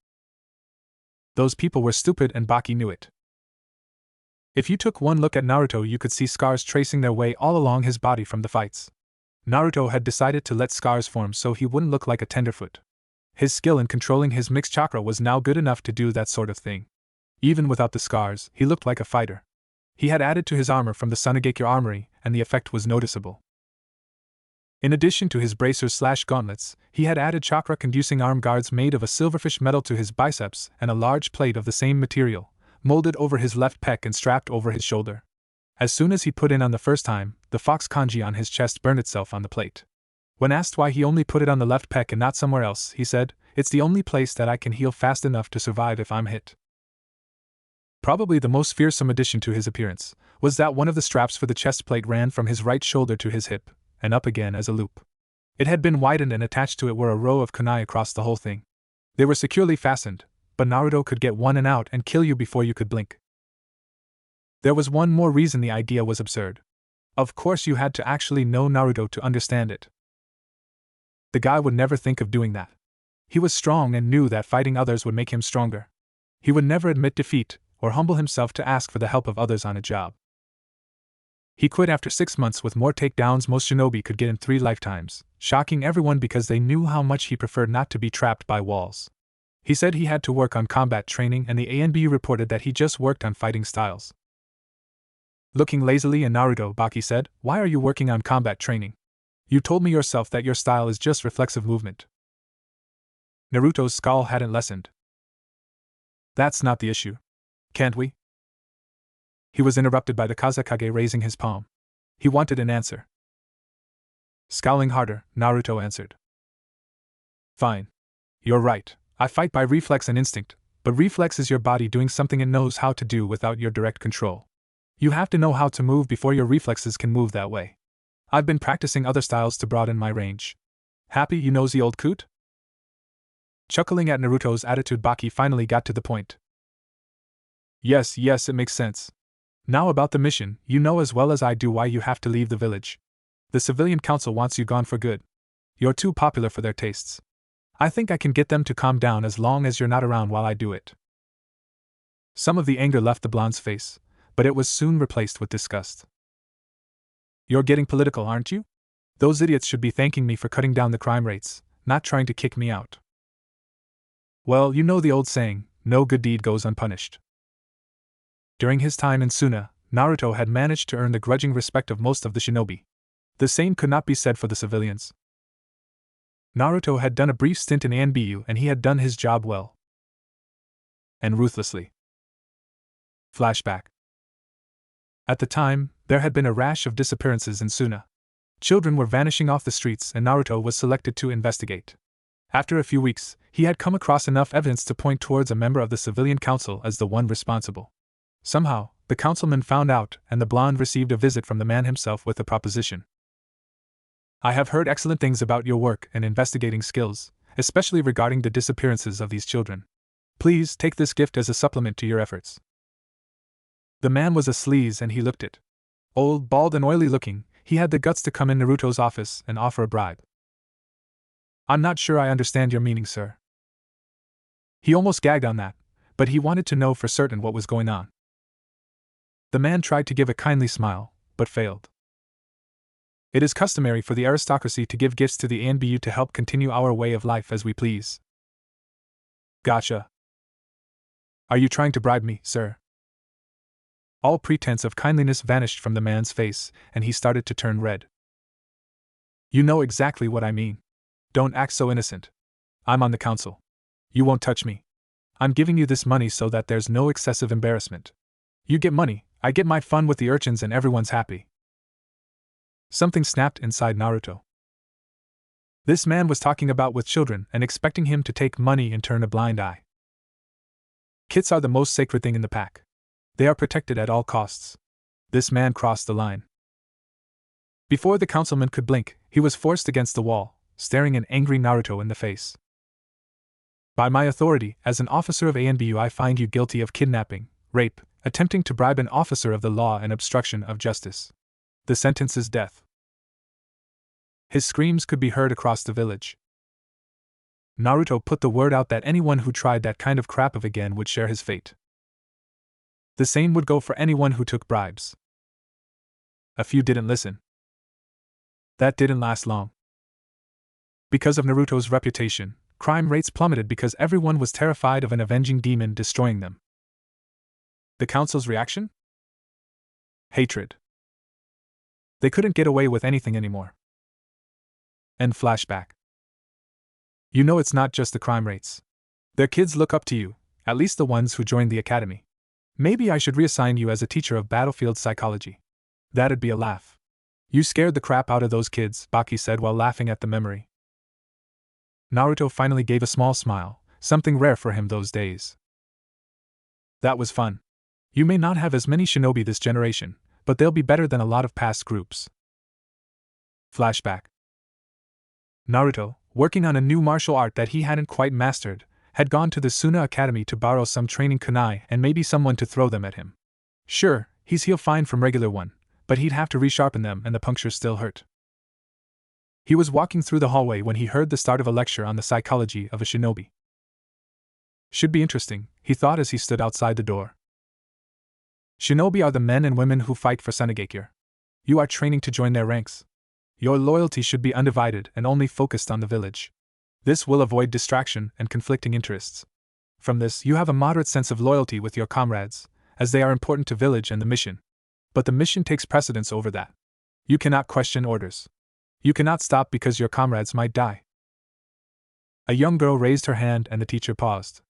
S1: Those people were stupid and Baki knew it. If you took one look at Naruto, you could see scars tracing their way all along his body from the fights. Naruto had decided to let scars form so he wouldn't look like a tenderfoot. His skill in controlling his mixed chakra was now good enough to do that sort of thing. Even without the scars, he looked like a fighter. He had added to his armor from the Tsunegakure armory, and the effect was noticeable. In addition to his bracers/gauntlets, he had added chakra-conducing arm guards made of a silverfish metal to his biceps and a large plate of the same material, molded over his left pec and strapped over his shoulder. As soon as he put in on the first time, the fox kanji on his chest burned itself on the plate. When asked why he only put it on the left pec and not somewhere else, he said, "It's the only place that I can heal fast enough to survive if I'm hit." Probably the most fearsome addition to his appearance was that one of the straps for the chest plate ran from his right shoulder to his hip, and up again as a loop. It had been widened and attached to it were a row of kunai across the whole thing. They were securely fastened, but Naruto could get one and out and kill you before you could blink. There was one more reason the idea was absurd. Of course you had to actually know Naruto to understand it. The guy would never think of doing that. He was strong and knew that fighting others would make him stronger. He would never admit defeat, or humble himself to ask for the help of others on a job. He quit after 6 months with more takedowns most shinobi could get in 3 lifetimes, shocking everyone because they knew how much he preferred not to be trapped by walls. He said he had to work on combat training and the ANBU reported that he just worked on fighting styles. Looking lazily at Naruto, Baki said, "Why are you working on combat training? You told me yourself that your style is just reflexive movement." Naruto's scowl hadn't lessened. "That's not the issue. Can't we?" He was interrupted by the Kazekage raising his palm. He wanted an answer. Scowling harder, Naruto answered. "Fine. You're right, I fight by reflex and instinct, but reflex is your body doing something it knows how to do without your direct control. You have to know how to move before your reflexes can move that way. I've been practicing other styles to broaden my range. Happy, you nosy old coot?" Chuckling at Naruto's attitude, Baki finally got to the point. Yes, it makes sense. Now about the mission, you know as well as I do why you have to leave the village. The civilian council wants you gone for good. You're too popular for their tastes. I think I can get them to calm down as long as you're not around while I do it." Some of the anger left the blonde's face, but it was soon replaced with disgust. "You're getting political, aren't you? Those idiots should be thanking me for cutting down the crime rates, not trying to kick me out." Well, you know the old saying, no good deed goes unpunished. During his time in Suna, Naruto had managed to earn the grudging respect of most of the shinobi. The same could not be said for the civilians. Naruto had done a brief stint in ANBU and he had done his job well. And ruthlessly. Flashback. At the time, there had been a rash of disappearances in Suna. Children were vanishing off the streets and Naruto was selected to investigate. After a few weeks, he had come across enough evidence to point towards a member of the civilian council as the one responsible. Somehow, the councilman found out, and the blonde received a visit from the man himself with a proposition. I have heard excellent things about your work and investigating skills, especially regarding the disappearances of these children. Please take this gift as a supplement to your efforts. The man was a sleaze and he looked it. Old, bald, and oily looking, he had the guts to come in Naruto's office and offer a bribe. I'm not sure I understand your meaning, sir. He almost gagged on that, but he wanted to know for certain what was going on. The man tried to give a kindly smile, but failed. It is customary for the aristocracy to give gifts to the ANBU to help continue our way of life as we please. Gotcha. Are you trying to bribe me, sir? All pretense of kindliness vanished from the man's face, and he started to turn red. You know exactly what I mean. Don't act so innocent. I'm on the council. You won't touch me. I'm giving you this money so that there's no excessive embarrassment. You get money, I get my fun with the urchins, and everyone's happy. Something snapped inside Naruto. This man was talking about with children and expecting him to take money and turn a blind eye. Kids are the most sacred thing in the pack. They are protected at all costs. This man crossed the line. Before the councilman could blink, he was forced against the wall, staring an angry Naruto in the face. By my authority, as an officer of ANBU, I find you guilty of kidnapping, rape, attempting to bribe an officer of the law, and obstruction of justice. The sentence is death. His screams could be heard across the village. Naruto put the word out that anyone who tried that kind of crap again would share his fate. The same would go for anyone who took bribes. A few didn't listen. That didn't last long. Because of Naruto's reputation, crime rates plummeted because everyone was terrified of an avenging demon destroying them. The council's reaction? Hatred. They couldn't get away with anything anymore. End flashback. You know it's not just the crime rates. Their kids look up to you, at least the ones who joined the academy. Maybe I should reassign you as a teacher of battlefield psychology. That'd be a laugh. You scared the crap out of those kids, Baki said while laughing at the memory. Naruto finally gave a small smile, something rare for him those days. That was fun. You may not have as many shinobi this generation, but they'll be better than a lot of past groups. Flashback. Naruto, working on a new martial art that he hadn't quite mastered, had gone to the Suna Academy to borrow some training kunai and maybe someone to throw them at him. Sure, he'll fine from regular one, but he'd have to resharpen them and the punctures still hurt. He was walking through the hallway when he heard the start of a lecture on the psychology of a shinobi. Should be interesting, he thought as he stood outside the door. Shinobi are the men and women who fight for Sanagekure. You are training to join their ranks. Your loyalty should be undivided and only focused on the village. This will avoid distraction and conflicting interests. From this, you have a moderate sense of loyalty with your comrades, as they are important to village and the mission. But the mission takes precedence over that. You cannot question orders. You cannot stop because your comrades might die. A young girl raised her hand and the teacher paused.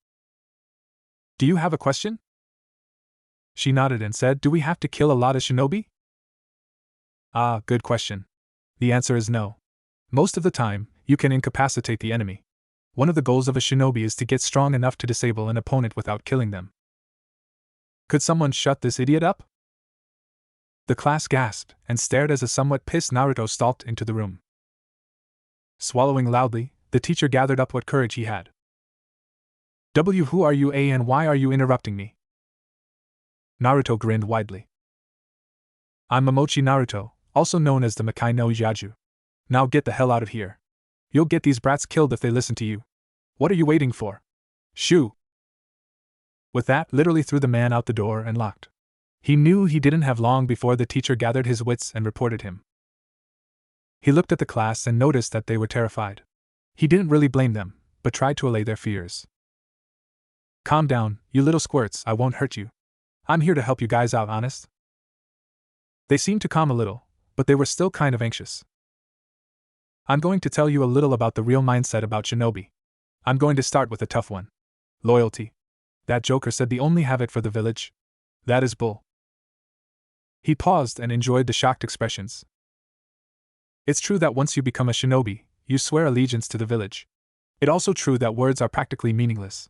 S1: Do you have a question? She nodded and said, do we have to kill a lot of shinobi? Ah, good question. The answer is no. Most of the time, you can incapacitate the enemy. One of the goals of a shinobi is to get strong enough to disable an opponent without killing them. Could someone shut this idiot up? The class gasped and stared as a somewhat pissed Naruto stalked into the room. Swallowing loudly, the teacher gathered up what courage he had. Who are you, and why are you interrupting me? Naruto grinned widely. I'm Momochi Naruto, also known as the Makai no Yaju. Now get the hell out of here. You'll get these brats killed if they listen to you. What are you waiting for? Shoo! With that, literally threw the man out the door and locked. He knew he didn't have long before the teacher gathered his wits and reported him. He looked at the class and noticed that they were terrified. He didn't really blame them, but tried to allay their fears. Calm down, you little squirts, I won't hurt you. I'm here to help you guys out, honest. They seemed to calm a little, but they were still kind of anxious. I'm going to tell you a little about the real mindset about shinobi. I'm going to start with a tough one. Loyalty. That joker said they only have it for the village. That is bull. He paused and enjoyed the shocked expressions. It's true that once you become a shinobi, you swear allegiance to the village. It's also true that words are practically meaningless.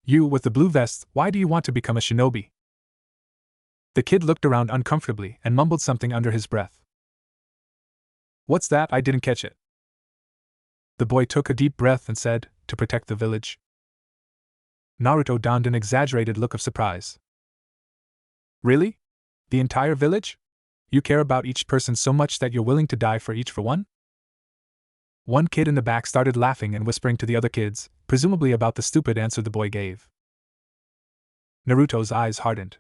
S1: You, with the blue vest, why do you want to become a shinobi? The kid looked around uncomfortably and mumbled something under his breath. What's that? I didn't catch it. The boy took a deep breath and said, to protect the village. Naruto donned an exaggerated look of surprise. Really? The entire village? You care about each person so much that you're willing to die for each for one? One kid in the back started laughing and whispering to the other kids, presumably about the stupid answer the boy gave. Naruto's eyes hardened.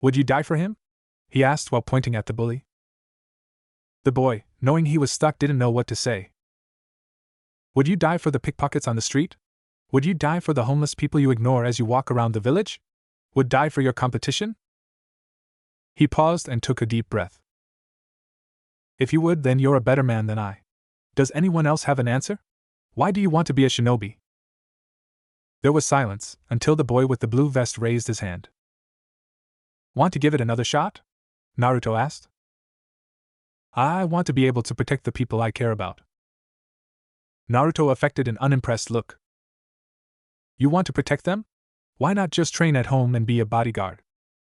S1: Would you die for him? He asked while pointing at the bully. The boy, knowing he was stuck, didn't know what to say. Would you die for the pickpockets on the street? Would you die for the homeless people you ignore as you walk around the village? Would die for your competition? He paused and took a deep breath. If you would, then you're a better man than I. Does anyone else have an answer? Why do you want to be a shinobi? There was silence, until the boy with the blue vest raised his hand. Want to give it another shot? Naruto asked. I want to be able to protect the people I care about. Naruto affected an unimpressed look. You want to protect them? Why not just train at home and be a bodyguard?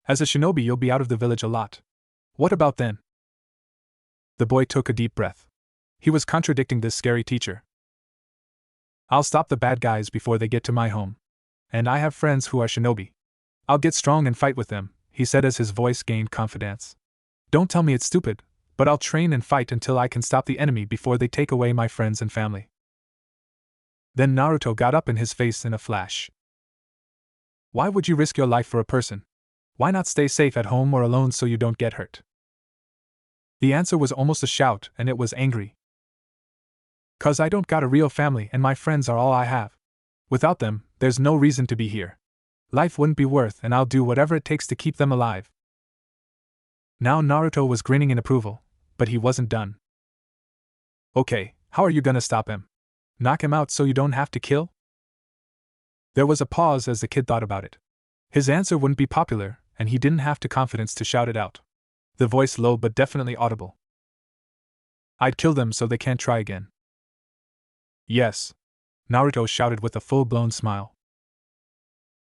S1: As a shinobi, you'll be out of the village a lot. What about then? The boy took a deep breath. He was contradicting this scary teacher. I'll stop the bad guys before they get to my home. And I have friends who are shinobi. I'll get strong and fight with them, he said as his voice gained confidence. Don't tell me it's stupid, but I'll train and fight until I can stop the enemy before they take away my friends and family. Then Naruto got up in his face in a flash. Why would you risk your life for a person? Why not stay safe at home or alone so you don't get hurt? The answer was almost a shout, and it was angry. 'Cause I don't got a real family and my friends are all I have. Without them, there's no reason to be here. Life wouldn't be worth, and I'll do whatever it takes to keep them alive. Now Naruto was grinning in approval, but he wasn't done. Okay, how are you gonna stop him? Knock him out so you don't have to kill? There was a pause as the kid thought about it. His answer wouldn't be popular, and he didn't have the confidence to shout it out. The voice low but definitely audible. I'd kill them so they can't try again. Yes, Naruto shouted with a full-blown smile.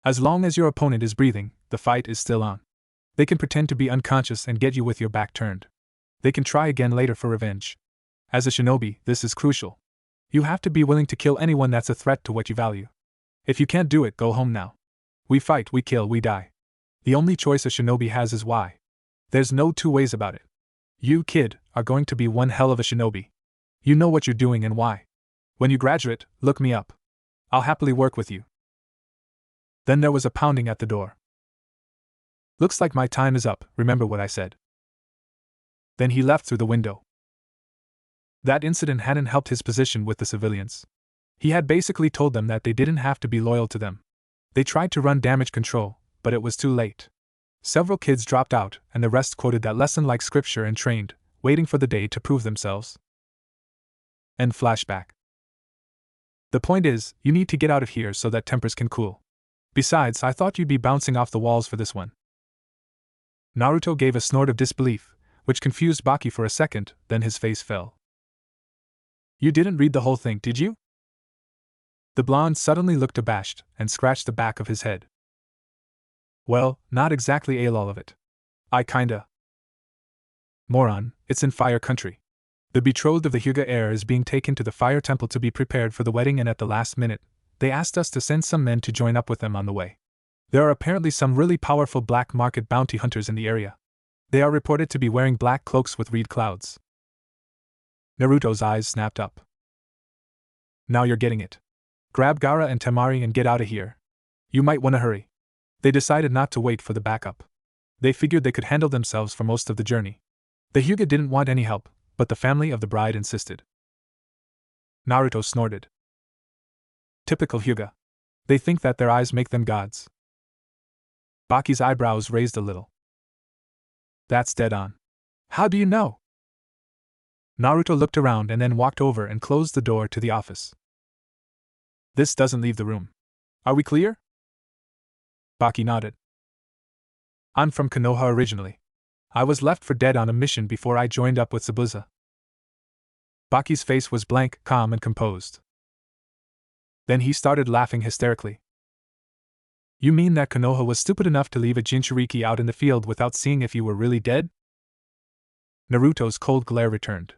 S1: As long as your opponent is breathing, the fight is still on. They can pretend to be unconscious and get you with your back turned. They can try again later for revenge. As a shinobi, this is crucial. You have to be willing to kill anyone that's a threat to what you value. If you can't do it, go home now. We fight, we kill, we die. The only choice a shinobi has is why. There's no two ways about it. You, kid, are going to be one hell of a shinobi. You know what you're doing and why. When you graduate, look me up. I'll happily work with you. Then there was a pounding at the door. Looks like my time is up, remember what I said. Then he left through the window. That incident hadn't helped his position with the civilians. He had basically told them that they didn't have to be loyal to them. They tried to run damage control, but it was too late. Several kids dropped out, and the rest quoted that lesson like scripture and trained, waiting for the day to prove themselves. End flashback. The point is, you need to get out of here so that tempers can cool. Besides, I thought you'd be bouncing off the walls for this one. Naruto gave a snort of disbelief, which confused Baki for a second, then his face fell. You didn't read the whole thing, did you? The blonde suddenly looked abashed and scratched the back of his head. Well, not exactly all of it. I kinda. Moron, it's in Fire Country. The betrothed of the Hyuga heir is being taken to the Fire Temple to be prepared for the wedding, and at the last minute, they asked us to send some men to join up with them on the way. There are apparently some really powerful black market bounty hunters in the area. They are reported to be wearing black cloaks with reed clouds. Naruto's eyes snapped up. Now you're getting it. Grab Gaara and Temari and get out of here. You might want to hurry. They decided not to wait for the backup. They figured they could handle themselves for most of the journey. The Hyuga didn't want any help, but the family of the bride insisted. Naruto snorted. Typical Hyuga. They think that their eyes make them gods. Baki's eyebrows raised a little. That's dead on. How do you know? Naruto looked around and then walked over and closed the door to the office. This doesn't leave the room. Are we clear? Baki nodded. I'm from Konoha originally. I was left for dead on a mission before I joined up with Zabuza. Baki's face was blank, calm and composed. Then he started laughing hysterically. You mean that Konoha was stupid enough to leave a Jinchuriki out in the field without seeing if you were really dead? Naruto's cold glare returned.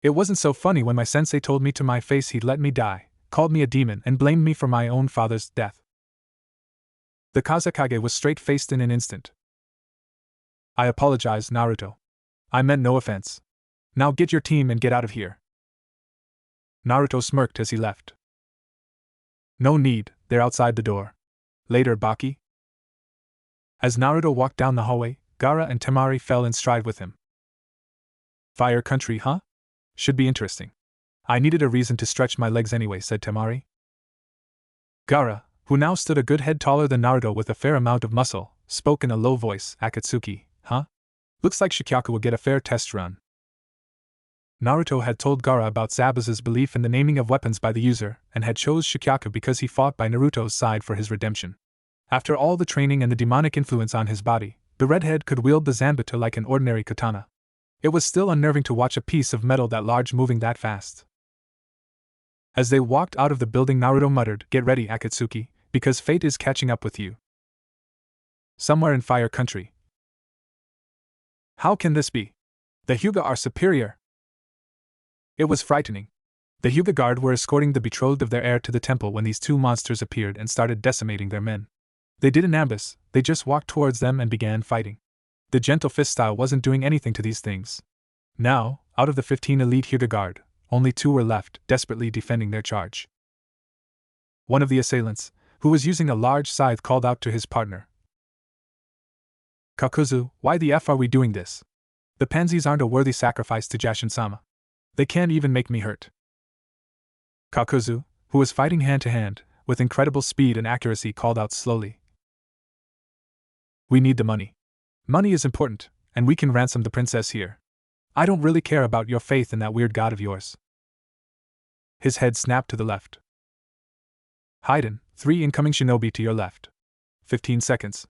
S1: It wasn't so funny when my sensei told me to my face he'd let me die, called me a demon, and blamed me for my own father's death. The Kazekage was straight-faced in an instant. I apologize, Naruto. I meant no offense. Now get your team and get out of here. Naruto smirked as he left. No need, they're outside the door. Later, Baki. As Naruto walked down the hallway, Gaara and Temari fell in stride with him. Fire country, huh? Should be interesting. I needed a reason to stretch my legs anyway, said Temari. Gaara, who now stood a good head taller than Naruto with a fair amount of muscle, spoke in a low voice. Akatsuki, huh? Looks like Shikyaku will get a fair test run. Naruto had told Gaara about Zabuza's belief in the naming of weapons by the user, and had chose Shikyaku because he fought by Naruto's side for his redemption. After all the training and the demonic influence on his body, the redhead could wield the Zanbato like an ordinary katana. It was still unnerving to watch a piece of metal that large moving that fast. As they walked out of the building, Naruto muttered, "Get ready, Akatsuki, because fate is catching up with you. Somewhere in Fire Country." How can this be? The Hyuga are superior. It was frightening. The Hyuga guard were escorting the betrothed of their heir to the temple when these two monsters appeared and started decimating their men. They didn't ambush, they just walked towards them and began fighting. The gentle fist style wasn't doing anything to these things. Now, out of the 15 elite Hyuga guard, only 2 were left, desperately defending their charge. One of the assailants, who was using a large scythe, called out to his partner. Kakuzu, why the F are we doing this? The pansies aren't a worthy sacrifice to Jashin-sama. They can't even make me hurt. Kakuzu, who was fighting hand to hand, with incredible speed and accuracy, called out slowly. We need the money. Money is important, and we can ransom the princess here. I don't really care about your faith in that weird god of yours. His head snapped to the left. Haiden, 3 incoming shinobi to your left. 15 seconds.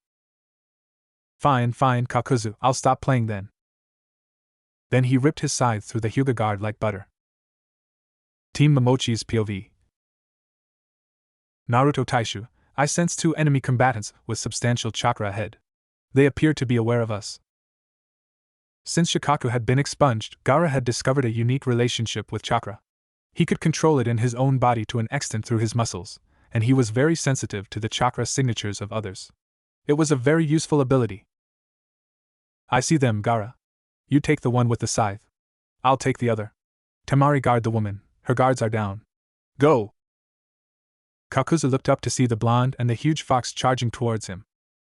S1: Fine, Kakuzu, I'll stop playing then. Then he ripped his scythe through the Hyuga guard like butter. Team Momochi's POV. Naruto Taishu, I sense 2 enemy combatants with substantial chakra ahead. They appear to be aware of us. Since Shikaku had been expunged, Gaara had discovered a unique relationship with chakra. He could control it in his own body to an extent through his muscles, and he was very sensitive to the chakra signatures of others. It was a very useful ability. I see them, Gaara. You take the one with the scythe. I'll take the other. Temari, guard the woman. Her guards are down. Go! Kakuzu looked up to see the blonde and the huge fox charging towards him.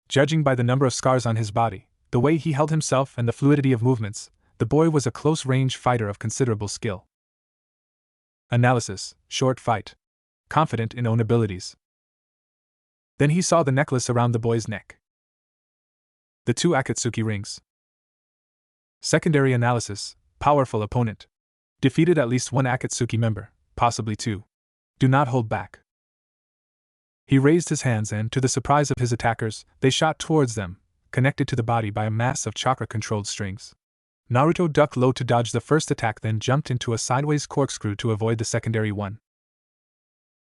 S1: Judging by the number of scars on his body, the way he held himself, and the fluidity of movements, the boy was a close-range fighter of considerable skill. Analysis: short fight. Confident in own abilities. Then he saw the necklace around the boy's neck. The 2 Akatsuki rings. Secondary analysis: powerful opponent. Defeated at least 1 Akatsuki member, possibly 2. Do not hold back. He raised his hands and, to the surprise of his attackers, they shot towards them, connected to the body by a mass of chakra-controlled strings. Naruto ducked low to dodge the first attack, then jumped into a sideways corkscrew to avoid the secondary one.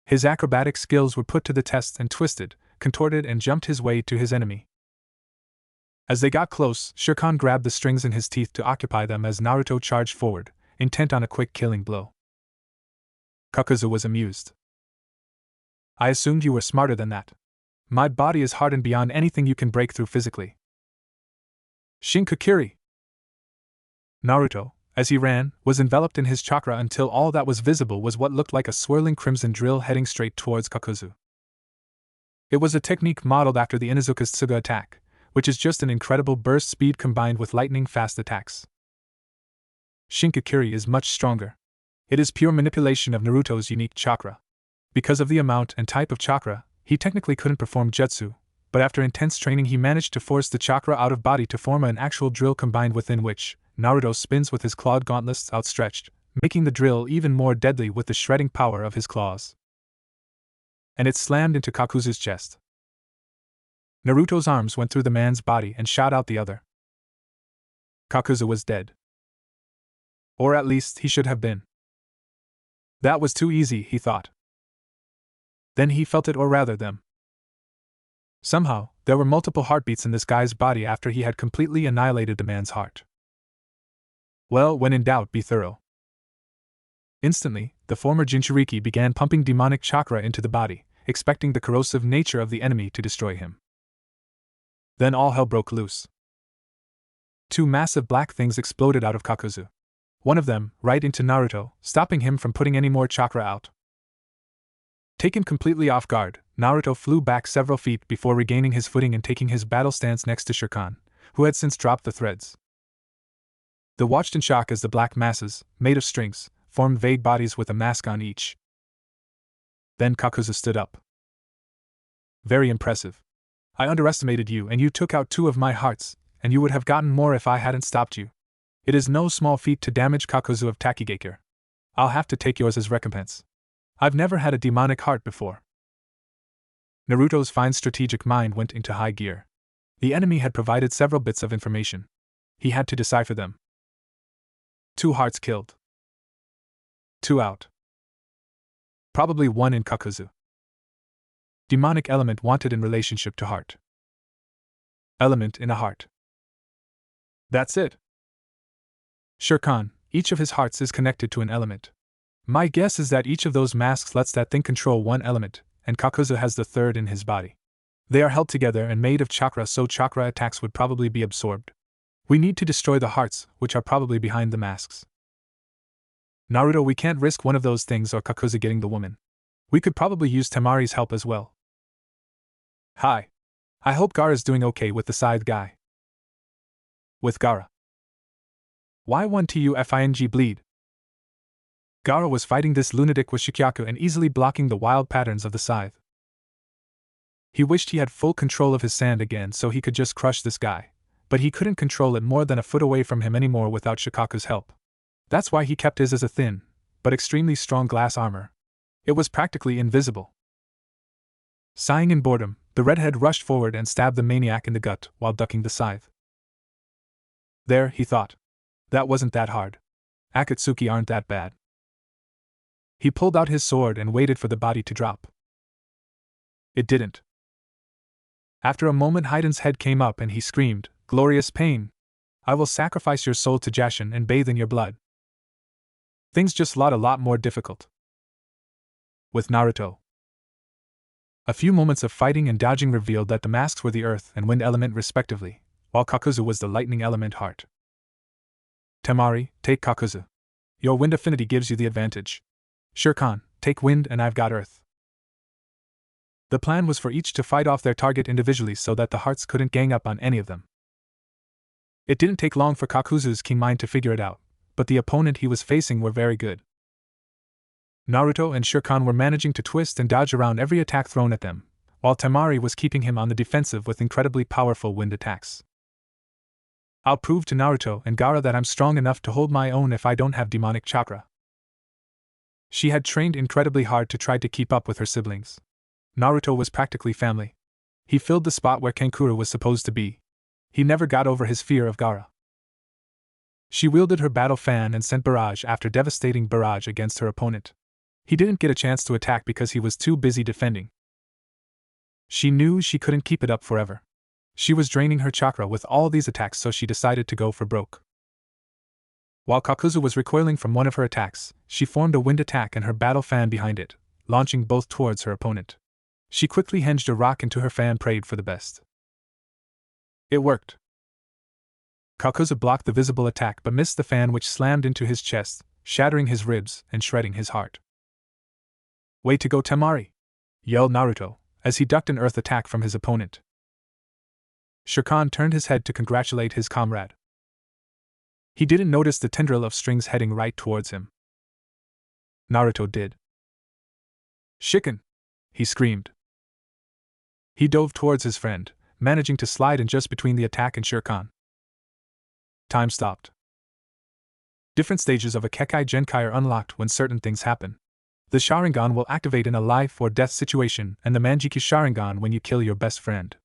S1: His acrobatic skills were put to the test and twisted, contorted, and jumped his way to his enemy. As they got close, Shirkan grabbed the strings in his teeth to occupy them as Naruto charged forward, intent on a quick killing blow. Kakuzu was amused. I assumed you were smarter than that. My body is hardened beyond anything you can break through physically. Shinkakiri! Naruto, as he ran, was enveloped in his chakra until all that was visible was what looked like a swirling crimson drill heading straight towards Kakuzu. It was a technique modeled after the Inuzuka's Tsuga attack, which is just an incredible burst speed combined with lightning-fast attacks. Shinkakiri is much stronger. It is pure manipulation of Naruto's unique chakra. Because of the amount and type of chakra, he technically couldn't perform jutsu, but after intense training he managed to force the chakra out of body to form an actual drill combined within which Naruto spins with his clawed gauntlets outstretched, making the drill even more deadly with the shredding power of his claws. And it slammed into Kakuzu's chest. Naruto's arms went through the man's body and shot out the other. Kakuzu was dead. Or at least he should have been. That was too easy, he thought. Then he felt it, or rather them. Somehow, there were multiple heartbeats in this guy's body after he had completely annihilated the man's heart. Well, when in doubt, be thorough. Instantly, the former Jinchuriki began pumping demonic chakra into the body, expecting the corrosive nature of the enemy to destroy him. Then all hell broke loose. Two massive black things exploded out of Kakuzu. One of them, right into Naruto, stopping him from putting any more chakra out. Taken completely off guard, Naruto flew back several feet before regaining his footing and taking his battle stance next to Shirkan, who had since dropped the threads. They watched in shock as the black masses, made of strings, formed vague bodies with a mask on each. Then Kakuzu stood up. Very impressive. I underestimated you, and you took out 2 of my hearts, and you would have gotten more if I hadn't stopped you. It is no small feat to damage Kakuzu of Takigakure. I'll have to take yours as recompense. I've never had a demonic heart before. Naruto's fine strategic mind went into high gear. The enemy had provided several bits of information. He had to decipher them. 2 hearts killed. 2 out. Probably 1 in Kakuzu. Demonic element wanted in relationship to heart. Element in a heart. That's it. Shirkan, each of his hearts is connected to an element. My guess is that each of those masks lets that thing control one element, and Kakuzu has the third in his body. They are held together and made of chakra, so chakra attacks would probably be absorbed. We need to destroy the hearts, which are probably behind the masks. Naruto, we can't risk one of those things or Kakuzu getting the woman. We could probably use Temari's help as well. Hi. I hope Gaara's doing okay with the scythe guy. With Gaara. Why 1TUFING bleed? Gaara was fighting this lunatic with Shikyaku and easily blocking the wild patterns of the scythe. He wished he had full control of his sand again so he could just crush this guy, but he couldn't control it more than a foot away from him anymore without Shikaku's help. That's why he kept his as a thin, but extremely strong glass armor. It was practically invisible. Sighing in boredom, the redhead rushed forward and stabbed the maniac in the gut while ducking the scythe. There, he thought. That wasn't that hard. Akatsuki aren't that bad. He pulled out his sword and waited for the body to drop. It didn't. After a moment, Haiden's head came up and he screamed, "Glorious pain! I will sacrifice your soul to Jashin and bathe in your blood." Things just got a lot more difficult. With Naruto. A few moments of fighting and dodging revealed that the masks were the earth and wind element respectively, while Kakuzu was the lightning element heart. Temari, take Kakuzu. Your wind affinity gives you the advantage. Shirkan, take wind and I've got earth. The plan was for each to fight off their target individually so that the hearts couldn't gang up on any of them. It didn't take long for Kakuzu's keen mind to figure it out, but the opponent he was facing were very good. Naruto and Shirkan were managing to twist and dodge around every attack thrown at them, while Temari was keeping him on the defensive with incredibly powerful wind attacks. I'll prove to Naruto and Gaara that I'm strong enough to hold my own if I don't have demonic chakra. She had trained incredibly hard to try to keep up with her siblings. Naruto was practically family. He filled the spot where Kankuro was supposed to be. He never got over his fear of Gaara. She wielded her battle fan and sent barrage after devastating barrage against her opponent. He didn't get a chance to attack because he was too busy defending. She knew she couldn't keep it up forever. She was draining her chakra with all these attacks, so she decided to go for broke. While Kakuzu was recoiling from one of her attacks, she formed a wind attack and her battle fan behind it, launching both towards her opponent. She quickly hinged a rock into her fan, prayed for the best. It worked. Kakuzu blocked the visible attack but missed the fan, which slammed into his chest, shattering his ribs and shredding his heart. Way to go, Temari! Yelled Naruto, as he ducked an earth attack from his opponent. Shirkan turned his head to congratulate his comrade. He didn't notice the tendril of strings heading right towards him. Naruto did. "Shiken!" he screamed. He dove towards his friend, managing to slide in just between the attack and Shirkan. Time stopped. Different stages of a Kekai Genkai are unlocked when certain things happen. The Sharingan will activate in a life or death situation, and the Manjiki Sharingan when you kill your best friend.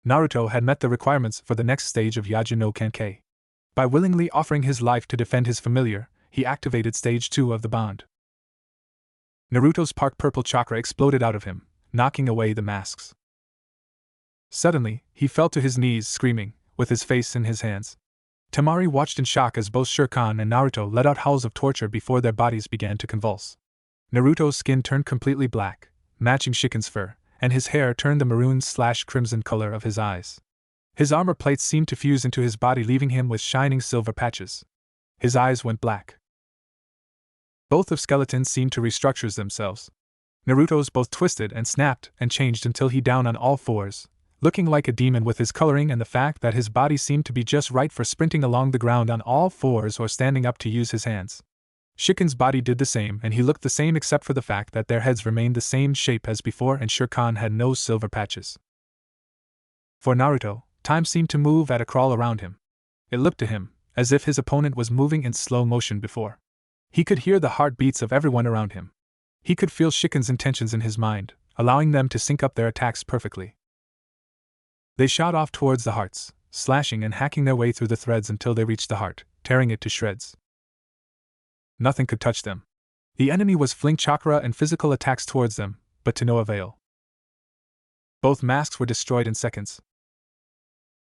S1: Naruto had met the requirements for the next stage of Yaji no Kenkei. By willingly offering his life to defend his familiar, he activated stage 2 of the bond. Naruto's dark purple chakra exploded out of him, knocking away the masks. Suddenly, he fell to his knees, screaming, with his face in his hands. Temari watched in shock as both Shirkan and Naruto let out howls of torture before their bodies began to convulse. Naruto's skin turned completely black, matching Shiken's fur, and his hair turned the maroon/crimson color of his eyes. His armor plates seemed to fuse into his body, leaving him with shining silver patches. His eyes went black. Both of skeletons seemed to restructure themselves. Naruto's both twisted and snapped and changed until he down on all fours, looking like a demon with his coloring and the fact that his body seemed to be just right for sprinting along the ground on all fours or standing up to use his hands. Shiken's body did the same, and he looked the same except for the fact that their heads remained the same shape as before and Shirkan had no silver patches. For Naruto, time seemed to move at a crawl around him. It looked to him as if his opponent was moving in slow motion before. He could hear the heartbeats of everyone around him. He could feel Shiken's intentions in his mind, allowing them to sync up their attacks perfectly. They shot off towards the hearts, slashing and hacking their way through the threads until they reached the heart, tearing it to shreds. Nothing could touch them. The enemy was flinging chakra and physical attacks towards them, but to no avail. Both masks were destroyed in seconds.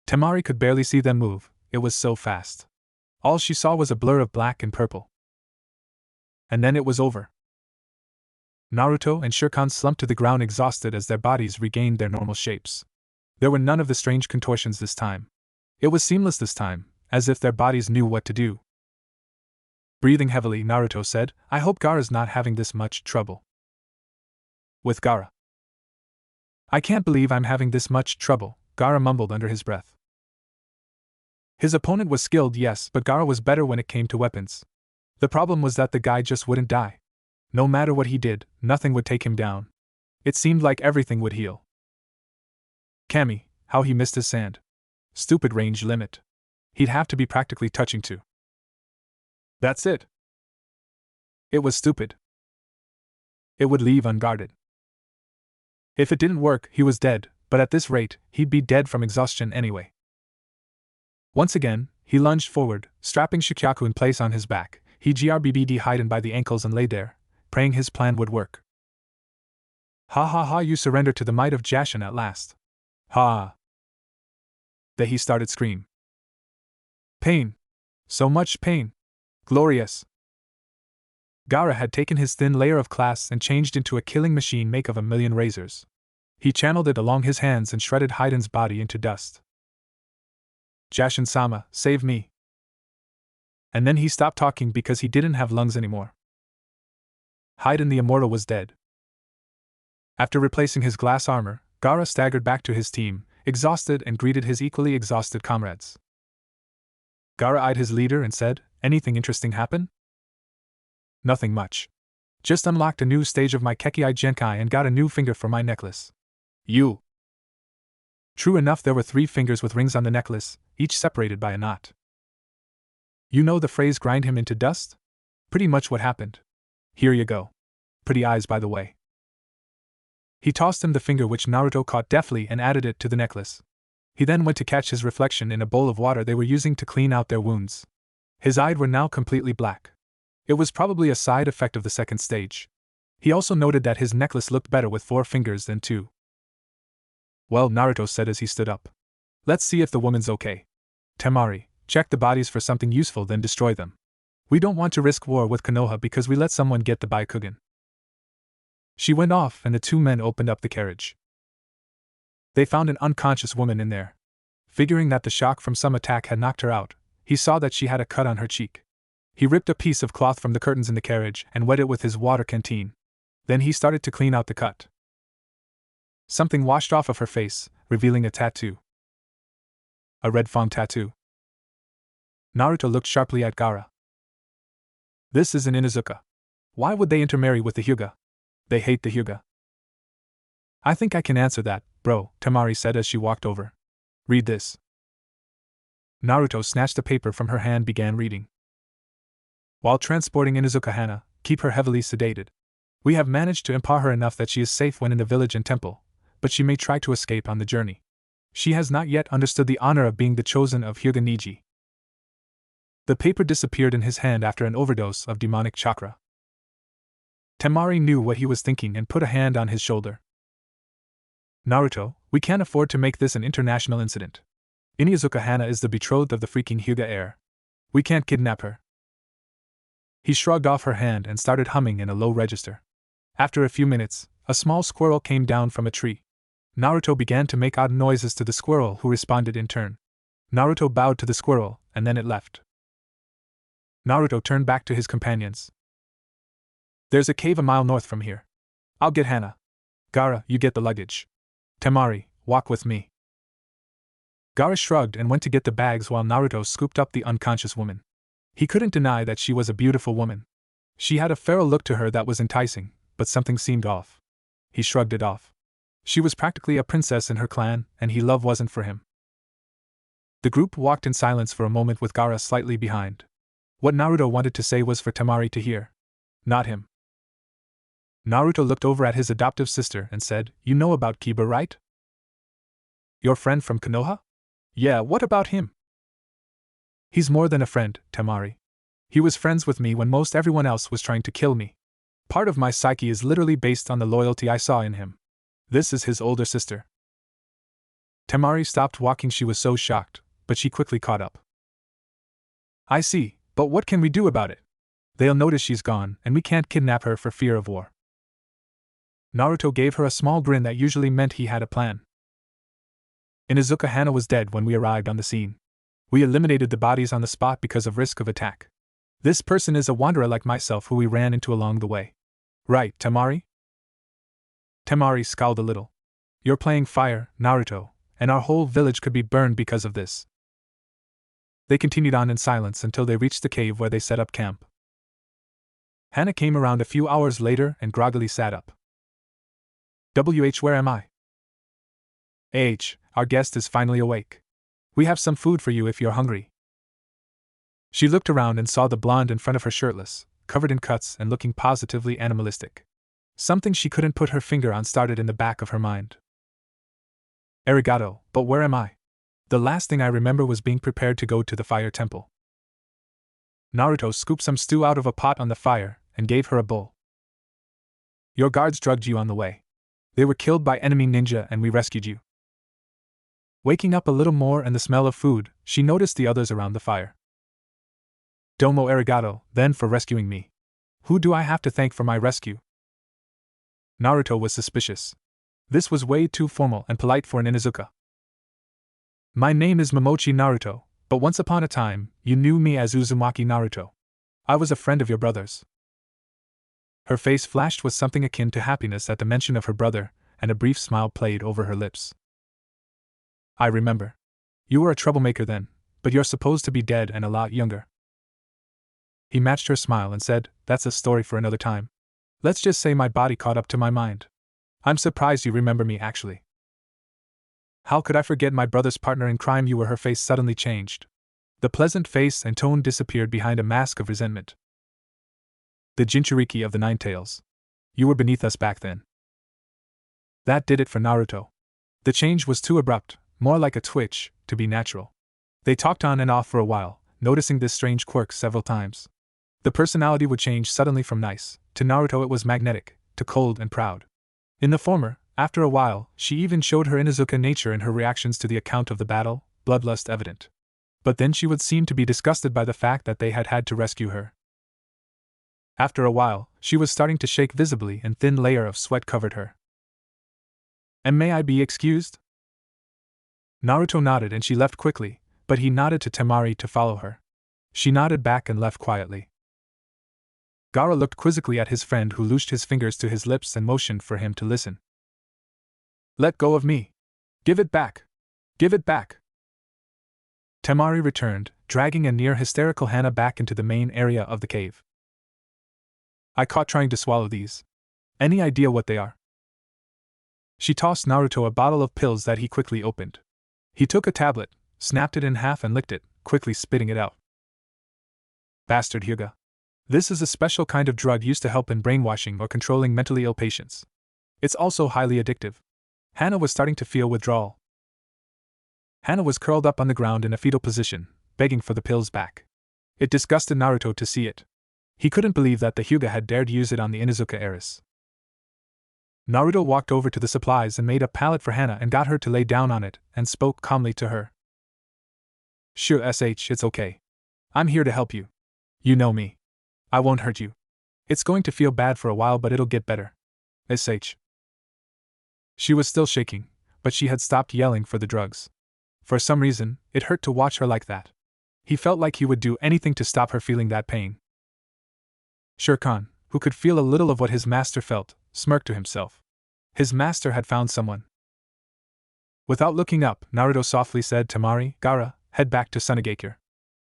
S1: Temari could barely see them move, it was so fast. All she saw was a blur of black and purple. And then it was over. Naruto and Shirkan slumped to the ground exhausted as their bodies regained their normal shapes. There were none of the strange contortions this time. It was seamless this time, as if their bodies knew what to do. Breathing heavily, Naruto said, "I hope Gaara's not having this much trouble." With Gaara. "I can't believe I'm having this much trouble," Gaara mumbled under his breath. His opponent was skilled, yes, but Gaara was better when it came to weapons. The problem was that the guy just wouldn't die. No matter what he did, nothing would take him down. It seemed like everything would heal. Kami, how he missed his sand. Stupid range limit. He'd have to be practically touching to. That's it. It was stupid. It would leave unguarded. If it didn't work, he was dead, but at this rate, he'd be dead from exhaustion anyway. Once again, he lunged forward, strapping Shikyaku in place on his back. He grabbed Haiden by the ankles and lay there, praying his plan would work. Ha ha ha, you surrender to the might of Jashin at last. Ha! Then he started scream. Pain! So much pain! Glorious! Gaara had taken his thin layer of class and changed into a killing machine make of 1,000,000 razors. He channeled it along his hands and shredded Haiden's body into dust. Jashin-sama, save me. And then he stopped talking because he didn't have lungs anymore. Haiden the Immortal was dead. After replacing his glass armor, Gaara staggered back to his team, exhausted, and greeted his equally exhausted comrades. Gaara eyed his leader and said, "Anything interesting happen?" "Nothing much. Just unlocked a new stage of my Kekkei Genkai and got a new finger for my necklace." "You." True enough, there were 3 fingers with rings on the necklace, each separated by a knot. You know the phrase grind him into dust? Pretty much what happened. Here you go. Pretty eyes, by the way. He tossed him the finger which Naruto caught deftly and added it to the necklace. He then went to catch his reflection in a bowl of water they were using to clean out their wounds. His eyes were now completely black. It was probably a side effect of the second stage. He also noted that his necklace looked better with 4 fingers than 2. "Well," Naruto said as he stood up. "Let's see if the woman's okay. Temari, check the bodies for something useful, then destroy them. We don't want to risk war with Konoha because we let someone get the Byakugan." She went off and the 2 men opened up the carriage. They found an unconscious woman in there. Figuring that the shock from some attack had knocked her out, he saw that she had a cut on her cheek. He ripped a piece of cloth from the curtains in the carriage and wet it with his water canteen. Then he started to clean out the cut. Something washed off of her face, revealing a tattoo. A red fang tattoo. Naruto looked sharply at Gaara. "This is an Inuzuka. Why would they intermarry with the Hyuga? They hate the Hyuga." "I think I can answer that, bro," Temari said as she walked over. "Read this." Naruto snatched a paper from her hand and began reading. "While transporting Inuzuka Hana, keep her heavily sedated. We have managed to empower her enough that she is safe when in the village and temple, but she may try to escape on the journey. She has not yet understood the honor of being the chosen of Hyuga Niji." The paper disappeared in his hand after an overdose of demonic chakra. Temari knew what he was thinking and put a hand on his shoulder. Naruto, we can't afford to make this an international incident. Inizuka Hana is the betrothed of the freaking Hyuga heir. We can't kidnap her. He shrugged off her hand and started humming in a low register. After a few minutes, a small squirrel came down from a tree. Naruto began to make odd noises to the squirrel, who responded in turn. Naruto bowed to the squirrel, and then it left. Naruto turned back to his companions. There's a cave a mile north from here. I'll get Hana. Gaara, you get the luggage. Temari, walk with me. Gaara shrugged and went to get the bags while Naruto scooped up the unconscious woman. He couldn't deny that she was a beautiful woman. She had a feral look to her that was enticing, but something seemed off. He shrugged it off. She was practically a princess in her clan, and love wasn't for him. The group walked in silence for a moment with Gaara slightly behind. What Naruto wanted to say was for Temari to hear. Not him. Naruto looked over at his adoptive sister and said, You know about Kiba, right? Your friend from Konoha? Yeah, what about him? He's more than a friend, Temari. He was friends with me when most everyone else was trying to kill me. Part of my psyche is literally based on the loyalty I saw in him. This is his older sister. Temari stopped walking. She was so shocked, but she quickly caught up. I see, but what can we do about it? They'll notice she's gone, and we can't kidnap her for fear of war. Naruto gave her a small grin that usually meant he had a plan. Inizuka Hana was dead when we arrived on the scene. We eliminated the bodies on the spot because of risk of attack. This person is a wanderer like myself who we ran into along the way. Right, Temari? Temari scowled a little. You're playing fire, Naruto, and our whole village could be burned because of this. They continued on in silence until they reached the cave where they set up camp. Hana came around a few hours later and groggily sat up. Where am I? Our guest is finally awake. We have some food for you if you're hungry. She looked around and saw the blonde in front of her shirtless, covered in cuts and looking positively animalistic. Something she couldn't put her finger on started in the back of her mind. Arigato, but where am I? The last thing I remember was being prepared to go to the fire temple. Naruto scooped some stew out of a pot on the fire and gave her a bowl. Your guards drugged you on the way. They were killed by enemy ninja and we rescued you. Waking up a little more and the smell of food, she noticed the others around the fire. Domo arigato, then, for rescuing me. Who do I have to thank for my rescue? Naruto was suspicious. This was way too formal and polite for an Inizuka. My name is Momochi Naruto, but once upon a time, you knew me as Uzumaki Naruto. I was a friend of your brother's. Her face flashed with something akin to happiness at the mention of her brother, and a brief smile played over her lips. I remember. You were a troublemaker then, but you're supposed to be dead and a lot younger. He matched her smile and said, That's a story for another time. Let's just say my body caught up to my mind. I'm surprised you remember me, actually. How could I forget my brother's partner in crime? You were. Her face suddenly changed. The pleasant face and tone disappeared behind a mask of resentment. The Jinchuriki of the Nine Tails. You were beneath us back then. That did it for Naruto. The change was too abrupt, more like a twitch, to be natural. They talked on and off for a while, noticing this strange quirk several times. The personality would change suddenly from nice, to Naruto it was magnetic, to cold and proud. In the former, after a while, she even showed her Inizuka nature in her reactions to the account of the battle, bloodlust evident. But then she would seem to be disgusted by the fact that they had had to rescue her. After a while, she was starting to shake visibly and thin layer of sweat covered her. And may I be excused? Naruto nodded and she left quickly, but he nodded to Temari to follow her. She nodded back and left quietly. Gaara looked quizzically at his friend who loosed his fingers to his lips and motioned for him to listen. Let go of me. Give it back. Give it back. Temari returned, dragging a near hysterical Hana back into the main area of the cave. I caught trying to swallow these. Any idea what they are? She tossed Naruto a bottle of pills that he quickly opened. He took a tablet, snapped it in half and licked it, quickly spitting it out. Bastard Hyuga. This is a special kind of drug used to help in brainwashing or controlling mentally ill patients. It's also highly addictive. Hana was starting to feel withdrawal. Hana was curled up on the ground in a fetal position, begging for the pills back. It disgusted Naruto to see it. He couldn't believe that the Hyuga had dared use it on the Inuzuka heiress. Naruto walked over to the supplies and made a pallet for Hana and got her to lay down on it and spoke calmly to her. Sure, it's okay. I'm here to help you. You know me. I won't hurt you. It's going to feel bad for a while, but it'll get better. She was still shaking, but she had stopped yelling for the drugs. For some reason, it hurt to watch her like that. He felt like he would do anything to stop her feeling that pain. Shere Khan, who could feel a little of what his master felt, smirked to himself. His master had found someone. Without looking up, Naruto softly said, Temari, Gaara, head back to Sunagakure.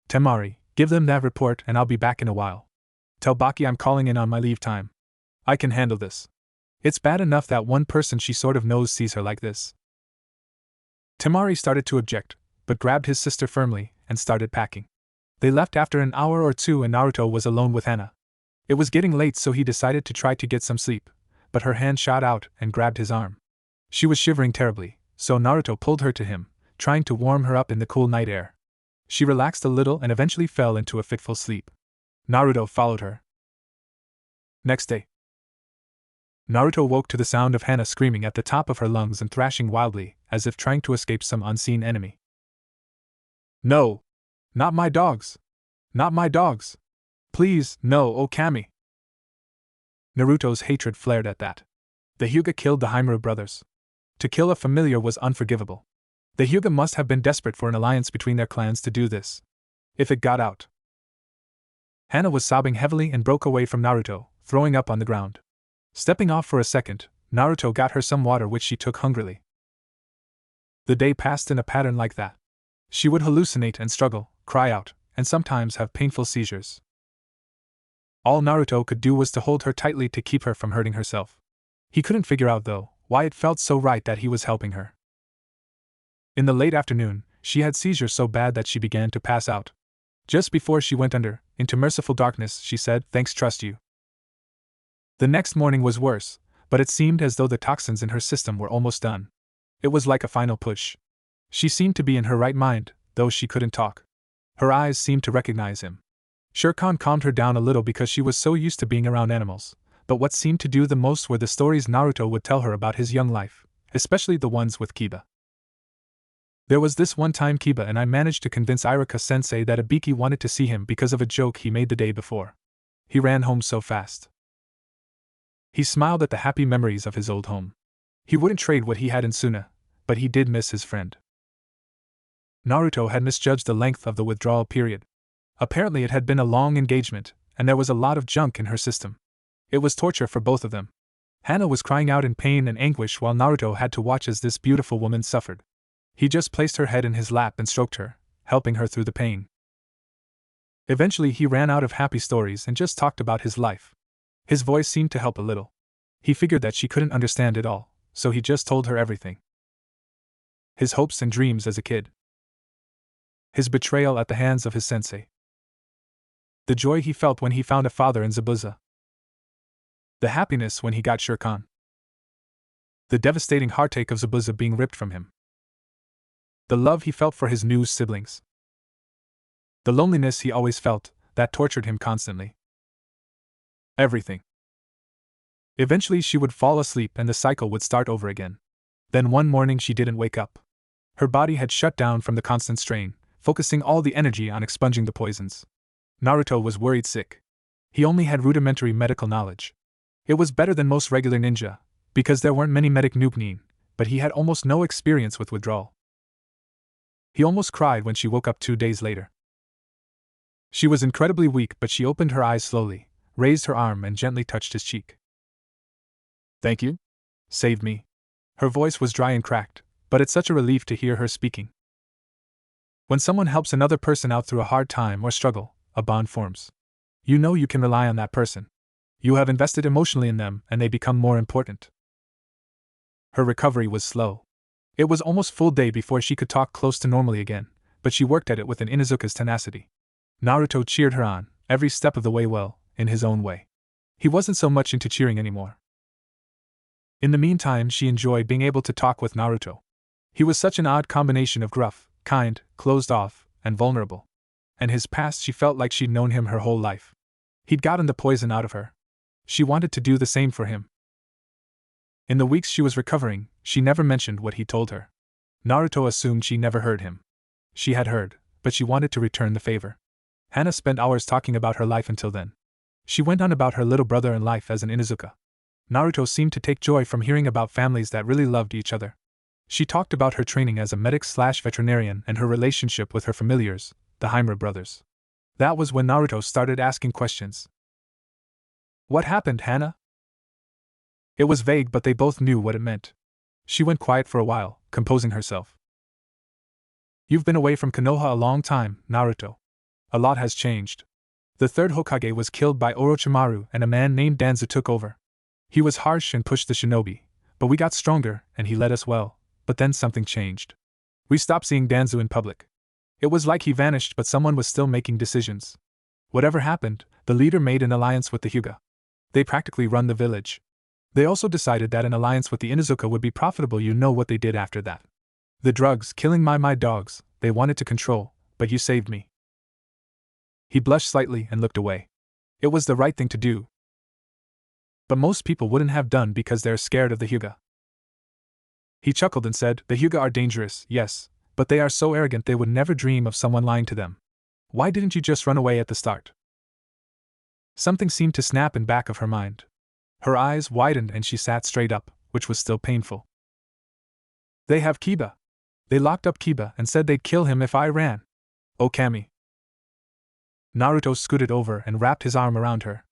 S1: Temari, give them that report and I'll be back in a while. Tell Baki I'm calling in on my leave time. I can handle this. It's bad enough that one person she sort of knows sees her like this. Temari started to object, but grabbed his sister firmly and started packing. They left after an hour or two and Naruto was alone with Hana. It was getting late, so he decided to try to get some sleep, but her hand shot out and grabbed his arm. She was shivering terribly, so Naruto pulled her to him, trying to warm her up in the cool night air. She relaxed a little and eventually fell into a fitful sleep. Naruto followed her. Next day, Naruto woke to the sound of Hana screaming at the top of her lungs and thrashing wildly, as if trying to escape some unseen enemy. No! Not my dogs! Not my dogs! Please, no, Okami! Naruto's hatred flared at that. The Hyuga killed the Haimaru brothers. To kill a familiar was unforgivable. The Hyuga must have been desperate for an alliance between their clans to do this. If it got out. Hana was sobbing heavily and broke away from Naruto, throwing up on the ground. Stepping off for a second, Naruto got her some water which she took hungrily. The day passed in a pattern like that. She would hallucinate and struggle, cry out, and sometimes have painful seizures. All Naruto could do was to hold her tightly to keep her from hurting herself. He couldn't figure out, though, why it felt so right that he was helping her. In the late afternoon, she had seizures so bad that she began to pass out. Just before she went under, into merciful darkness, she said, "Thanks, trust you." The next morning was worse, but it seemed as though the toxins in her system were almost done. It was like a final push. She seemed to be in her right mind, though she couldn't talk. Her eyes seemed to recognize him. Shere Khan calmed her down a little because she was so used to being around animals, but what seemed to do the most were the stories Naruto would tell her about his young life, especially the ones with Kiba. There was this one time Kiba and I managed to convince Iruka-sensei that Ibiki wanted to see him because of a joke he made the day before. He ran home so fast. He smiled at the happy memories of his old home. He wouldn't trade what he had in Suna, but he did miss his friend. Naruto had misjudged the length of the withdrawal period. Apparently it had been a long engagement, and there was a lot of junk in her system. It was torture for both of them. Hana was crying out in pain and anguish while Naruto had to watch as this beautiful woman suffered. He just placed her head in his lap and stroked her, helping her through the pain. Eventually he ran out of happy stories and just talked about his life. His voice seemed to help a little. He figured that she couldn't understand it all, so he just told her everything. His hopes and dreams as a kid. His betrayal at the hands of his sensei. The joy he felt when he found a father in Zabuza. The happiness when he got Shere Khan. The devastating heartache of Zabuza being ripped from him. The love he felt for his new siblings. The loneliness he always felt, that tortured him constantly. Everything. Eventually she would fall asleep and the cycle would start over again. Then one morning she didn't wake up. Her body had shut down from the constant strain, focusing all the energy on expunging the poisons. Naruto was worried sick. He only had rudimentary medical knowledge. It was better than most regular ninja, because there weren't many medic noobnin, but he had almost no experience with withdrawal. He almost cried when she woke up 2 days later. She was incredibly weak, but she opened her eyes slowly, raised her arm and gently touched his cheek. "Thank you? Saved me." Her voice was dry and cracked, but it's such a relief to hear her speaking. When someone helps another person out through a hard time or struggle, a bond forms. You know you can rely on that person. You have invested emotionally in them and they become more important. Her recovery was slow. It was almost full day before she could talk close to normally again, but she worked at it with an Inuzuka's tenacity. Naruto cheered her on, every step of the way well, in his own way. He wasn't so much into cheering anymore. In the meantime, she enjoyed being able to talk with Naruto. He was such an odd combination of gruff, kind, closed off, and vulnerable. And his past, she felt like she'd known him her whole life. He'd gotten the poison out of her. She wanted to do the same for him. In the weeks she was recovering, she never mentioned what he told her. Naruto assumed she never heard him. She had heard, but she wanted to return the favor. Hana spent hours talking about her life until then. She went on about her little brother and life as an Inuzuka. Naruto seemed to take joy from hearing about families that really loved each other. She talked about her training as a medic/veterinarian and her relationship with her familiars, the Haimura brothers. That was when Naruto started asking questions. What happened, Hana? It was vague, but they both knew what it meant. She went quiet for a while, composing herself. You've been away from Konoha a long time, Naruto. A lot has changed. The third Hokage was killed by Orochimaru and a man named Danzo took over. He was harsh and pushed the shinobi, but we got stronger and he led us well, but then something changed. We stopped seeing Danzo in public. It was like he vanished, but someone was still making decisions. Whatever happened, the leader made an alliance with the Hyuga. They practically run the village. They also decided that an alliance with the Inuzuka would be profitable. You know what they did after that. The drugs, killing my dogs, they wanted to control, but you saved me. He blushed slightly and looked away. It was the right thing to do. But most people wouldn't have done because they're scared of the Hyuga. He chuckled and said, the Hyuga are dangerous, yes, but they are so arrogant they would never dream of someone lying to them. Why didn't you just run away at the start? Something seemed to snap in back of her mind. Her eyes widened and she sat straight up, which was still painful. They have Kiba. They locked up Kiba and said they'd kill him if I ran. Oh, Kami. Naruto scooted over and wrapped his arm around her.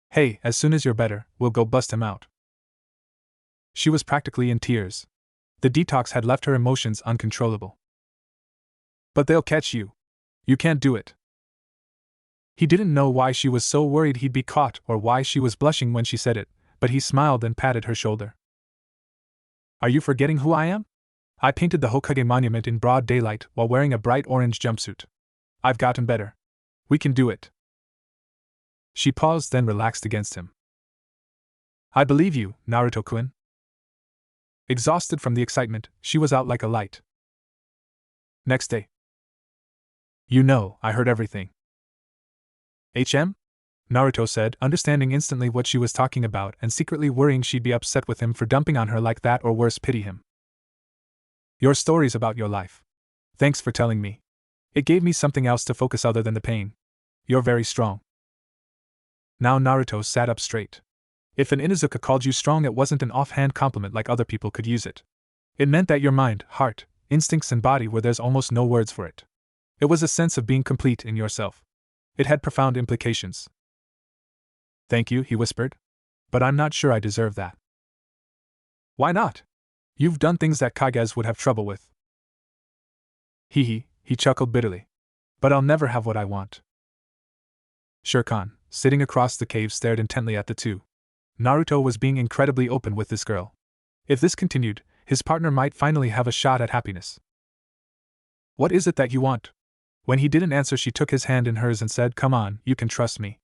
S1: Hey, as soon as you're better, we'll go bust him out. She was practically in tears. The detox had left her emotions uncontrollable. But they'll catch you. You can't do it. He didn't know why she was so worried he'd be caught or why she was blushing when she said it, but he smiled and patted her shoulder. Are you forgetting who I am? I painted the Hokage monument in broad daylight while wearing a bright orange jumpsuit. I've gotten better. We can do it. She paused, then relaxed against him. I believe you, Naruto-kun. Exhausted from the excitement, she was out like a light. Next day. You know, I heard everything. Naruto said, understanding instantly what she was talking about and secretly worrying she'd be upset with him for dumping on her like that or worse, pity him. Your stories about your life. Thanks for telling me. It gave me something else to focus other than the pain. You're very strong. Now Naruto sat up straight. If an Inuzuka called you strong, it wasn't an offhand compliment like other people could use it. It meant that your mind, heart, instincts and body were there's almost no words for it. It was a sense of being complete in yourself. It had profound implications. Thank you, he whispered. But I'm not sure I deserve that. Why not? You've done things that Kages would have trouble with. He chuckled bitterly. But I'll never have what I want. Shirkan, sitting across the cave, stared intently at the two. Naruto was being incredibly open with this girl. If this continued, his partner might finally have a shot at happiness. What is it that you want? When he didn't answer, she took his hand in hers and said, come on, you can trust me.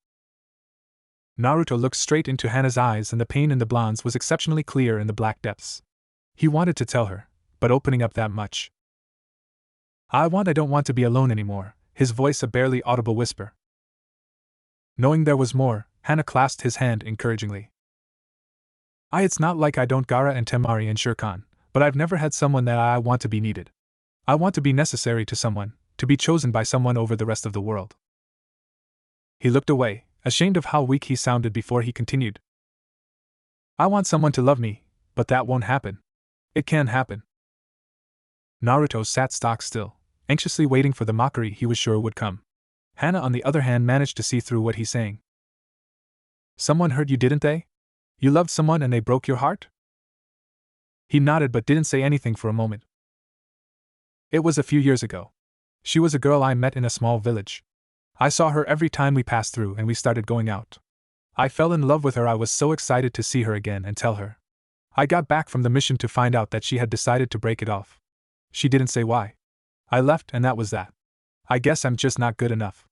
S1: Naruto looked straight into Hana's eyes, and the pain in the blondes was exceptionally clear in the black depths. He wanted to tell her, but opening up that much. I don't want to be alone anymore, his voice a barely audible whisper. Knowing there was more, Hana clasped his hand encouragingly. It's not like I don't Gaara and Temari and Shirkan, but I've never had someone that I want to be needed. I want to be necessary to someone, to be chosen by someone over the rest of the world. He looked away, ashamed of how weak he sounded before he continued. I want someone to love me, but that won't happen. It can't happen. Naruto sat stock still, anxiously waiting for the mockery he was sure would come. Hana, on the other hand, managed to see through what he's saying. Someone hurt you, didn't they? You loved someone and they broke your heart? He nodded but didn't say anything for a moment. It was a few years ago. She was a girl I met in a small village. I saw her every time we passed through and we started going out. I fell in love with her. I was so excited to see her again and tell her. I got back from the mission to find out that she had decided to break it off. She didn't say why. I left and that was that. I guess I'm just not good enough.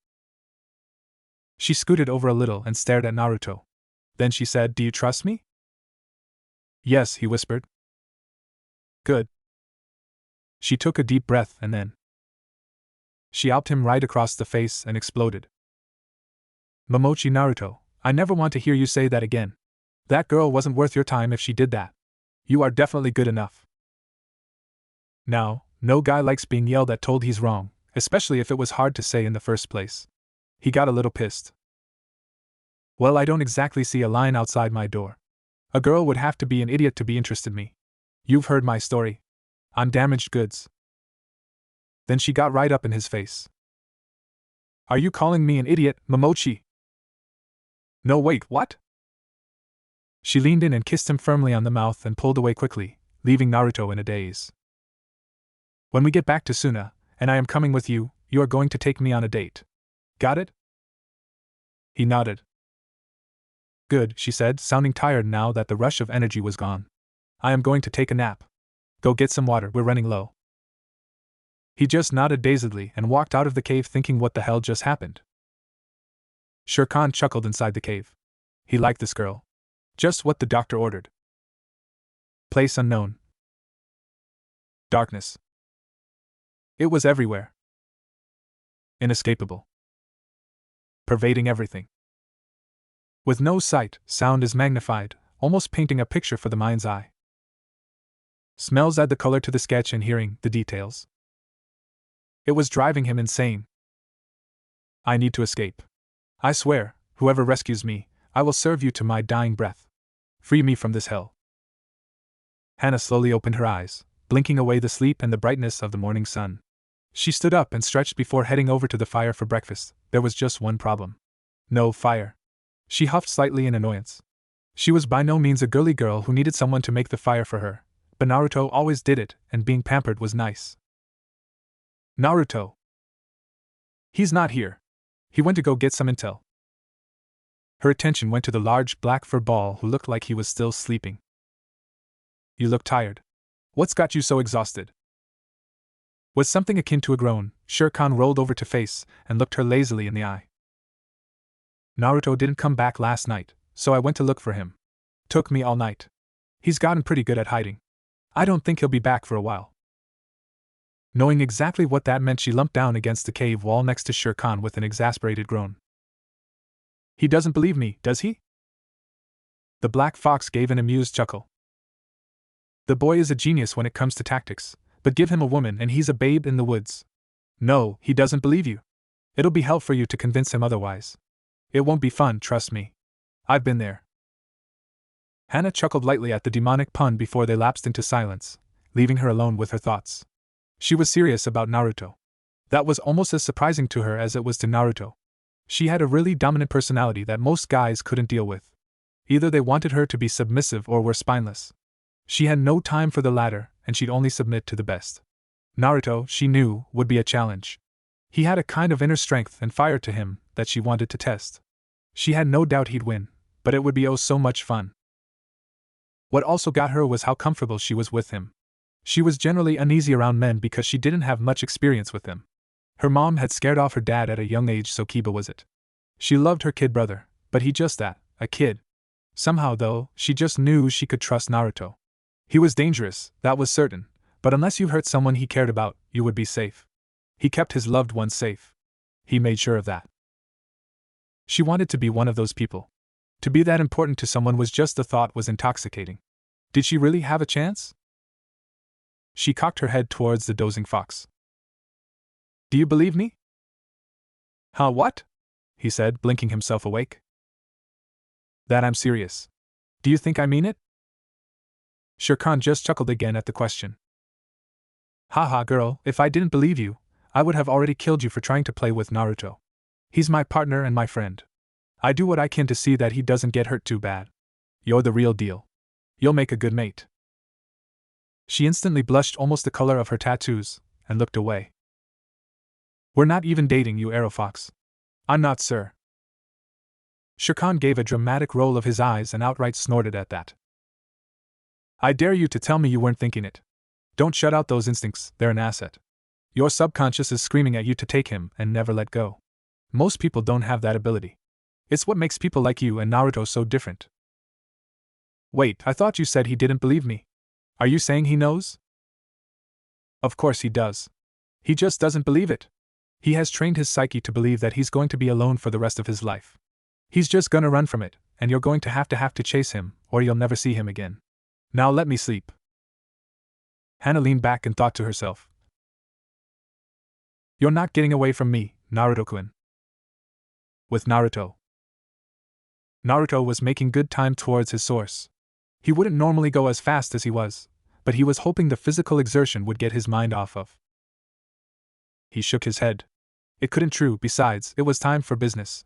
S1: She scooted over a little and stared at Naruto. Then she said, do you trust me? Yes, he whispered. Good. She took a deep breath and then she upped him right across the face and exploded. Momochi Naruto, I never want to hear you say that again. That girl wasn't worth your time if she did that. You are definitely good enough. Now, no guy likes being yelled at told he's wrong, especially if it was hard to say in the first place. He got a little pissed. Well, I don't exactly see a line outside my door. A girl would have to be an idiot to be interested in me. You've heard my story. I'm damaged goods. Then she got right up in his face. Are you calling me an idiot, Momochi? No, wait, what? She leaned in and kissed him firmly on the mouth and pulled away quickly, leaving Naruto in a daze. When we get back to Suna, and I am coming with you, you are going to take me on a date. Got it? He nodded. Good, she said, sounding tired now that the rush of energy was gone. I am going to take a nap. Go get some water, we're running low. He just nodded dazedly and walked out of the cave thinking what the hell just happened. Shere Khan chuckled inside the cave. He liked this girl. Just what the doctor ordered. Place unknown. Darkness. It was everywhere. Inescapable. Pervading everything. With no sight, sound is magnified, almost painting a picture for the mind's eye. Smells add the color to the sketch and hearing, the details. It was driving him insane. I need to escape. I swear, whoever rescues me, I will serve you to my dying breath. Free me from this hell. Hana slowly opened her eyes, blinking away the sleep and the brightness of the morning sun. She stood up and stretched before heading over to the fire for breakfast. There was just one problem. No fire. She huffed slightly in annoyance. She was by no means a girly girl who needed someone to make the fire for her, but Naruto always did it, and being pampered was nice. Naruto. He's not here. He went to go get some intel. Her attention went to the large black fur ball who looked like he was still sleeping. You look tired. What's got you so exhausted? With something akin to a groan, Shere Khan rolled over to face and looked her lazily in the eye. Naruto didn't come back last night, so I went to look for him. Took me all night. He's gotten pretty good at hiding. I don't think he'll be back for a while. Knowing exactly what that meant, she lumped down against the cave wall next to Shere Khan with an exasperated groan. He doesn't believe me, does he? The black fox gave an amused chuckle. The boy is a genius when it comes to tactics, but give him a woman and he's a babe in the woods. No, he doesn't believe you. It'll be hell for you to convince him otherwise. It won't be fun, trust me. I've been there. Hana chuckled lightly at the demonic pun before they lapsed into silence, leaving her alone with her thoughts. She was serious about Naruto. That was almost as surprising to her as it was to Naruto. She had a really dominant personality that most guys couldn't deal with. Either they wanted her to be submissive or were spineless. She had no time for the latter, and she'd only submit to the best. Naruto, she knew, would be a challenge. He had a kind of inner strength and fire to him that she wanted to test. She had no doubt he'd win, but it would be oh so much fun. What also got her was how comfortable she was with him. She was generally uneasy around men because she didn't have much experience with them. Her mom had scared off her dad at a young age, so Kiba was it. She loved her kid brother, but he just that, a kid. Somehow, though, she just knew she could trust Naruto. He was dangerous, that was certain, but unless you hurt someone he cared about, you would be safe. He kept his loved ones safe. He made sure of that. She wanted to be one of those people. To be that important to someone was just the thought was intoxicating. Did she really have a chance? She cocked her head towards the dozing fox. Do you believe me? Huh, what? He said, blinking himself awake. That I'm serious. Do you think I mean it? Shere Khan just chuckled again at the question. Haha, girl, if I didn't believe you, I would have already killed you for trying to play with Naruto. He's my partner and my friend. I do what I can to see that he doesn't get hurt too bad. You're the real deal. You'll make a good mate. She instantly blushed almost the color of her tattoos, and looked away. We're not even dating, you arrow fox. I'm not, sir. Shere Khan gave a dramatic roll of his eyes and outright snorted at that. I dare you to tell me you weren't thinking it. Don't shut out those instincts, they're an asset. Your subconscious is screaming at you to take him and never let go. Most people don't have that ability. It's what makes people like you and Naruto so different. Wait, I thought you said he didn't believe me. Are you saying he knows? Of course he does. He just doesn't believe it. He has trained his psyche to believe that he's going to be alone for the rest of his life. He's just gonna run from it, and you're going to have to chase him, or you'll never see him again. Now let me sleep. Hana leaned back and thought to herself. You're not getting away from me, Naruto-kun. With Naruto. Naruto was making good time towards his source. He wouldn't normally go as fast as he was, but he was hoping the physical exertion would get his mind off of. He shook his head. It couldn't true, besides, it was time for business.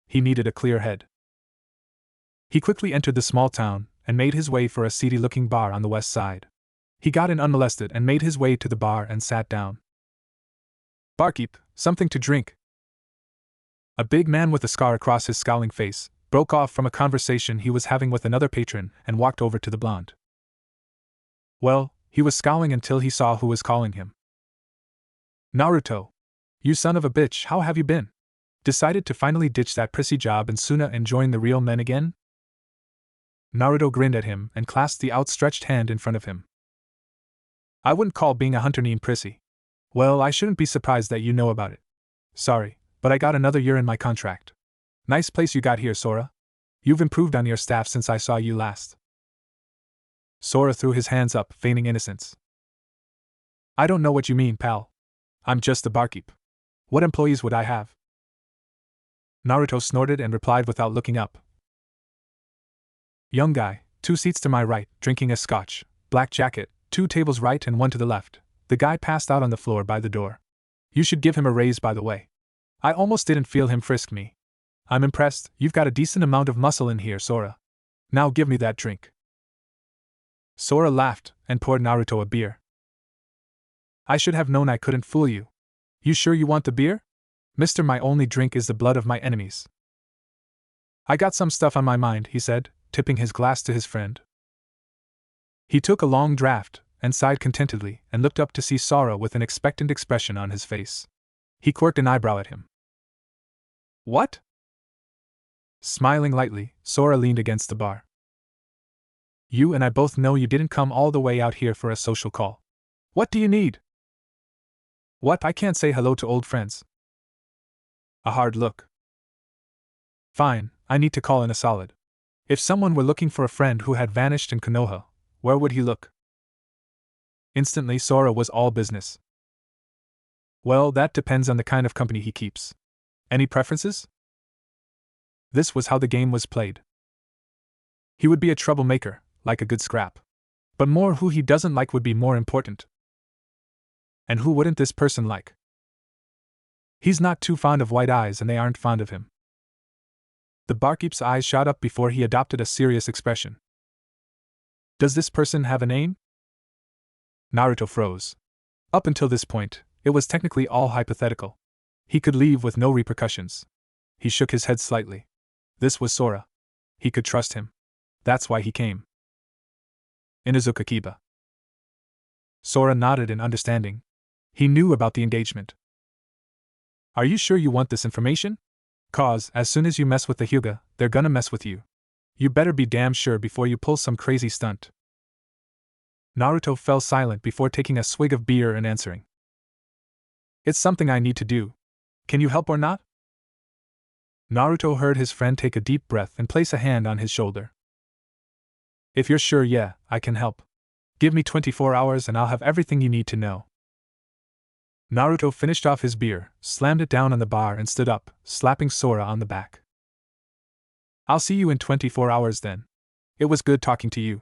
S1: He needed a clear head. He quickly entered the small town, and made his way for a seedy-looking bar on the west side. He got in unmolested and made his way to the bar and sat down. Barkeep, something to drink. A big man with a scar across his scowling face broke off from a conversation he was having with another patron and walked over to the blonde. Well, he was scowling until he saw who was calling him. Naruto. You son of a bitch, how have you been? Decided to finally ditch that prissy job in Suna and join the real men again? Naruto grinned at him and clasped the outstretched hand in front of him. I wouldn't call being a hunter neem prissy. Well, I shouldn't be surprised that you know about it. Sorry, but I got another year in my contract. Nice place you got here, Sora. You've improved on your staff since I saw you last. Sora threw his hands up, feigning innocence. I don't know what you mean, pal. I'm just a barkeep. What employees would I have? Naruto snorted and replied without looking up. Young guy, 2 seats to my right, drinking a scotch, black jacket, 2 tables right and 1 to the left. The guy passed out on the floor by the door. You should give him a raise, by the way. I almost didn't feel him frisk me. I'm impressed, you've got a decent amount of muscle in here, Sora. Now give me that drink. Sora laughed and poured Naruto a beer. I should have known I couldn't fool you. You sure you want the beer? Mister, my only drink is the blood of my enemies. I got some stuff on my mind, he said, tipping his glass to his friend. He took a long draught and sighed contentedly and looked up to see Sora with an expectant expression on his face. He quirked an eyebrow at him. What? Smiling lightly, Sora leaned against the bar. You and I both know you didn't come all the way out here for a social call. What do you need? What, I can't say hello to old friends. A hard look. Fine, I need to call in a solid. If someone were looking for a friend who had vanished in Konoha, where would he look? Instantly Sora was all business. Well, that depends on the kind of company he keeps. Any preferences? This was how the game was played. He would be a troublemaker, like a good scrap. But more who he doesn't like would be more important. And who wouldn't this person like? He's not too fond of white eyes and they aren't fond of him. The barkeep's eyes shot up before he adopted a serious expression. Does this person have a name? Naruto froze. Up until this point, it was technically all hypothetical. He could leave with no repercussions. He shook his head slightly. This was Sora. He could trust him. That's why he came. Inuzuka Kiba. Sora nodded in understanding. He knew about the engagement. Are you sure you want this information? 'Cause, as soon as you mess with the Hyuga, they're gonna mess with you. You better be damn sure before you pull some crazy stunt. Naruto fell silent before taking a swig of beer and answering. It's something I need to do. Can you help or not? Naruto heard his friend take a deep breath and place a hand on his shoulder. If you're sure, yeah, I can help. Give me 24 hours and I'll have everything you need to know. Naruto finished off his beer, slammed it down on the bar and stood up, slapping Sora on the back. I'll see you in 24 hours then. It was good talking to you.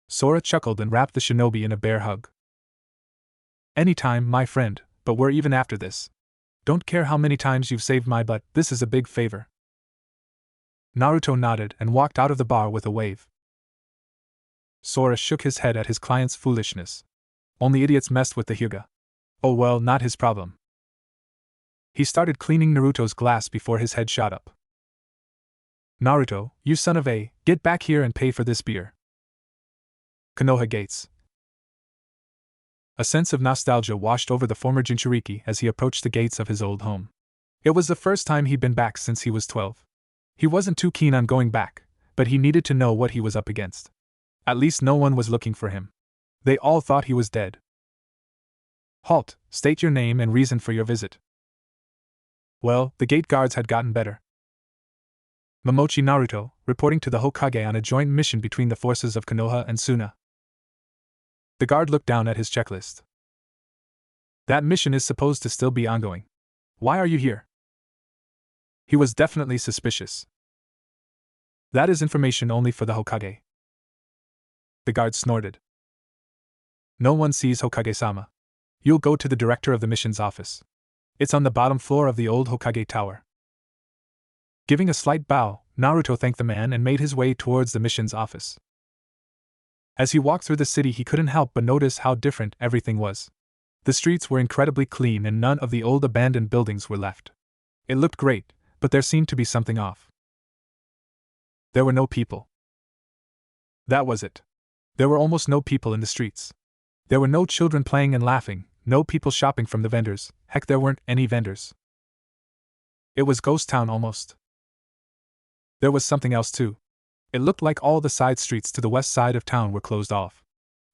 S1: Sora chuckled and wrapped the shinobi in a bear hug. Anytime, my friend, but we're even after this. Don't care how many times you've saved my butt, this is a big favor. Naruto nodded and walked out of the bar with a wave. Sora shook his head at his client's foolishness. Only idiots messed with the Hyuga. Oh well, not his problem. He started cleaning Naruto's glass before his head shot up. Naruto, you son of a, get back here and pay for this beer. Konoha Gates. A sense of nostalgia washed over the former Jinchuriki as he approached the gates of his old home. It was the first time he'd been back since he was 12. He wasn't too keen on going back, but he needed to know what he was up against. At least no one was looking for him. They all thought he was dead. Halt, state your name and reason for your visit. Well, the gate guards had gotten better. Momochi Naruto, reporting to the Hokage on a joint mission between the forces of Konoha and Suna. The guard looked down at his checklist. That mission is supposed to still be ongoing. Why are you here? He was definitely suspicious. That is information only for the Hokage. The guard snorted. No one sees Hokage-sama. You'll go to the director of the mission's office. It's on the bottom floor of the old Hokage Tower. Giving a slight bow, Naruto thanked the man and made his way towards the mission's office. As he walked through the city, he couldn't help but notice how different everything was. The streets were incredibly clean and none of the old abandoned buildings were left. It looked great, but there seemed to be something off. There were no people. That was it. There were almost no people in the streets. There were no children playing and laughing, no people shopping from the vendors, heck, there weren't any vendors. It was ghost town almost. There was something else too. It looked like all the side streets to the west side of town were closed off.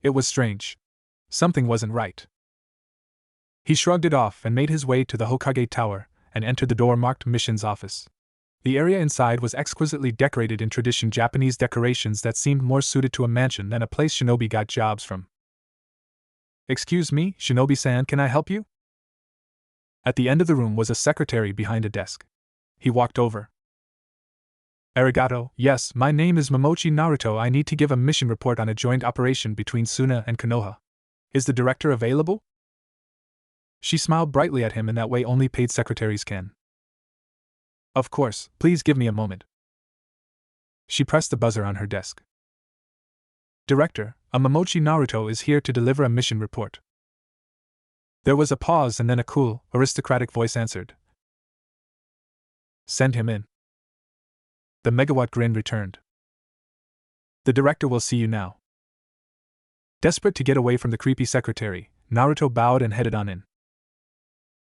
S1: It was strange. Something wasn't right. He shrugged it off and made his way to the Hokage Tower and entered the door marked Mission's Office. The area inside was exquisitely decorated in traditional Japanese decorations that seemed more suited to a mansion than a place shinobi got jobs from. Excuse me, Shinobi-san, can I help you? At the end of the room was a secretary behind a desk. He walked over. Arigato, yes, my name is Momochi Naruto. I need to give a mission report on a joint operation between Suna and Konoha. Is the director available? She smiled brightly at him in that way only paid secretaries can. Of course, please give me a moment. She pressed the buzzer on her desk. Director, a Momochi Naruto is here to deliver a mission report. There was a pause and then a cool, aristocratic voice answered. Send him in. The megawatt grin returned. The director will see you now. Desperate to get away from the creepy secretary, Naruto bowed and headed on in.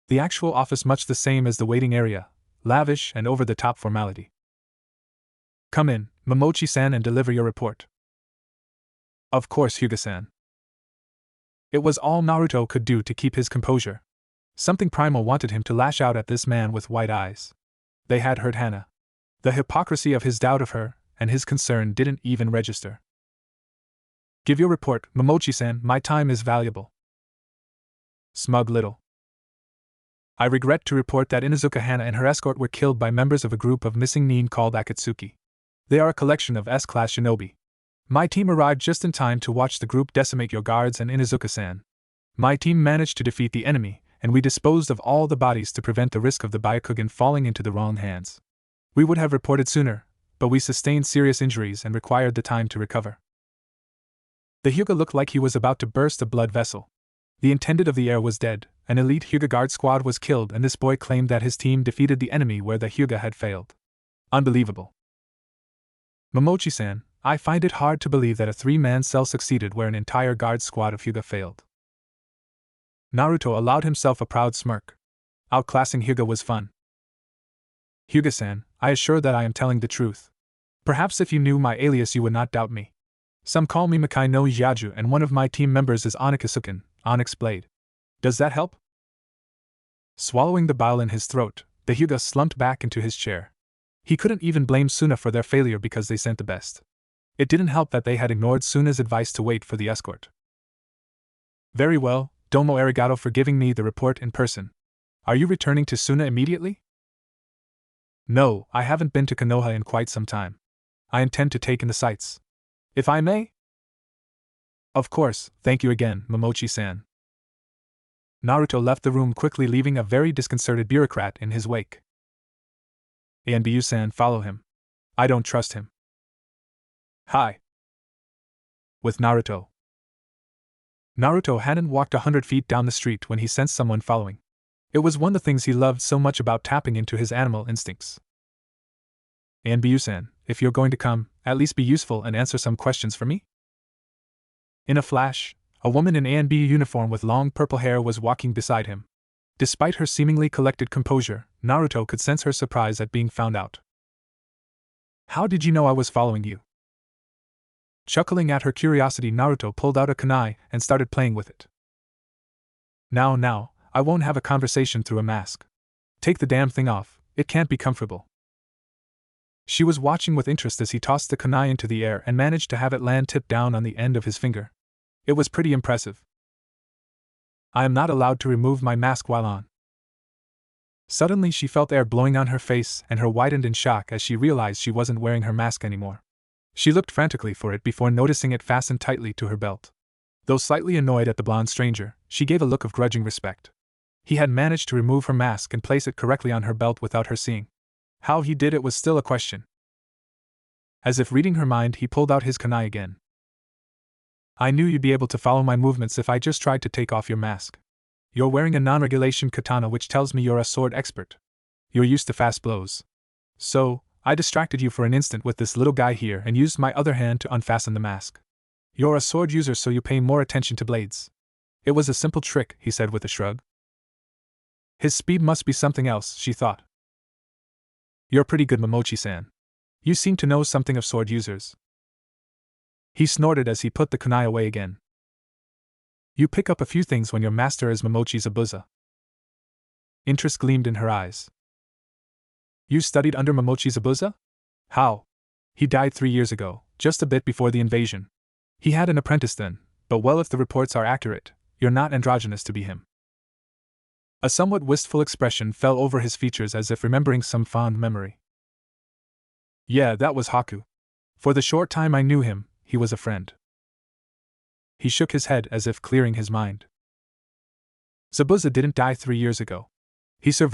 S1: The actual office much the same as the waiting area, lavish and over-the-top formality. Come in, Momochi-san, and deliver your report. Of course, Hyuga-san. It was all Naruto could do to keep his composure. Something primal wanted him to lash out at this man with white eyes. They had hurt Hana. The hypocrisy of his doubt of her, and his concern didn't even register. Give your report, Momochi-san, my time is valuable. Smug little. I regret to report that Inuzuka Hana and her escort were killed by members of a group of missing nin called Akatsuki. They are a collection of S-class shinobi. My team arrived just in time to watch the group decimate your guards and Inuzuka-san. My team managed to defeat the enemy, and we disposed of all the bodies to prevent the risk of the Byakugan falling into the wrong hands. We would have reported sooner, but we sustained serious injuries and required the time to recover. The Hyuga looked like he was about to burst a blood vessel. The intendant of the heir was dead, an elite Hyuga guard squad was killed, and this boy claimed that his team defeated the enemy where the Hyuga had failed. Unbelievable. Momochi-san, I find it hard to believe that a three-man cell succeeded where an entire guard squad of Hyuga failed. Naruto allowed himself a proud smirk. Outclassing Hyuga was fun. Hyuga-san, I assure that I am telling the truth. Perhaps if you knew my alias you would not doubt me. Some call me Makai no Yaju and one of my team members is Onakasuken, Onyx Blade. Does that help? Swallowing the bile in his throat, the Hyuga slumped back into his chair. He couldn't even blame Suna for their failure because they sent the best. It didn't help that they had ignored Suna's advice to wait for the escort. Very well, domo arigato for giving me the report in person. Are you returning to Suna immediately? No, I haven't been to Konoha in quite some time. I intend to take in the sights. If I may? Of course, thank you again, Momochi-san. Naruto left the room quickly, leaving a very disconcerted bureaucrat in his wake. Anbu-san, follow him. I don't trust him. Hi. With Naruto. Naruto hadn't walked 100 feet down the street when he sensed someone following. It was one of the things he loved so much about tapping into his animal instincts. Anbu-san, if you're going to come, at least be useful and answer some questions for me? In a flash, a woman in ANB uniform with long purple hair was walking beside him. Despite her seemingly collected composure, Naruto could sense her surprise at being found out. How did you know I was following you? Chuckling at her curiosity, Naruto pulled out a kunai and started playing with it. Now, I won't have a conversation through a mask. Take the damn thing off, it can't be comfortable. She was watching with interest as he tossed the kunai into the air and managed to have it land tip down on the end of his finger. It was pretty impressive. I am not allowed to remove my mask while on. Suddenly she felt air blowing on her face and her widened in shock as she realized she wasn't wearing her mask anymore. She looked frantically for it before noticing it fastened tightly to her belt. Though slightly annoyed at the blonde stranger, she gave a look of grudging respect. He had managed to remove her mask and place it correctly on her belt without her seeing. How he did it was still a question. As if reading her mind, he pulled out his kunai again. I knew you'd be able to follow my movements if I just tried to take off your mask. You're wearing a non-regulation katana, which tells me you're a sword expert. You're used to fast blows. So, I distracted you for an instant with this little guy here and used my other hand to unfasten the mask. You're a sword user, so you pay more attention to blades. It was a simple trick, he said with a shrug. His speed must be something else, she thought. You're pretty good, Momochi-san. You seem to know something of sword users. He snorted as he put the kunai away again. You pick up a few things when your master is Momochi Zabuza. Interest gleamed in her eyes. You studied under Momochi Zabuza? How? He died 3 years ago, just a bit before the invasion. He had an apprentice then, but well, if the reports are accurate, you're not androgynous to be him. A somewhat wistful expression fell over his features as if remembering some fond memory. Yeah, that was Haku. For the short time I knew him, he was a friend. He shook his head as if clearing his mind. Zabuza didn't die 3 years ago. He survived